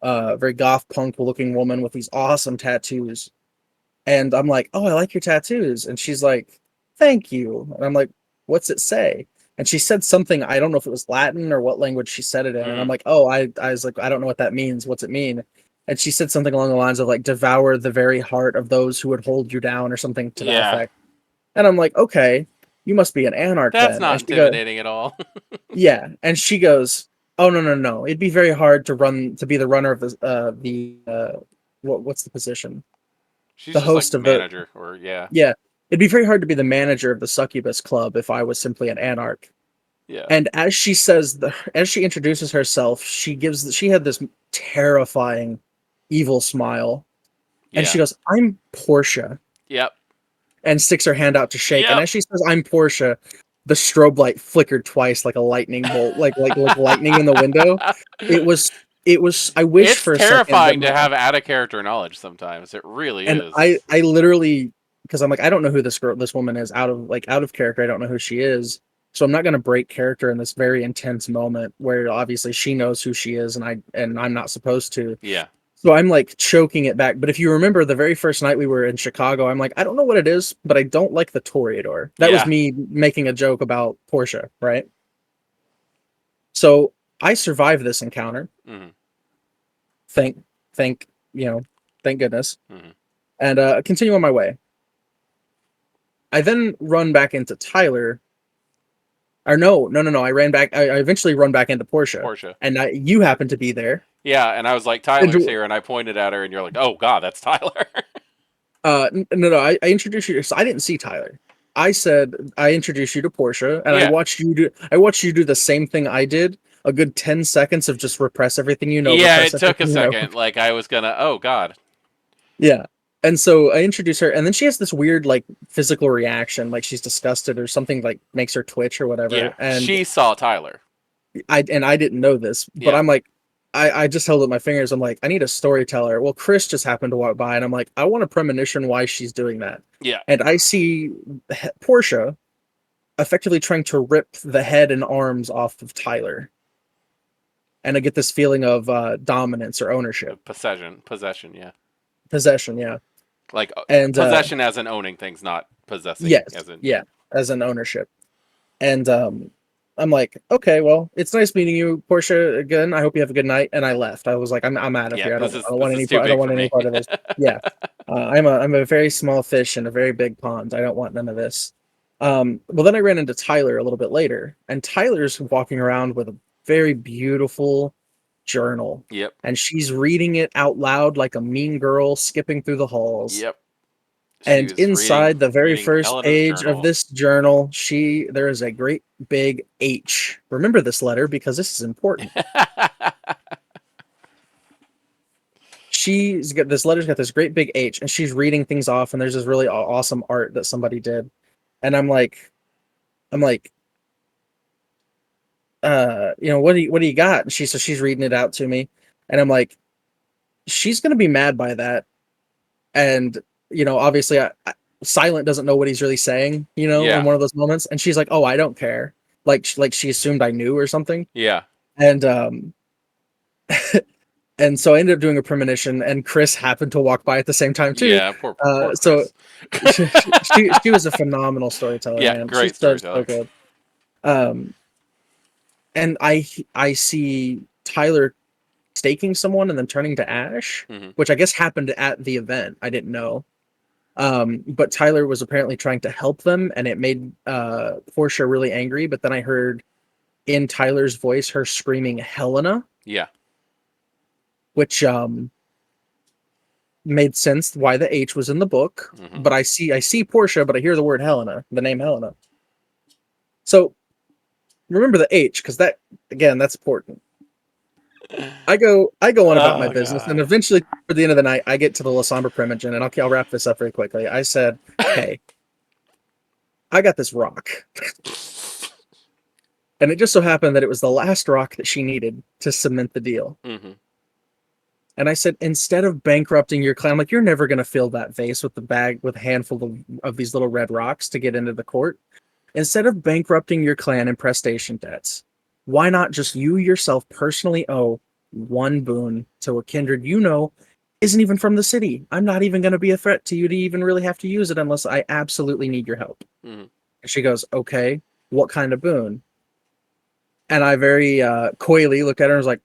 very goth punk looking woman with these awesome tattoos. And I'm like, "Oh, I like your tattoos." And she's like, "Thank you." And I'm like, "What's it say?" And she said something, I don't know if it was Latin or what language she said it in. And I'm
Hmm.
like, "Oh, I was like, I don't know what that means. What's it mean?" and she said something along the lines of like devour the very heart of those who would hold you down or something to that
Yeah.
effect. And I'm like, okay, you must be an anarch
That's
then.
not
And she goes,
intimidating at all.
yeah, and she goes, oh no no no, it'd be very hard to be the runner of the what's the position?
She's
The
just like
host of the
manager, or yeah.
yeah. It'd be very hard to be the manager of the succubus club if I was simply an anarch.
Yeah.
And as she says, as she introduces herself, she had this terrifying, evil smile, and
Yeah.
she goes, "I'm Portia,"
Yep.
and sticks her hand out to shake. And
Yep.
as she says, "I'm Portia," the strobe light flickered twice like a lightning bolt, like lightning in the window. It was it was. I wish
It's
for a second that
terrifying to have out of character knowledge sometimes. It really
and
is.
I literally, because I'm like, I don't know who this woman is, out of character. I don't know who she is, so I'm not going to break character in this very intense moment where obviously she knows who she is, and I'm not supposed to.
Yeah.
So I'm like choking it back. But if you remember the very first night we were in Chicago, I'm like, I don't know what it is, but I don't like the Toreador. That was
Yeah.
me making a joke about Portia, right? So I survived this encounter.
Mm-hmm.
Thank thank thank goodness.
Mm-hmm.
And continue on my way. I then run back into Tyler. Or no. I ran back. I eventually run back into Portia,
Portia.
and you happen to be there.
Yeah, and I was like,
And,
Tyler's here, and I pointed at her, and you're like, oh god, that's Tyler.
no. I introduced you. So I didn't see Tyler. I said I introduced you to Portia, and
Yeah.
I watched you do the same thing I did. A good 10 seconds of just repress everything you know.
Yeah,
Repress
it took a
everything you know.
second. Like I was gonna. Oh god.
Yeah. And so I introduce her, and then she has this weird like physical reaction, like she's disgusted or something, like makes her twitch or
Yeah,
whatever. And
she saw Tyler.
I didn't know this, but
Yeah.
I'm like, I just held up my fingers. I'm like, I need a storyteller. Well, Chris just happened to walk by, and I'm like, I want a premonition why she's doing that.
Yeah.
And I see Portia effectively trying to rip the head and arms off of Tyler, and I get this feeling of dominance or ownership,
Possession. Yeah.
possession. Yeah,
Like
and
possession as in owning things, not possessing
yes,
as in.
yeah, as an ownership. And I'm like, okay, well, it's nice meeting you, Portia. Again, I hope you have a good night. And I left. I was like, I'm out of
Yeah.
here.
This is
I don't
this
want
is
any
too
part. I don't
big
want
for
any
me.
part of this. Yeah, I'm a very small fish in a very big pond. I don't want none of this. Well, then I ran into Tyler a little bit later, and Tyler's walking around with a very beautiful journal,
Yep.
and she's reading it out loud like a mean girl skipping through the halls.
Yep. She
And
was
inside the very
reading
first
Helena's
page of
journal.
this journal, there is a great big H. Remember this letter because this is important. This letter's got this great big H, and she's reading things off, and there's this really awesome art that somebody did. And I'm like, what do you got? And she's reading it out to me, and I'm like, she's gonna be mad by that. And obviously, Silent doesn't know what he's really saying, in
Yeah.
one of those moments, and she's like, "Oh, I don't care," like she assumed I knew or something,
Yeah.
and and so I ended up doing a premonition, and Chris happened to walk by at the same time too.
Yeah. Poor
So
Chris.
she was a phenomenal storyteller,
Yeah.
man.
Great
She's so
storyteller.
good. Um, and I see Tyler staking someone and then turning to ash,
Hmm.
which I guess happened at the event. I didn't know. But Tyler was apparently trying to help them, and it made Portia really angry. But then I heard in Tyler's voice her screaming Helena,
Yeah.
which made sense why the H was in the book.
Hmm.
But I see Portia, but I hear the word Helena, the name Helena. So remember the H, because that's important. I go on about my
Oh
business, and
god.
eventually, at the end of the night, I get to the Lasombra Primogen, and I'll wrap this up very quickly. I said, "Hey, I got this rock," and it just so happened that it was the last rock that she needed to cement the deal.
Hmm.
And I said, instead of bankrupting your clan, like you're never going to fill that vase with the bag with a handful of these little red rocks to get into the court. Instead of bankrupting your clan in prestation debts, why not just you yourself personally owe one boon to a kindred isn't even from the city? I'm not even going to be a threat to you to even really have to use it unless I absolutely need your help.
Hmm.
And she goes, okay, what kind of boon? And I very coyly looked at her and was like,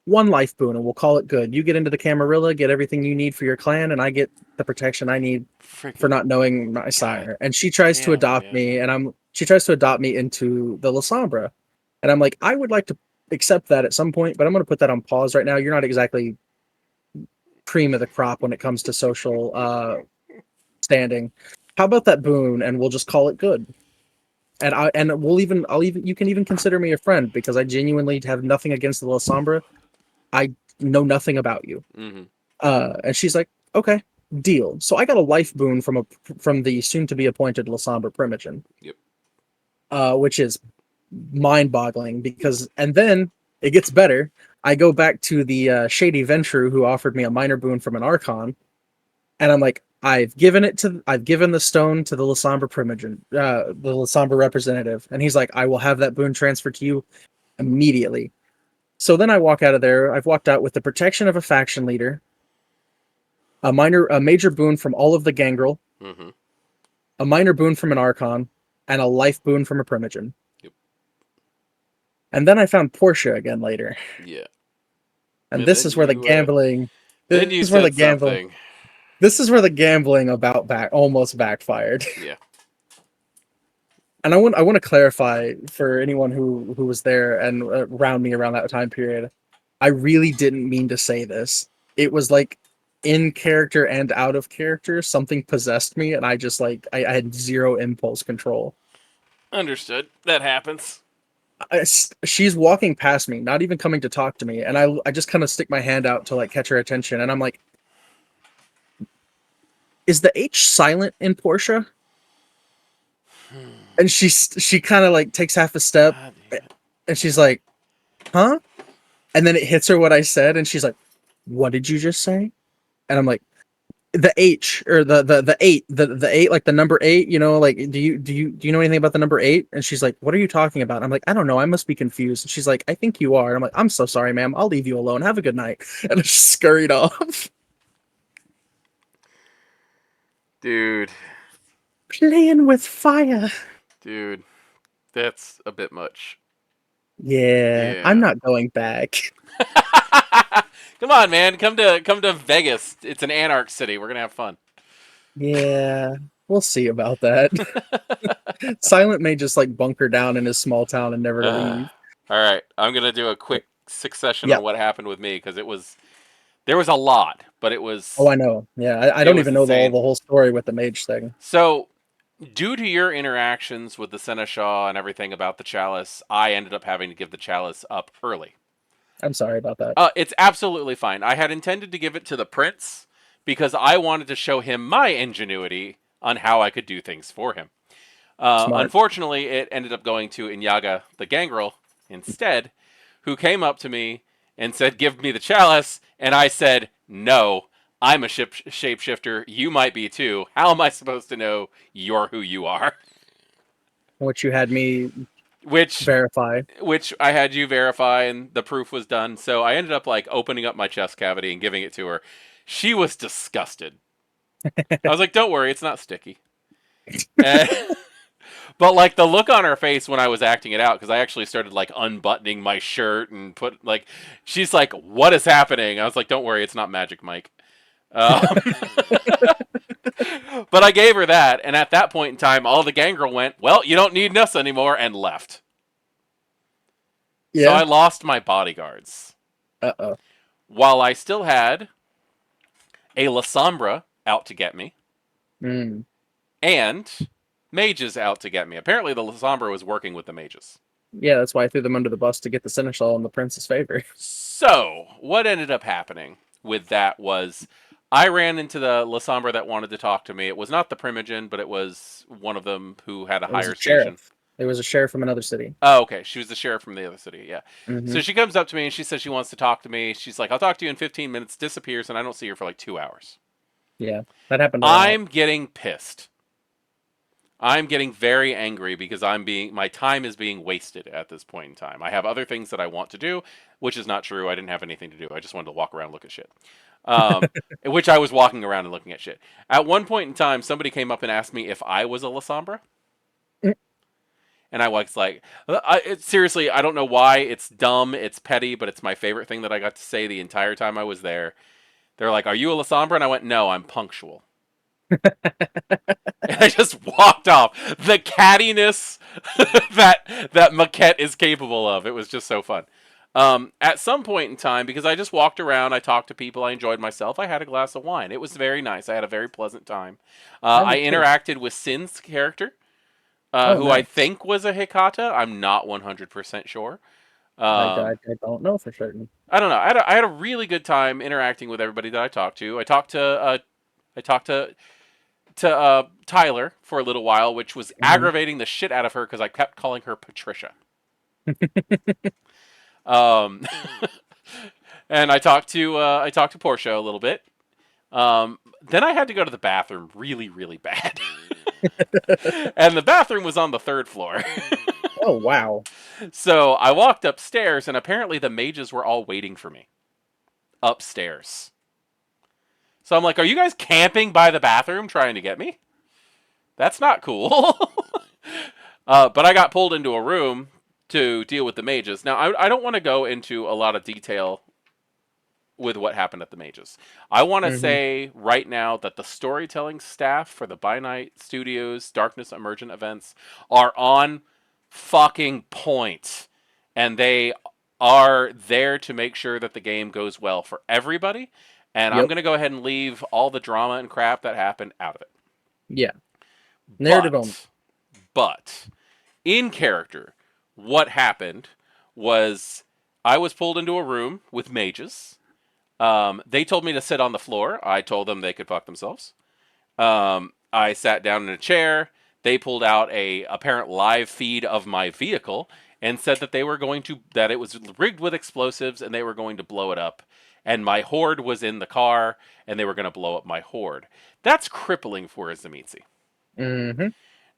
one life boon, and we'll call it good. You get into the Camarilla, get everything you need for your clan, and I get the protection I need for
Freaking
not knowing my
god
sire. And she tries to
damn,
adopt
man.
me, and she tries to adopt me into the Lasombra. And I'm like, I would like to accept that at some point, but I'm going to put that on pause right now. You're not exactly cream of the crop when it comes to social standing. How about that boon, and we'll just call it good. And I'll even you can even consider me a friend because I genuinely have nothing against the Lasombra. I know nothing about you.
Mm-hmm.
And she's like, okay, deal. So I got a life boon from the soon to be appointed Lasombra Primogen,
Yep.
which is mind boggling because, and then it gets better. I go back to the shady venture who offered me a minor boon from an Archon, and I'm like, I've given the stone to the Lasombra Primogen, the Lasombra representative, and he's like, I will have that boon transferred to you immediately. So then I walk out of there. I've walked out with the protection of a faction leader, a major boon from all of the Gangrel,
Mm-hmm.
a minor boon from an Archon, and a life boon from a Primogen.
Yep.
And then I found Portia again later.
Yeah.
And
And
this
then
is where the
you
gambling
then
this
you
is where the
said
gambling
something.
this is where the gambling about back almost backfired.
Yeah.
And I want to clarify for anyone who was there and around me around that time period. I really didn't mean to say this. It was like in character and out of character, something possessed me, and I just like I had zero impulse control.
Understood. That happens.
She's walking past me, not even coming to talk to me, and I just kind of stick my hand out to like catch her attention, and I'm like, "Is the H silent in Portia?" And she kind of like takes half a step,
God damn it.
and she's like, "Huh?" And then it hits her what I said, and she's like, "What did you just say?" And I'm like, "The H or the eight, the eight, like the number eight. You know, like do you know anything about the number eight?" And she's like, "What are you talking about?" I'm like, "I don't know. I must be confused." And she's like, "I think you are." And I'm like, "I'm so sorry, ma'am. I'll leave you alone. Have a good night." And I just scurried off.
Dude.
Playing with fire.
Dude. That's a bit much.
Yeah, I'm
Yeah.
not going back.
Come on, man. Come to Vegas. It's an anarch city. We're gonna have fun.
Yeah, we'll see about that. Silent may just like bunker down in his small town and never
All
leave.
right. I'm gonna do a quick succession
Yeah.
on what happened with me because there was a lot, but
Oh, I know. Yeah, I
it
don't
was
even know
insane.
the whole story with the mage thing.
So due to your interactions with the Seneschal and everything about the Chalice, I ended up having to give the Chalice up early.
I'm sorry about that.
It's absolutely fine. I had intended to give it to the Prince because I wanted to show him my ingenuity on how I could do things for him.
Smart.
Unfortunately, it ended up going to Inyaga the Gangrel instead, who came up to me and said, "Give me the chalice." And I said, "No, I'm a shapeshifter. You might be too. How am I supposed to know you're who you are?"
Which you had me
Which
verify.
which I had you verify, and the proof was done. So I ended up like opening up my chest cavity and giving it to her. She was disgusted. I was like, "Don't worry, it's not sticky." And but like the look on her face when I was acting it out, because I actually started like unbuttoning my shirt and put like, she's like, "What is happening?" I was like, "Don't worry, it's not magic, Mike." Um, but I gave her that, and at that point in time, all the gangrel went, "Well, you don't need us anymore," and left. So
Yeah.
I lost my bodyguards,
Uh-oh.
while I still had a Lasombra out to get me
Mm.
and mages out to get me. Apparently, the Lasombra was working with the mages.
Yeah, that's why I threw them under the bus to get the Seneschal in the prince's favor.
So, what ended up happening with that was I ran into the Lasombra that wanted to talk to me. It was not the Primogen, but it was one of them who had a
It was a
higher station.
sheriff. It was a sheriff from another city.
Oh, okay. She was the sheriff from the other city. Yeah.
Hmm.
So she comes up to me and she says she wants to talk to me. She's like, "I'll talk to you in 15 minutes," disappears, and I don't see her for like 2 hours.
Yeah, that happened a lot.
I'm getting pissed. I'm getting very angry because my time is being wasted at this point in time. I have other things that I want to do, which is not true. I didn't have anything to do. I just wanted to walk around and look at shit. Which I was walking around and looking at shit. At one point in time, somebody came up and asked me if I was a Lasombra,
Mm.
And I was like, seriously, I don't know why. It's dumb, it's petty, but it's my favorite thing that I got to say the entire time I was there. They're like, "Are you a Lasombra?" And I went, "No, I'm punctual." And I just walked off. The cattiness that Maquette is capable of. It was just so fun. At some point in time, because I just walked around, I talked to people, I enjoyed myself. I had a glass of wine. It was very nice. I had a very pleasant time.
I
I
did too.
interacted with Sin's character,
Oh,
who I
nice.
think was a Hikata. I'm not 100% sure.
I don't know for certain.
I don't know. I had a really good time interacting with everybody that I talked to. I talked to Tyler for a little while, which was
Hmm.
aggravating the shit out of her because I kept calling her Patricia. Um, and I talked to Portia a little bit. Then I had to go to the bathroom really really bad, and the bathroom was on the third floor.
Oh, wow.
So I walked upstairs, and apparently the mages were all waiting for me upstairs. So I'm like, "Are you guys camping by the bathroom trying to get me? That's not cool." But I got pulled into a room to deal with the mages. Now, I don't want to go into a lot of detail with what happened at the mages. I want to
Hmm.
say right now that the storytelling staff for the By Night Studios Darkness Emergent events are on fucking point. And they are there to make sure that the game goes well for everybody. And I'm
Yep.
going to go ahead and leave all the drama and crap that happened out of it.
Yeah. Narrative only.
But, but, in character, what happened was I was pulled into a room with mages. They told me to sit on the floor. I told them they could fuck themselves. I sat down in a chair. They pulled out a apparent live feed of my vehicle and said that they were going to that it was rigged with explosives and they were going to blow it up. And my horde was in the car and they were going to blow up my horde. That's crippling for Azamitsi.
Hmm.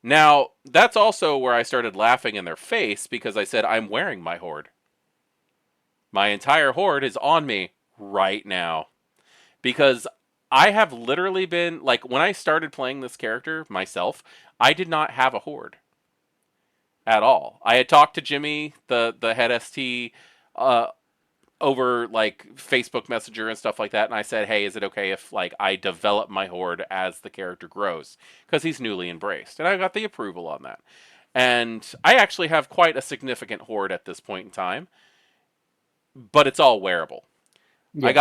Now, that's also where I started laughing in their face because I said, I'm wearing my horde. My entire horde is on me right now. Because I have literally been, like, when I started playing this character myself, I did not have a horde at all. I had talked to Jimmy, the head ST, uh, over like Facebook Messenger and stuff like that, and I said, "Hey, is it okay if like I develop my horde as the character grows?" Because he's newly embraced, and I got the approval on that. And I actually have quite a significant horde at this point in time, but it's all wearable.
Yeah.
I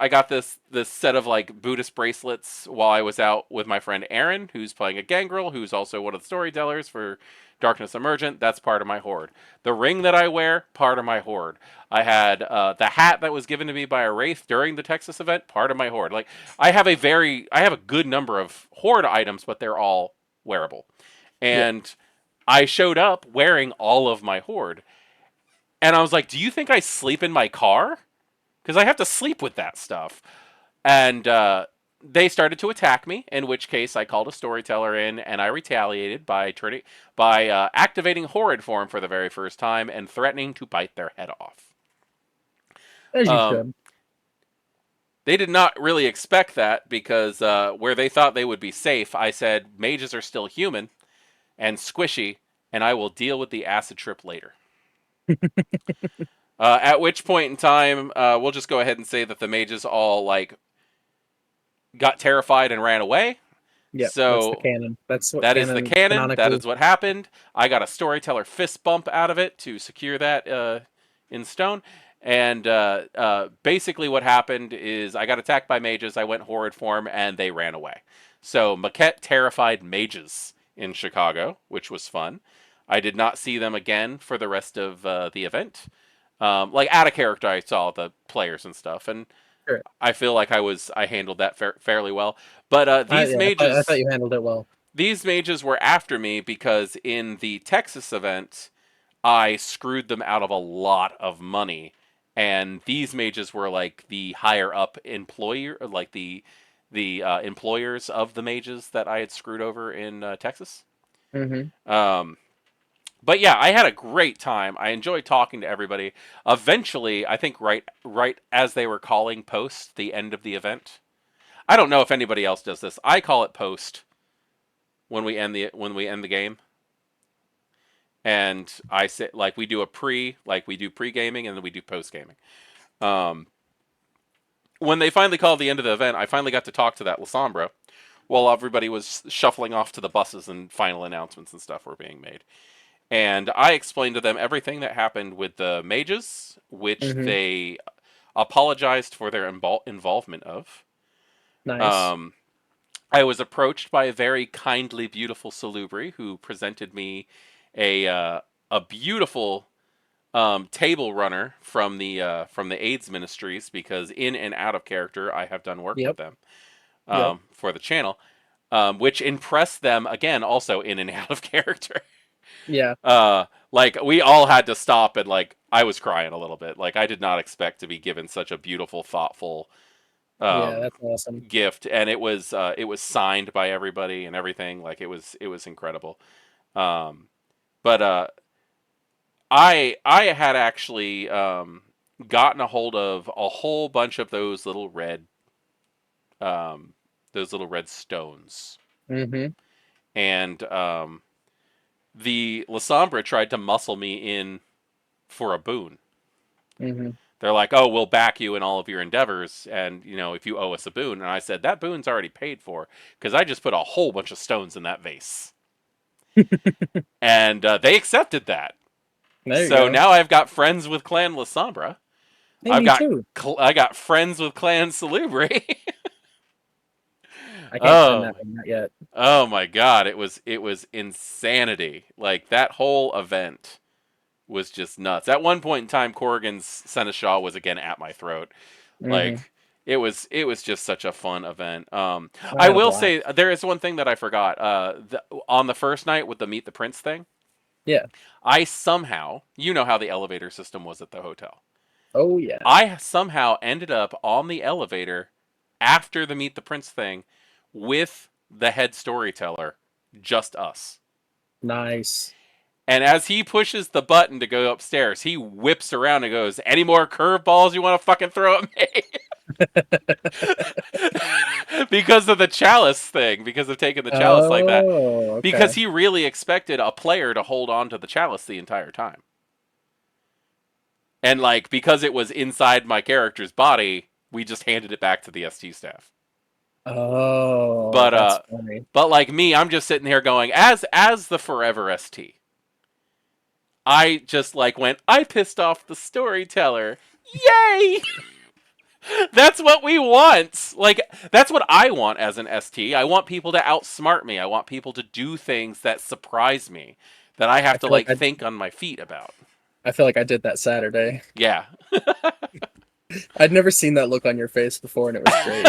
got this set of like Buddhist bracelets while I was out with my friend Aaron, who's playing a gangrel, who's also one of the storytellers for Darkness Emergent. That's part of my horde. The ring that I wear, part of my horde. I had the hat that was given to me by a wraith during the Texas event, part of my horde. Like I have a good number of horde items, but they're all wearable.
Yeah.
And I showed up wearing all of my horde, and I was like, "Do you think I sleep in my car?" Because I have to sleep with that stuff. And they started to attack me. In which case, I called a storyteller in, and I retaliated by activating horrid form for the very first time and threatening to bite their head off.
As you
Um,
should.
they did not really expect that because where they thought they would be safe, I said mages are still human and squishy, and I will deal with the acid trip later. At which point in time, we'll just go ahead and say that the mages all like got terrified and ran away.
Yep. That's the
So
canon. That's what
that is the
canon
canon. That
canonically.
is what happened. I got a storyteller fist bump out of it to secure that in stone. And basically, what happened is I got attacked by mages. I went horrid form, and they ran away. So Maquette terrified mages in Chicago, which was fun. I did not see them again for the rest of the event. Like out of character, I saw the players and stuff, and
Sure.
I feel like I handled that fairly well. But
Yeah, I thought you handled it well.
these mages were after me because in the Texas event, I screwed them out of a lot of money, and these mages were like the higher up employer, like the employers of the mages that I had screwed over in Texas.
Hmm.
Um, but yeah, I had a great time. I enjoyed talking to everybody. Eventually, I think right as they were calling post the end of the event. I don't know if anybody else does this. I call it post when we end the game, and I say like we do pre gaming and then we do post gaming. Um, when they finally called the end of the event, I finally got to talk to that Lasombra while everybody was shuffling off to the buses and final announcements and stuff were being made. And I explained to them everything that happened with the mages, which
Mm-hmm.
they apologized for their involvement of.
Nice.
Um, I was approached by a very kindly, beautiful Salubri who presented me a uh, a beautiful table runner from the AIDS ministries because in and out of character I have done work with
Yep.
them
Yep.
for the channel, which impressed them again also in and out of character.
Yeah.
Like we all had to stop and like I was crying a little bit. Like I did not expect to be given such a beautiful, thoughtful
Yeah.
um,
That's awesome.
gift, and it was signed by everybody and everything. Like it was incredible. Um, but I had actually gotten a hold of a whole bunch of um, those little red stones,
Mm-hmm.
and the Lasombra tried to muscle me in for a boon.
Mm-hmm.
They're like, "Oh, we'll back you in all of your endeavors, and if you owe us a boon." And I said, "That boon's already paid for because I just put a whole bunch of stones in that vase." And they accepted that.
There you
So
go.
now I've got friends with Clan Lasombra.
Hey, me too.
I got friends with Clan Salubri.
I can't find
oh
that one yet.
oh my god, it was insanity. Like that whole event was just nuts. At one point in time, Corrigan's Seneschal was again at my throat.
Mm-hmm.
Like it was just such a fun event.
I
I
had a
will
blast.
say there is one thing that I forgot. On the first night with the Meet the Prince thing,
Yeah.
I somehow, you know how the elevator system was at the hotel.
Oh yeah.
I somehow ended up on the elevator after the Meet the Prince thing with the head storyteller, just us.
Nice.
And as he pushes the button to go upstairs, he whips around and goes, "Any more curveballs you want to fucking throw at me?" Because of the Chalice thing, because of taking the Chalice like that.
Oh,
Because
okay.
he really expected a player to hold on to the Chalice the entire time. And like because it was inside my character's body, we just handed it back to the ST staff.
Oh,
But
that's funny.
like me, I'm just sitting here going as the forever ST. I just like went, I pissed off the storyteller. Yay! That's what we want. Like that's what I want as an ST. I want people to outsmart me. I want people to do things that surprise me that I
I
have to
feel like
like think on my feet about.
I feel like I did that Saturday.
Yeah.
I'd never seen that look on your face before, and it was great.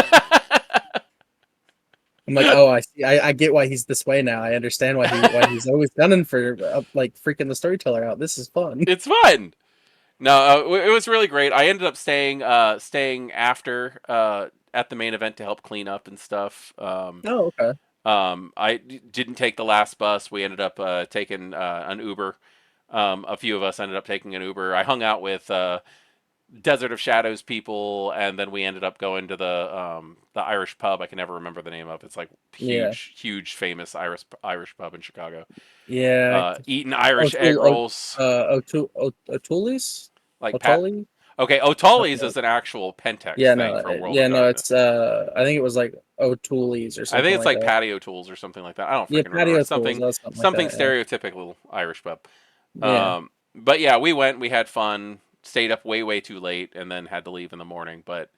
I'm like, oh, I see. I get why he's this way now. I understand why he's always gunning for like freaking the storyteller out. This is fun.
It's fun. No, it was really great. I ended up staying after at the main event to help clean up and stuff.
Oh, okay.
Didn't take the last bus. We ended up taking an Uber. A few of us ended up taking an Uber. I hung out with Desert of Shadows people, and then we ended up going to the Irish pub. I can never remember the name of. It's like
Yeah,
huge, famous Irish pub in Chicago.
yeah.
Eating Irish egg
O'Toole,
rolls,
O'Toole's,
like Pat.
O'Tolly.
Okay, O'Tolly's is an actual Pentex
Yeah,
thing
no,
from World of
yeah, no.
Darkness.
It's I think it was like O'Toole's or
I think
something
it's
like
like
that.
patio tools or something like that. I don't
Yeah,
freaking remember.
patio tools. That's something like
Something
that.
stereotypical Irish pub.
Yeah,
But yeah, we went. We had fun. Stayed up way too late, and then had to leave in the morning. But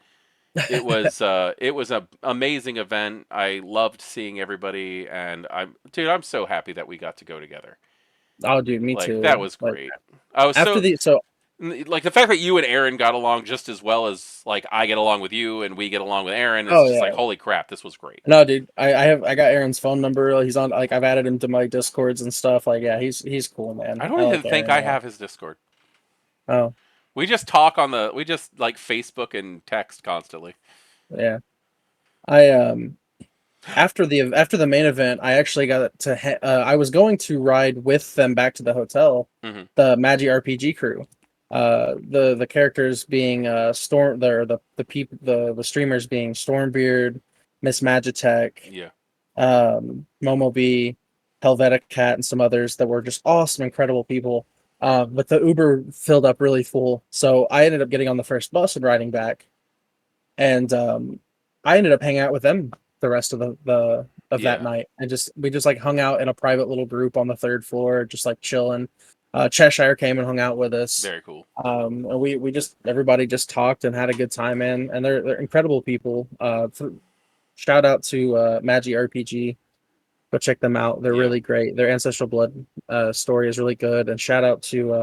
yeah.
it was a amazing event. I loved seeing everybody, and I'm so happy that we got to go together.
Oh, dude, me
Like that
too.
was
Like
great. I was
after
so
the so
like the fact that you and Aaron got along just as well as like I get along with you and we get along with Aaron is
oh
just like
yeah.
holy crap, this was great.
No, dude, I got Aaron's phone number. He's on like I've added him to my discords and stuff. Like, yeah, he's cool, man.
I don't
I
even
like
think
Aaron a
I
lot.
have his Discord.
Oh,
We just like Facebook and text constantly.
yeah. I after the main event, I actually got to I was going to ride with them back to the hotel,
Hmm.
the Magi RPG crew. The characters being Storm the people the streamers being Stormbeard, Miss Magitech,
Yeah.
Momo B, Helvetica Cat, and some others that were just awesome, incredible people. But the Uber filled up really full, so I ended up getting on the first bus and riding back, and I ended up hanging out with them the rest of the of that
Yeah.
night, and just we just like hung out in a private little group on the third floor, just like chilling. Cheshire came and hung out with us.
Very cool.
And we just everybody just talked and had a good time, man. And they're incredible people. Shout out to Mage RPG. Go check them out. They're
Yeah.
really great. Their Ancestral Blood story is really good. And shout out to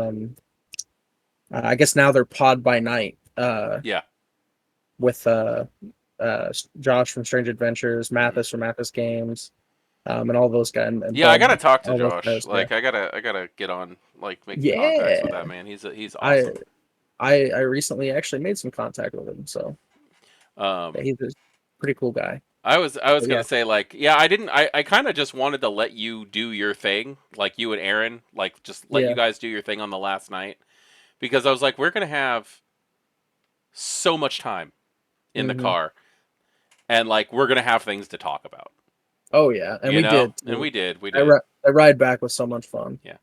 I guess now they're Pod by Night
Yeah.
with Josh from Strange Adventures,
Hmm.
Mathis from Mathis Games, and all those guys, and
Yeah, I gotta
Bub,
talk to
all those
Josh.
guys. Yeah,
Like, I gotta get on, like, make some contacts with that
yeah.
man. He's
I
awesome.
I recently actually made some contact with him, so yeah,
Um,
he's a pretty cool guy.
I was
But
gonna
yeah,
say, like, yeah, I kind of just wanted to let you do your thing, like you and Aaron, like just let you
yeah,
guys do your thing on the last night, because I was like, we're gonna have so much time in the
hmm
car, and like we're gonna have things to talk about,
oh yeah, and we did
and
too.
we did.
That ride back was so much fun.
Yeah.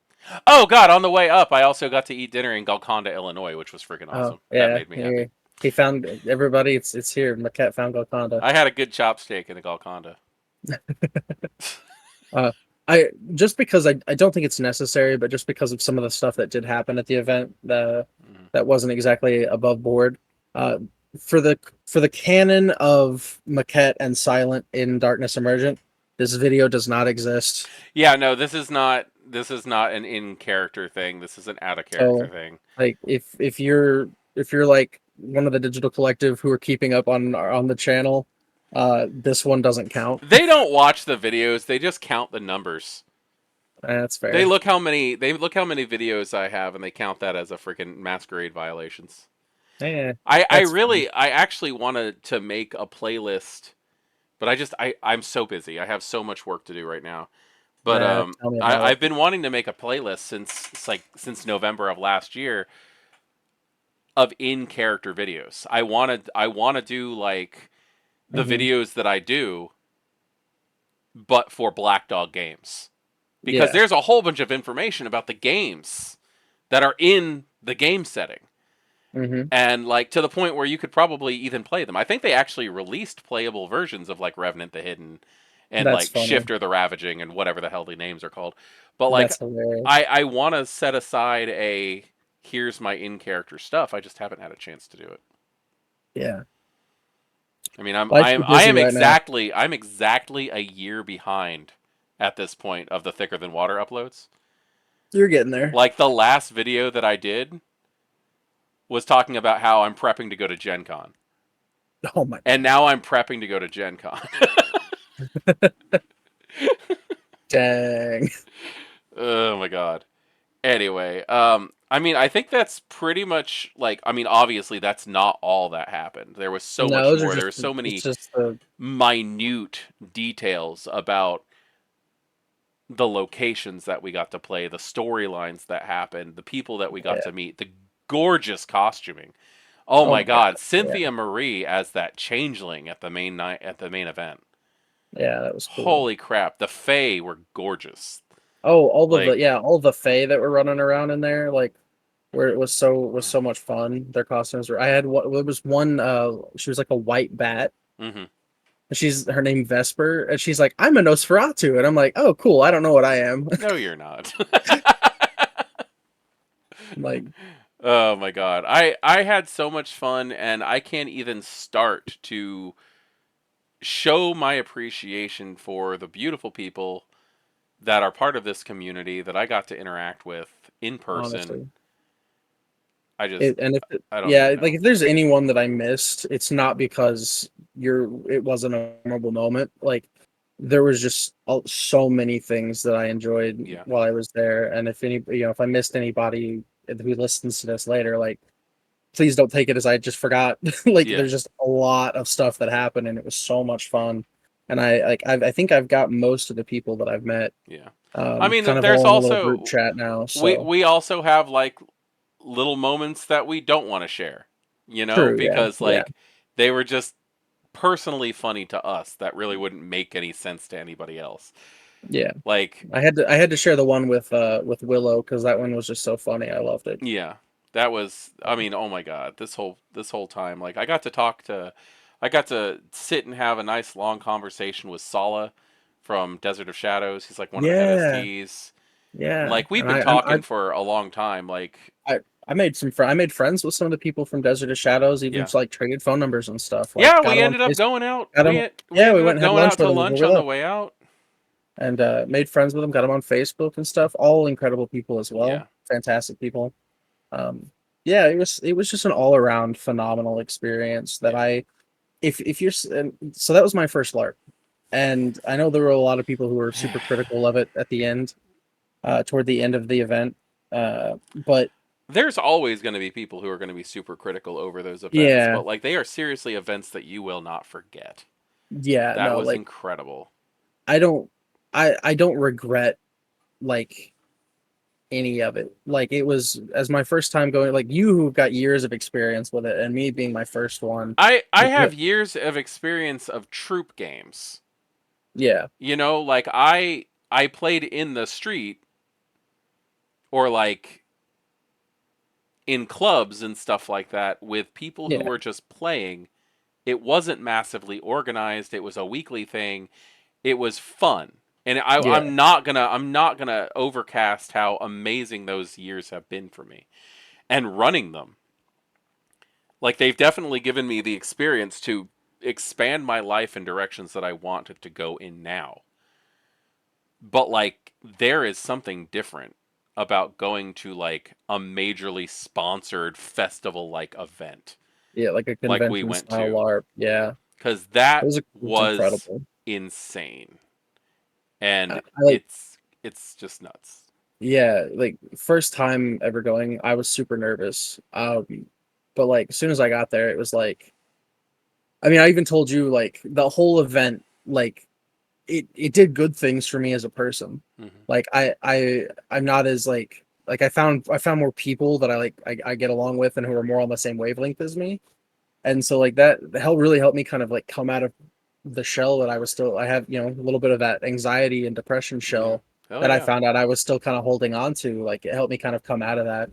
Oh God, on the way up, I also got to eat dinner in Golconda, Illinois, which was freaking
Oh
awesome. That
yeah,
made me happy.
he found everybody. It's here. Maquette found Golconda.
I had a good chop steak in a Golconda.
Uh, I just because I don't think it's necessary, but just because of some of the stuff that did happen at the event,
Mhm.
that wasn't exactly above board. Uh, for the canon of Maquette and Silent in Darkness Emergent, this video does not exist.
Yeah, no, this is not an in character thing. This is an out of character
So,
thing.
like, if you're like one of the digital collective who are keeping up on the channel, this one doesn't count.
They don't watch the videos, they just count the numbers.
That's
They
fair.
look how many videos I have and they count that as a freaking masquerade violations.
Yeah,
I
that's fine.
really I actually wanted to make a playlist, but I'm so busy. I have so much work to do right now. But
Tell me about it.
I've been wanting to make a playlist since November of last year of in character videos. I want to do like the
Hmm.
videos that I do, but for Black Dog games, because
Yeah.
there's a whole bunch of information about the games that are in the game setting,
Hmm.
and like to the point where you could probably even play them. I think they actually released playable versions of like Revenant the Hidden and
That's
like
funny.
Shifter the Ravaging and whatever the hell the names are called. But like
That's hilarious.
I want to set aside a here's my in character stuff. I just haven't had a chance to do it.
Yeah.
I mean, I'm
Life's
I'm
too
I
busy
am
right now.
exactly I'm exactly a year behind at this point of the Thicker Than Water uploads.
You're getting there.
Like the last video that I did was talking about how I'm prepping to go to Gen Con.
Oh my
And
god.
now I'm prepping to go to Gen Con.
Dang.
Oh my god. Anyway, I mean, I think that's pretty much like, I mean, obviously that's not all that happened. There was so
No,
much
those are
more. There
just
was so
it's
many
just the
minute details about the locations that we got to play, the storylines that happened, the people that we got
yeah.
to meet, the gorgeous costuming. Oh
Oh
my
my god.
god,
Yeah.
Cynthia Marie as that changeling at the main night at the main event.
Yeah, that was cool.
Holy crap, the Fae were gorgeous.
Oh,
Like,
all the Fae that were running around in there, like where it was so much fun. Their costumes were. I had what there was one. She was like a white bat.
hmm
And she's her name Vesper, and she's like, "I'm a Nosferatu," and I'm like, "Oh, cool. I don't know what I am."
no, you're not.
Like,
Oh my god, I had so much fun, and I can't even start to show my appreciation for the beautiful people that are part of this community that I got to interact with in person.
honestly,
I just,
it and if
I don't even
yeah, like
know.
if there's anyone that I missed, it's not because it wasn't a memorable moment. Like there was just so many things that I enjoyed
Yeah,
while I was there, and if if I missed anybody who listens to this later, like please don't take it as I just forgot. Like
yeah,
there's just a lot of stuff that happened, and it was so much fun. And I think I've got most of the people that I've met,
yeah. I mean,
kind of
there's
all in a little group
also
chat now.
we
So
we also have like little moments that we don't want to share,
true, yeah,
because
yeah,
like they were just personally funny to us that really wouldn't make any sense to anybody else.
Yeah,
Like,
I had to share the one with Willow because that one was just so funny. I loved it.
yeah, that was. I mean, oh my god, this whole time, like, I got to sit and have a nice long conversation with Sala from Desert of Shadows. He's like one of the head
Yeah,
STs. And,
yeah,
like, we've
and
been
I
talking for a long time. Like,
I made I made friends with some of the people from Desert of Shadows. Even
yeah,
just like traded phone numbers and stuff. Like
yeah,
got
we
them on
ended up
Facebook.
going out.
Got them.
We
Yeah, we
ended
went
up
and had
going
lunch
out
with
to
them before
lunch
we
on the
left,
way out.
and made friends with them. Got them on Facebook and stuff. All incredible people as well.
Yeah,
Fantastic people. Yeah, it was just an all around phenomenal experience that
yeah.
if you're so that was my first LARP, and I know there were a lot of people who were super critical of it at the end, toward the end of the event, but
There's always going to be people who are going to be super critical over those events,
yeah,
but like they are seriously events that you will not forget.
yeah,
That
no,
was
like
incredible.
I don't, I don't regret like any of it. Like it was as my first time going, like you who've got years of experience with it, and me being my first one.
I have years of experience of troop games.
Yeah,
You know, like I played in the street or like in clubs and stuff like that with people who
yeah,
were just playing. It wasn't massively organized. It was a weekly thing. It was fun. And
yeah,
I'm not gonna overcast how amazing those years have been for me. And running them. Like they've definitely given me the experience to expand my life in directions that I want it to go in now. But like there is something different about going to like a majorly sponsored festival like event
yeah. Like a
like we
convention
went
style
to,
LARP. Yeah,
cuz that
it was
was
incredible.
insane. And
I like
it's just nuts.
yeah, like first time ever going, I was super nervous. But like as soon as I got there, it was like I mean, I even told you like the whole event, like it did good things for me as a person.
Hmm.
Like I'm not as like I found more people that I get along with and who are more on the same wavelength as me. And so like that the hell really helped me kind of like come out of the shell that I have, a little bit of that anxiety and depression
Yeah.
shell
Oh
that I
yeah.
found out I was still kind of holding on to. Like it helped me kind of come out of that.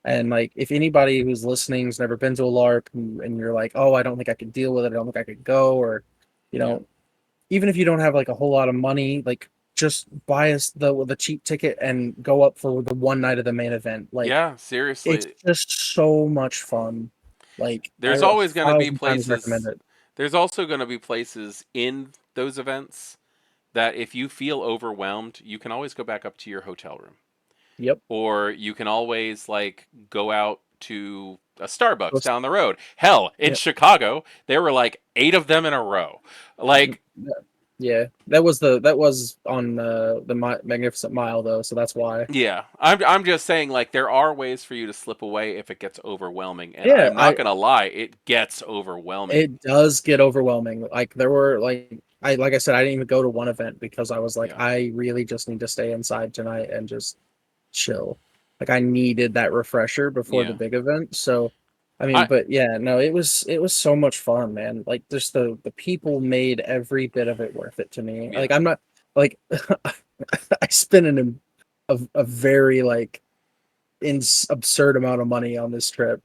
And like if anybody who's listening has never been to a LARP and you're like, oh, I don't think I could deal with it, I don't think I could go, or you
Yeah.
know, even if you don't have like a whole lot of money, like just buy us the cheap ticket and go up for the one night of the main event. Like
Yeah,
it's
seriously.
just so much fun. Like I
There's
a
always going to be
1,000 times recommend
places
it.
there's also going to be places in those events that if you feel overwhelmed, you can always go back up to your hotel room.
Yep.
Or you can always like go out to a Starbucks
Those-
down the road. Hell, in
Yeah.
Chicago, there were like 8 of them in a row. Like
Yeah. That was on Magnificent Mile though, so that's why.
yeah, I'm just saying like there are ways for you to slip away if it gets overwhelming and
Yeah,
I'm not going to lie, it gets overwhelming.
it does get overwhelming. Like there were like I said, I didn't even go to one event because I was like,
Yeah.
I really just need to stay inside tonight and just chill. Like I needed that refresher before the
Yeah.
big event. So I mean,
I
but yeah, no, it was so much fun, man. Like just the people made every bit of it worth it to me.
yeah.
Like I'm not like I spent a very like absurd amount of money on this trip.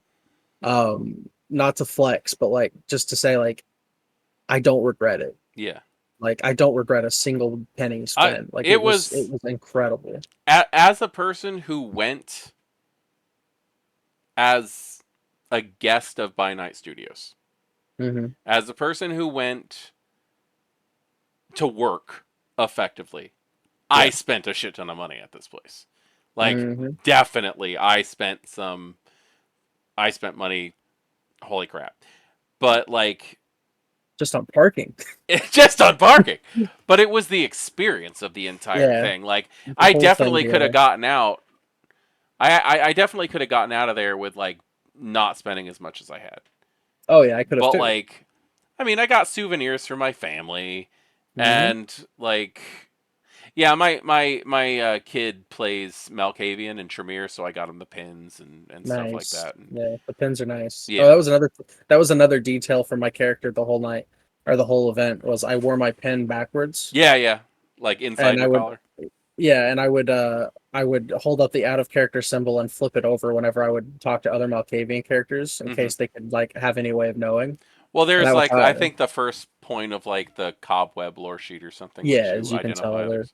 Not to flex, but like just to say like I don't regret it.
Yeah.
Like I don't regret a single penny
I
spent. Like
it
it
was
was incredible.
as a person who went as a guest of By Night Studios,
Hmm.
as a person who went to work effectively, I
Yeah.
spent a shit ton of money at this place. Like
Hmm.
definitely I spent money, holy crap. But like
Just on parking.
just on parking. But it was the experience of the entire
Yeah.
thing. Like
The
I
whole thing
definitely could have
together.
gotten out. I definitely could have gotten out of there with like not spending as much as I had.
Oh yeah, I could have
But
too.
like I mean, I got souvenirs for my family
Hmm.
and like yeah, my kid plays Malkavian and Tremere, so I got him the pins and stuff like
Nice.
that. And
Yeah, the pins are nice. Oh,
yeah,
that was another detail for my character the whole night or the whole event was I wore my pin backwards.
yeah, yeah, like
and
inside the collar.
and I would hold up the out of character symbol and flip it over whenever I would talk to other Malkavian characters in
Hmm.
case they could like have any way of knowing.
Well,
And
there's
that was
like
how
I think the first point of like the cobweb lore sheet or something
yeah,
lets
as
you
you can
identify
tell, they're
others.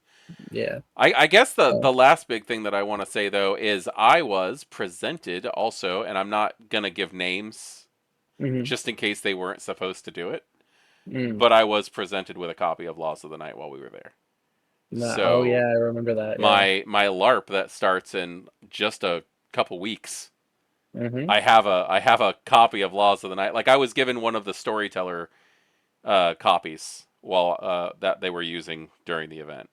yeah.
I guess
Uh,
the last big thing that I want to say though is I was presented also, and I'm not gonna give names
mhm,
just in case they weren't supposed to do it,
mm.
but I was presented with a copy of Laws of the Night while we were there.
Oh
So
yeah, I remember that. Yeah.
my LARP that starts in just a couple weeks,
Hmm.
I have a copy of Laws of the Night. Like I was given one of the storyteller copies while that they were using during the event.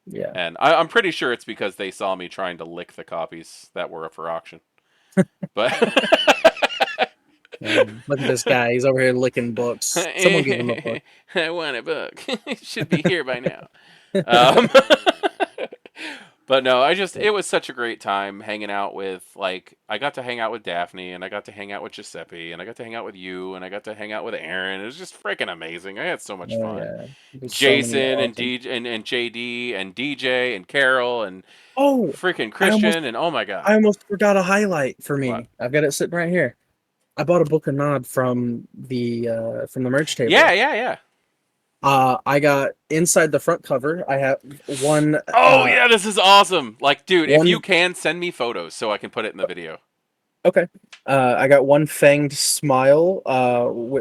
Yeah.
And I'm pretty sure it's because they saw me trying to lick the copies that were up for auction. But
Look at this guy. He's over here licking books. Someone give him a book.
I want a book. It should be here by now. Um, but no, it was such a great time hanging out with, like, I got to hang out with Daphne, and I got to hang out with Giuseppe, and I got to hang out with you, and I got to hang out with Aaron. It was just freaking amazing. I had so much
Oh
fun.
yeah. There's so many
Jason and
awesome.
DJ and JD and DJ and Carol and
Oh,
freaking
I almost
Christian and oh my god.
I almost forgot a highlight for
What?
me. I've got it sitting right here. I bought a book of Nod from the merch
Yeah,
table.
yeah, yeah.
I got inside the front cover. I have one
Oh yeah, this is awesome. Like, dude, if you
one
can send me photos so I can put it in the video.
okay. I got one fanged smile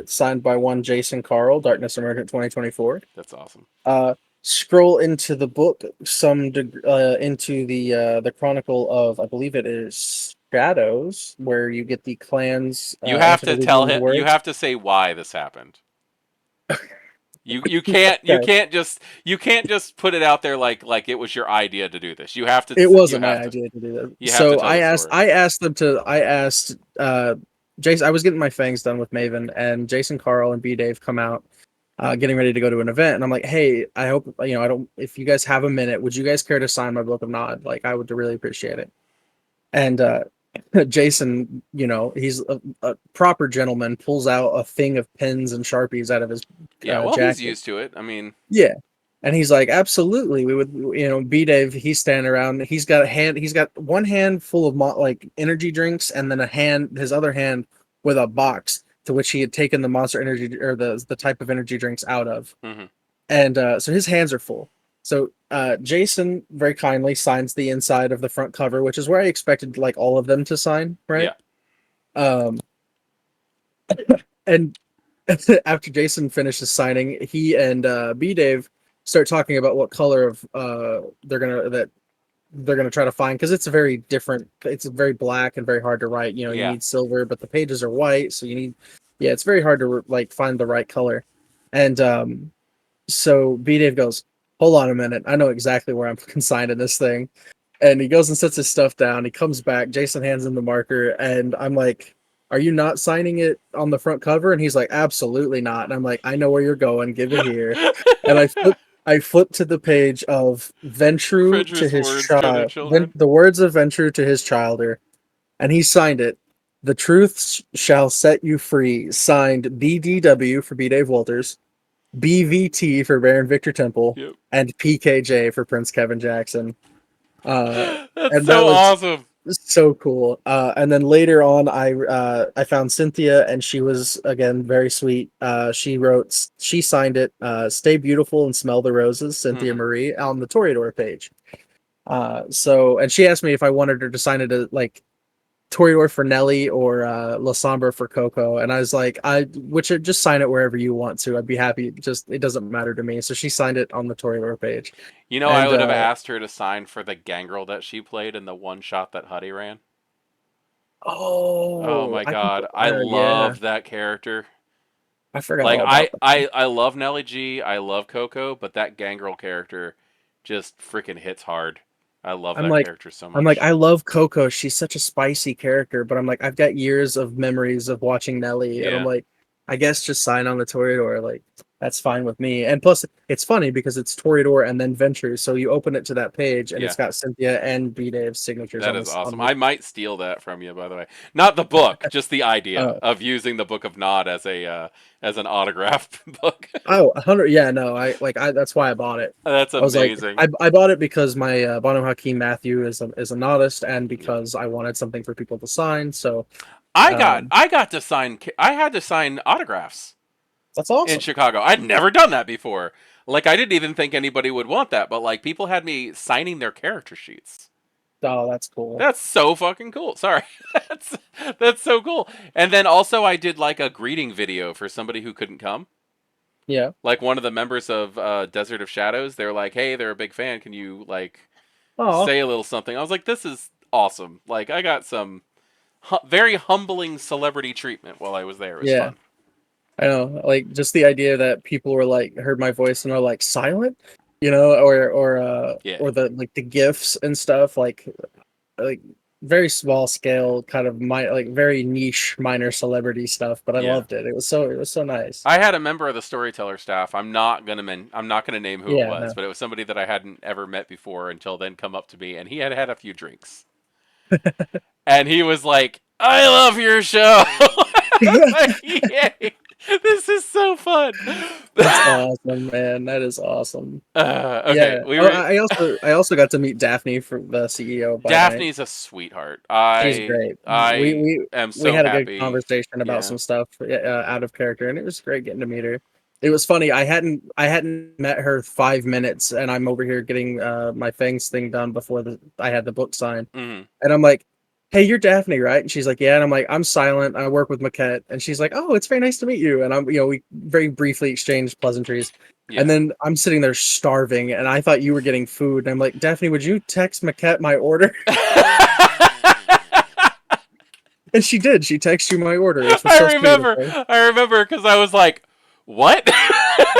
signed by one Jason Carl, Darkness Emergent 2024.
That's awesome.
Uh Scroll into the book into the chronicle of I believe it is Shadows where you get the clans
You have to tell
antediluvian
him. You
words.
have to say why this happened.
Okay.
You can't just put it out there like it was your idea to do this.
It wasn't my idea to do that.
you have to
So
tell the story.
I asked Jason. I was getting my fangs done with Maven, and Jason Carl and B Dave come out, getting ready to go to an event, and I'm like, hey, I hope I don't. If you guys have a minute, would you guys care to sign my book of Nod? Like, I would really appreciate it. And Jason, he's a proper gentleman, pulls out a thing of pens and sharpies out of his
Yeah, well, he's
jacket.
used to it. I mean,
Yeah. And he's like, absolutely, we would, B Dave, he's standing around. He's got one hand full of like energy drinks, and then his other hand with a box to which he had taken the monster energy or the type of energy drinks out of.
mhm.
And so his hands are full. So Jason very kindly signs the inside of the front cover, which is where I expected like all of them to sign, right?
Yeah.
Um, and after Jason finishes signing, he and B Dave start talking about what color of they're gonna try to find because it's a very different. It's very black and very hard to write. You
Yeah.
need silver, but the pages are white, so you need yeah, it's very hard to like find the right color. And so B Dave goes, hold on a minute, I know exactly where I'm consigning this thing. And he goes and sets his stuff down. He comes back. Jason hands him the marker, and I'm like, "Are you not signing it on the front cover?" And he's like, "Absolutely not." And I'm like, "I know where you're going. Give it here." And I flip to the page of Ventru to
Fridge's
his
words to their
child,
children.
the words of Ventru to his childer, and he signed it. The truth shall set you free. Signed BDW for B. Dave Walters, BVT for Baron Victor Temple,
Yep.
and PKJ for Prince Kevin Jackson. Uh,
That's
and that
so
was
awesome.
so cool. And then later on, I found Cynthia, and she was again very sweet. She signed it. Stay beautiful and smell the roses, Cynthia
Hmm.
Marie, on the Toreador page. And she asked me if I wanted her to sign it like Toreador for Nelly or La Sombra for Coco, and I was like, just sign it wherever you want to. I'd be happy. Just it doesn't matter to me. So she signed it on the Toreador page,
You know, I
and
would have asked her to sign for the gangrel that she played in the one shot that Huddy ran. Oh
oh,
my god, I
yeah,
love that character.
I forgot
Like
all about that.
I love Nelly G, I love Coco, but that gangrel character just freaking hits hard. I love
I'm
that
like,
character so
I'm like,
much.
I love Coco. She's such a spicy character, but I'm like, I've got years of memories of watching Nelly, and I'm
Yeah.
like, I guess just sign on the Toreador. Like, That's fine with me. And plus, it's funny because it's Toreador and then Venture, so you open it to that page, and
Yeah.
it's got Cynthia and B Dave's signatures
That
on
is
this.
awesome. I might steal that from you, by the way. Not the book, just the idea
Uh,
of using the Book of Nod as a as an autographed book.
oh, 100. Yeah, no, I. That's why I bought it.
That's
I was like,
amazing.
I bought it because my Banu Hakim Matthew is a nodist, and
Yeah.
because I wanted something for people to sign. So,
I got to sign. I had to sign autographs
that's
in
awesome.
Chicago. I'd never done that before. Like I didn't even think anybody would want that, but like people had me signing their character sheets.
Oh, that's cool.
That's so fucking cool. Sorry. that's that's so cool. And then also I did like a greeting video for somebody who couldn't come.
Yeah.
Like one of the members of Desert of Shadows, they're like, "Hey, they're a big fan. Can you like
Oh,
say a little something?" I was like, "This is awesome." Like I got some very humbling celebrity treatment while I was there. It was
yeah.
fun.
I know, like just the idea that people were like heard my voice and are like silent,
Yeah.
or the like the gifs and stuff, like very small scale kind of like very niche minor celebrity stuff, but I
Yeah.
loved it. It was so nice.
I had a member of the storyteller staff. I'm not gonna name who it
Yeah,
was,
no.
but it was somebody that I hadn't ever met before until then come up to me, and he had had a few drinks, and he was like, "I love your show." I was like, "Yay, this is so fun."
That's awesome, man. That is awesome.
Okay,
Yeah.
we
Oh,
were.
I also got to meet Daphne, for the CEO, by night.
Daphne's a sweetheart.
She's great. We
I
we
am
we
so
had a good
happy.
conversation about
Yeah.
some stuff out of character, and it was great getting to meet her. It was funny. I hadn't met her 5 minutes, and I'm over here getting my Fangs thing done before I had the book signed,
Hmm.
and I'm like, "Hey, you're Daphne, right?" And she's like, "Yeah." And I'm like, "I'm Silent. I work with Maquette," and she's like, "Oh, it's very nice to meet you." And we very briefly exchanged pleasantries. And
Yeah.
then I'm sitting there starving, and I thought you were getting food. And I'm like, Daphne, would you text Maquette my order? And she did. She texted you my order, which was so sweet of her.
I remember because I was like, "What?"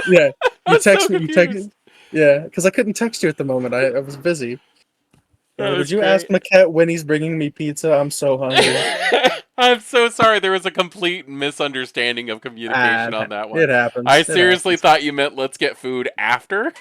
Yeah,
I
you
was so
text me. You text.
confused.
Yeah, because I couldn't text you at the moment. I was busy. You're
That
like, would
was
you ask
great.
Maquette when he's bringing me pizza? I'm so hungry.
I'm so sorry. There was a complete misunderstanding of communication on that one.
It
I
happens. It
seriously
happens.
thought you meant let's get food after.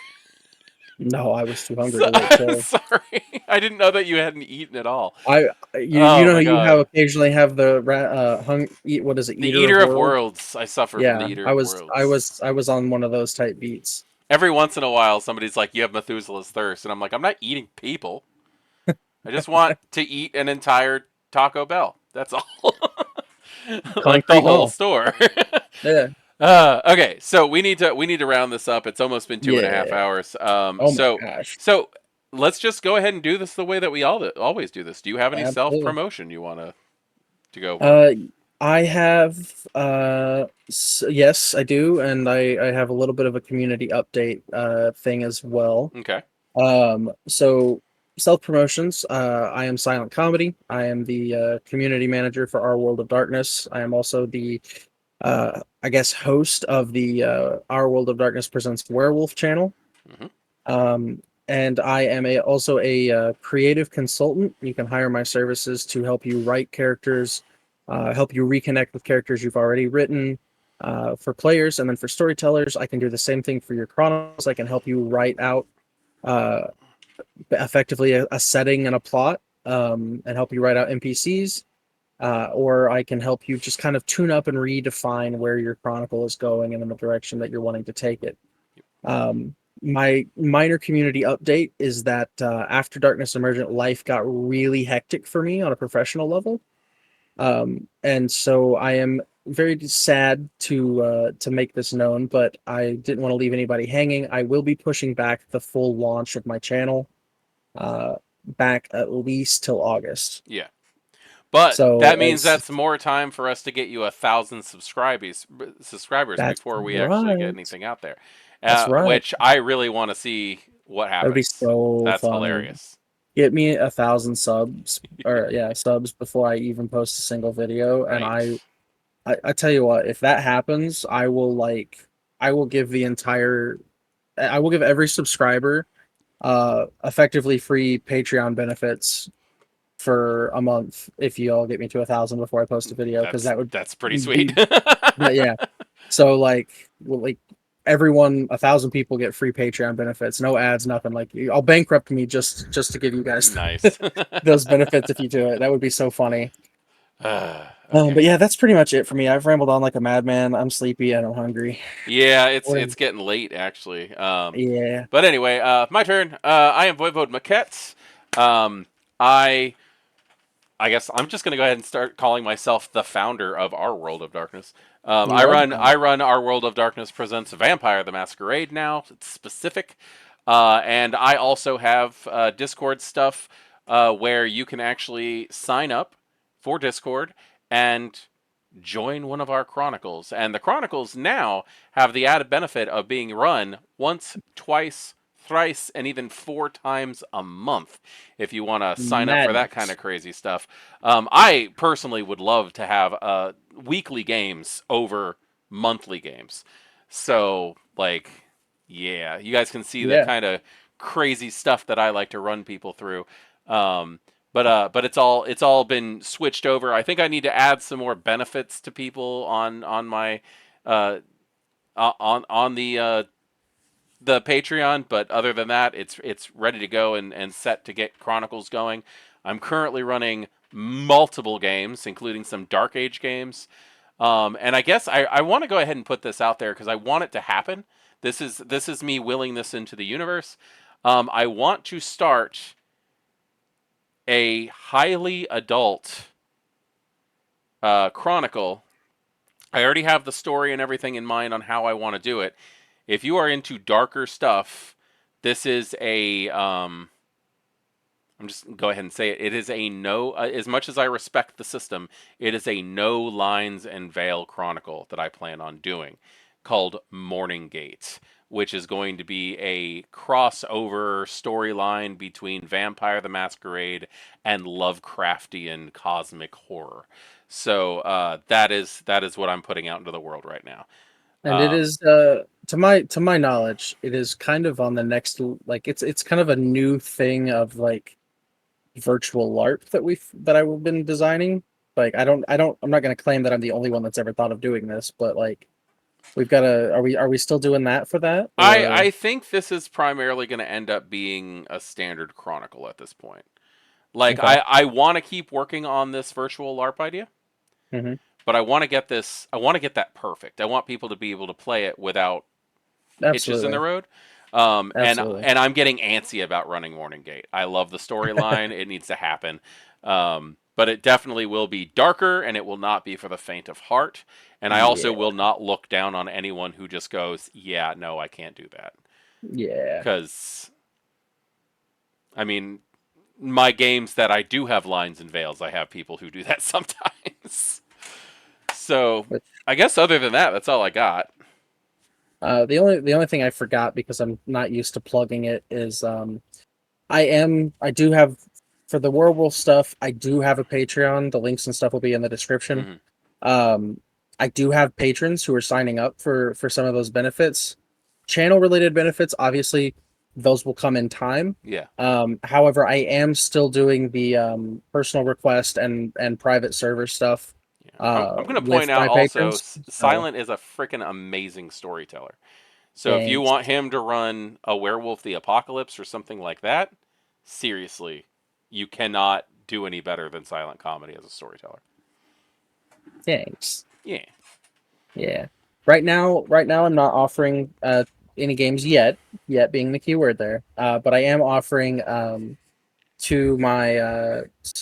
No, I was too hungry
So,
to wait
I'm
till
sorry. I didn't know that you hadn't eaten at all.
I. You
Oh
know how
my
you have
god.
occasionally have the hung eat, what is it,
The
eater of
Eater of
world?
Worlds. I suffer from the
Yeah,
Eater
I
of
was I
Worlds.
was I was on one of those type beats.
Every once in a while, somebody's like, "You have Methuselah's thirst," and I'm like, "I'm not eating people. I just want to eat an entire Taco Bell. That's all." Like the
Concrete and
whole
all.
store.
Yeah.
Okay, so we need to round this up. It's almost been 2.5
Yeah.
hours.
Oh my gosh.
So let's just go ahead and do this the way that we always do this. Do you have any self
Absolutely.
promotion you want to go over?
Uh, I have yes, I do, and I have a little bit of a community update thing as well.
Okay.
So self promotions. I am Silent Comedy. I am the community manager for Our World of Darkness. I am also the I guess host of the Our World of Darkness presents Werewolf channel.
Hmm.
And I am also a creative consultant. You can hire my services to help you write characters, help you reconnect with characters you've already written. For players, and then for storytellers, I can do the same thing for your chronicles. I can help you write out uh, effectively a setting and a plot, and help you write out NPCs. Or I can help you just kind of tune up and redefine where your chronicle is going and in the direction that you're wanting to take it. My minor community update is that after Darkness Emergent, life got really hectic for me on a professional level, and so I am very sad to make this known, but I didn't want to leave anybody hanging. I will be pushing back the full launch of my channel uh, back at least till August.
Yeah. But
So
that means
as
that's more time for us to get you 1,000 subscribers
That's
before we actually get
right.
anything out there.
That's right.
Which I really want to see what
That would be
happens.
so
That's
funny.
hilarious.
Get me 1,000 subs, or yeah, subs before I even post a single video, and
Right.
I tell you what, if that happens, I will give the entire I will give every subscriber effectively free Patreon benefits for a month if you all get me to 1,000 before I post a video, because
That's
that would
that's pretty sweet.
be. But yeah, so like everyone, 1,000 people get free Patreon benefits, no ads, nothing. Like, I'll bankrupt me just to give you guys
Nice.
those benefits if you do it. That would be so funny.
Okay.
But yeah, that's pretty much it for me. I've rambled on like a madman. I'm sleepy and I'm hungry.
Yeah,
What
it's getting late actually.
Yeah.
But anyway, my turn. I am voivodemekhet. Um, I I guess I'm just gonna go ahead and start calling myself the founder of our World of Darkness.
Love
I
that.
run our World of Darkness presents Vampire the Masquerade now. It's specific, and I also have Discord stuff where you can actually sign up for Discord and join one of our chronicles. And the chronicles now have the added benefit of being run once, twice, thrice, and even 4 times a month if you want to sign up for that kind
Madness.
of crazy stuff. I personally would love to have weekly games over monthly games. So, like, yeah, you guys can see the
Yeah.
kind of crazy stuff that I like to run people through. Um, but it's all been switched over. I think I need to add some more benefits to people on my uh, on the Patreon. But other than that, it's ready to go and set to get Chronicles going. I'm currently running multiple games, including some Dark Age games. And I guess I want to go ahead and put this out there because I want it to happen. This is me willing this into the universe. I want to start a highly adult chronicle. I already have the story and everything in mind on how I want to do it. If you are into darker stuff, this is a I'm just gonna go ahead and say it. It is a no. As much as I respect the system, it is a no lines and veil chronicle that I plan on doing, called Morning Gate, which is going to be a crossover storyline between Vampire the Masquerade and Lovecraftian cosmic horror. So that is what I'm putting out into the world right now.
And it is to my knowledge, it is kind of on the next, like, it's kind of a new thing of like virtual LARP that I've been designing. Like, I'm not going to claim that I'm the only one that's ever thought of doing this, but like, we've got to are we still doing that for that, or
I think this is primarily going to end up being a standard chronicle at this point. Like
okay.
I want to keep working on this virtual LARP idea,
Hmm.
but I want to get this. I want to get that perfect. I want people to be able to play it without hitches in the
Absolutely.
road.
Absolutely.
And I'm getting antsy about running Morning Gate. I love the storyline. It needs to happen. But it definitely will be darker, and it will not be for the faint of heart. And I also
Yeah.
will not look down on anyone who just goes, "Yeah, no, I can't do that."
Yeah.
Because I mean, my games that I do have lines and veils, I have people who do that sometimes. So
Which
I guess other than that, that's all I got.
the only thing I forgot, because I'm not used to plugging it, is I do have, for the werewolf stuff, I do have a Patreon. The links and stuff will be in the description.
Hmm.
Um, I do have patrons who are signing up for some of those benefits. Channel related benefits, obviously, those will come in time.
Yeah.
However, I am still doing the personal request and private server stuff
Yeah. I'm going to point
with
out
my
also,
patrons. So,
Silent is a freaking amazing storyteller. So if you
thanks.
want him to run a Werewolf the Apocalypse or something like that, seriously, you cannot do any better than Silent Comedy as a storyteller.
Thanks.
Yeah.
Yeah. Right now, I'm not offering any games yet. Yet being the key word there. But I am offering to my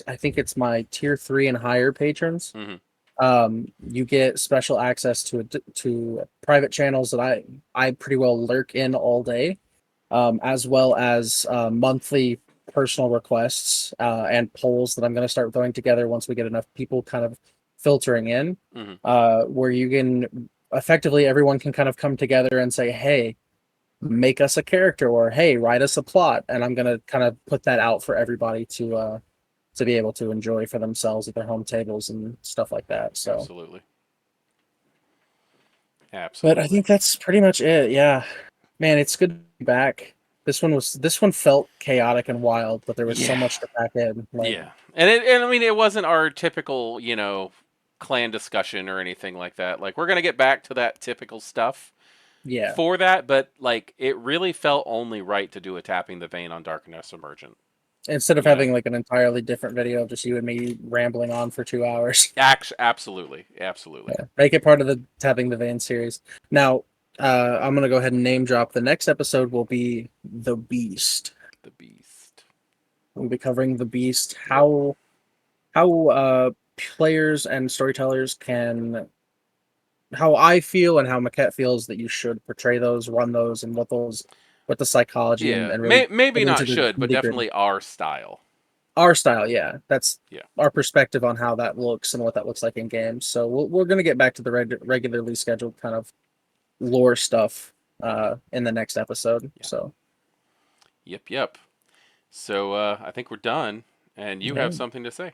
I think it's my tier 3 and higher patrons.
Hmm.
You get special access to private channels that I pretty well lurk in all day, as well as monthly personal requests and polls that I'm going to start throwing together once we get enough people kind of filtering in,
Hmm.
where you can effectively, everyone can kind of come together and say, hey, make us a character, or hey, write us a plot, and I'm going to kind of put that out for everybody to be able to enjoy for themselves at their home tables and stuff like that. So,
Absolutely.
but I
Absolutely.
think that's pretty much it. Yeah, man, it's good to be back. This one felt chaotic and wild, but there was so
Yeah.
much to pack in. Like,
Yeah. And I mean, it wasn't our typical, clan discussion or anything like that. Like, we're going to get back to that typical stuff.
Yeah.
for that, but like it really felt only right to do a tapping the vein on Darkness Emergent.
Instead of
You know,
having like an entirely different video of just you and me rambling on for 2 hours.
Absolutely, absolutely.
Yeah. Make it part of the Tapping the Vein series. Now, I'm gonna go ahead and name drop. The next episode will be The Beast.
The Beast.
We'll be covering The Beast.
Yep.
How players and storytellers can, how I feel and how Maquette feels that you should portray those, run those, and what the psychology
Yeah.
and really
Maybe
get into
not
the
should, but
nitty gritty.
definitely our style.
Our style, yeah, that's
Yeah.
our perspective on how that looks and what that looks like in games. So we're gonna get back to the regularly scheduled kind of lore stuff in the next episode.
Yeah.
So
Yep. Yep. So I think we're done, and you have
yeah,
something to say.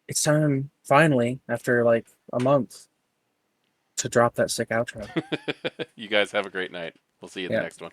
it's time finally after like a month to drop that sick outro.
You guys have a great night. We'll see you in the
Yeah.
next one.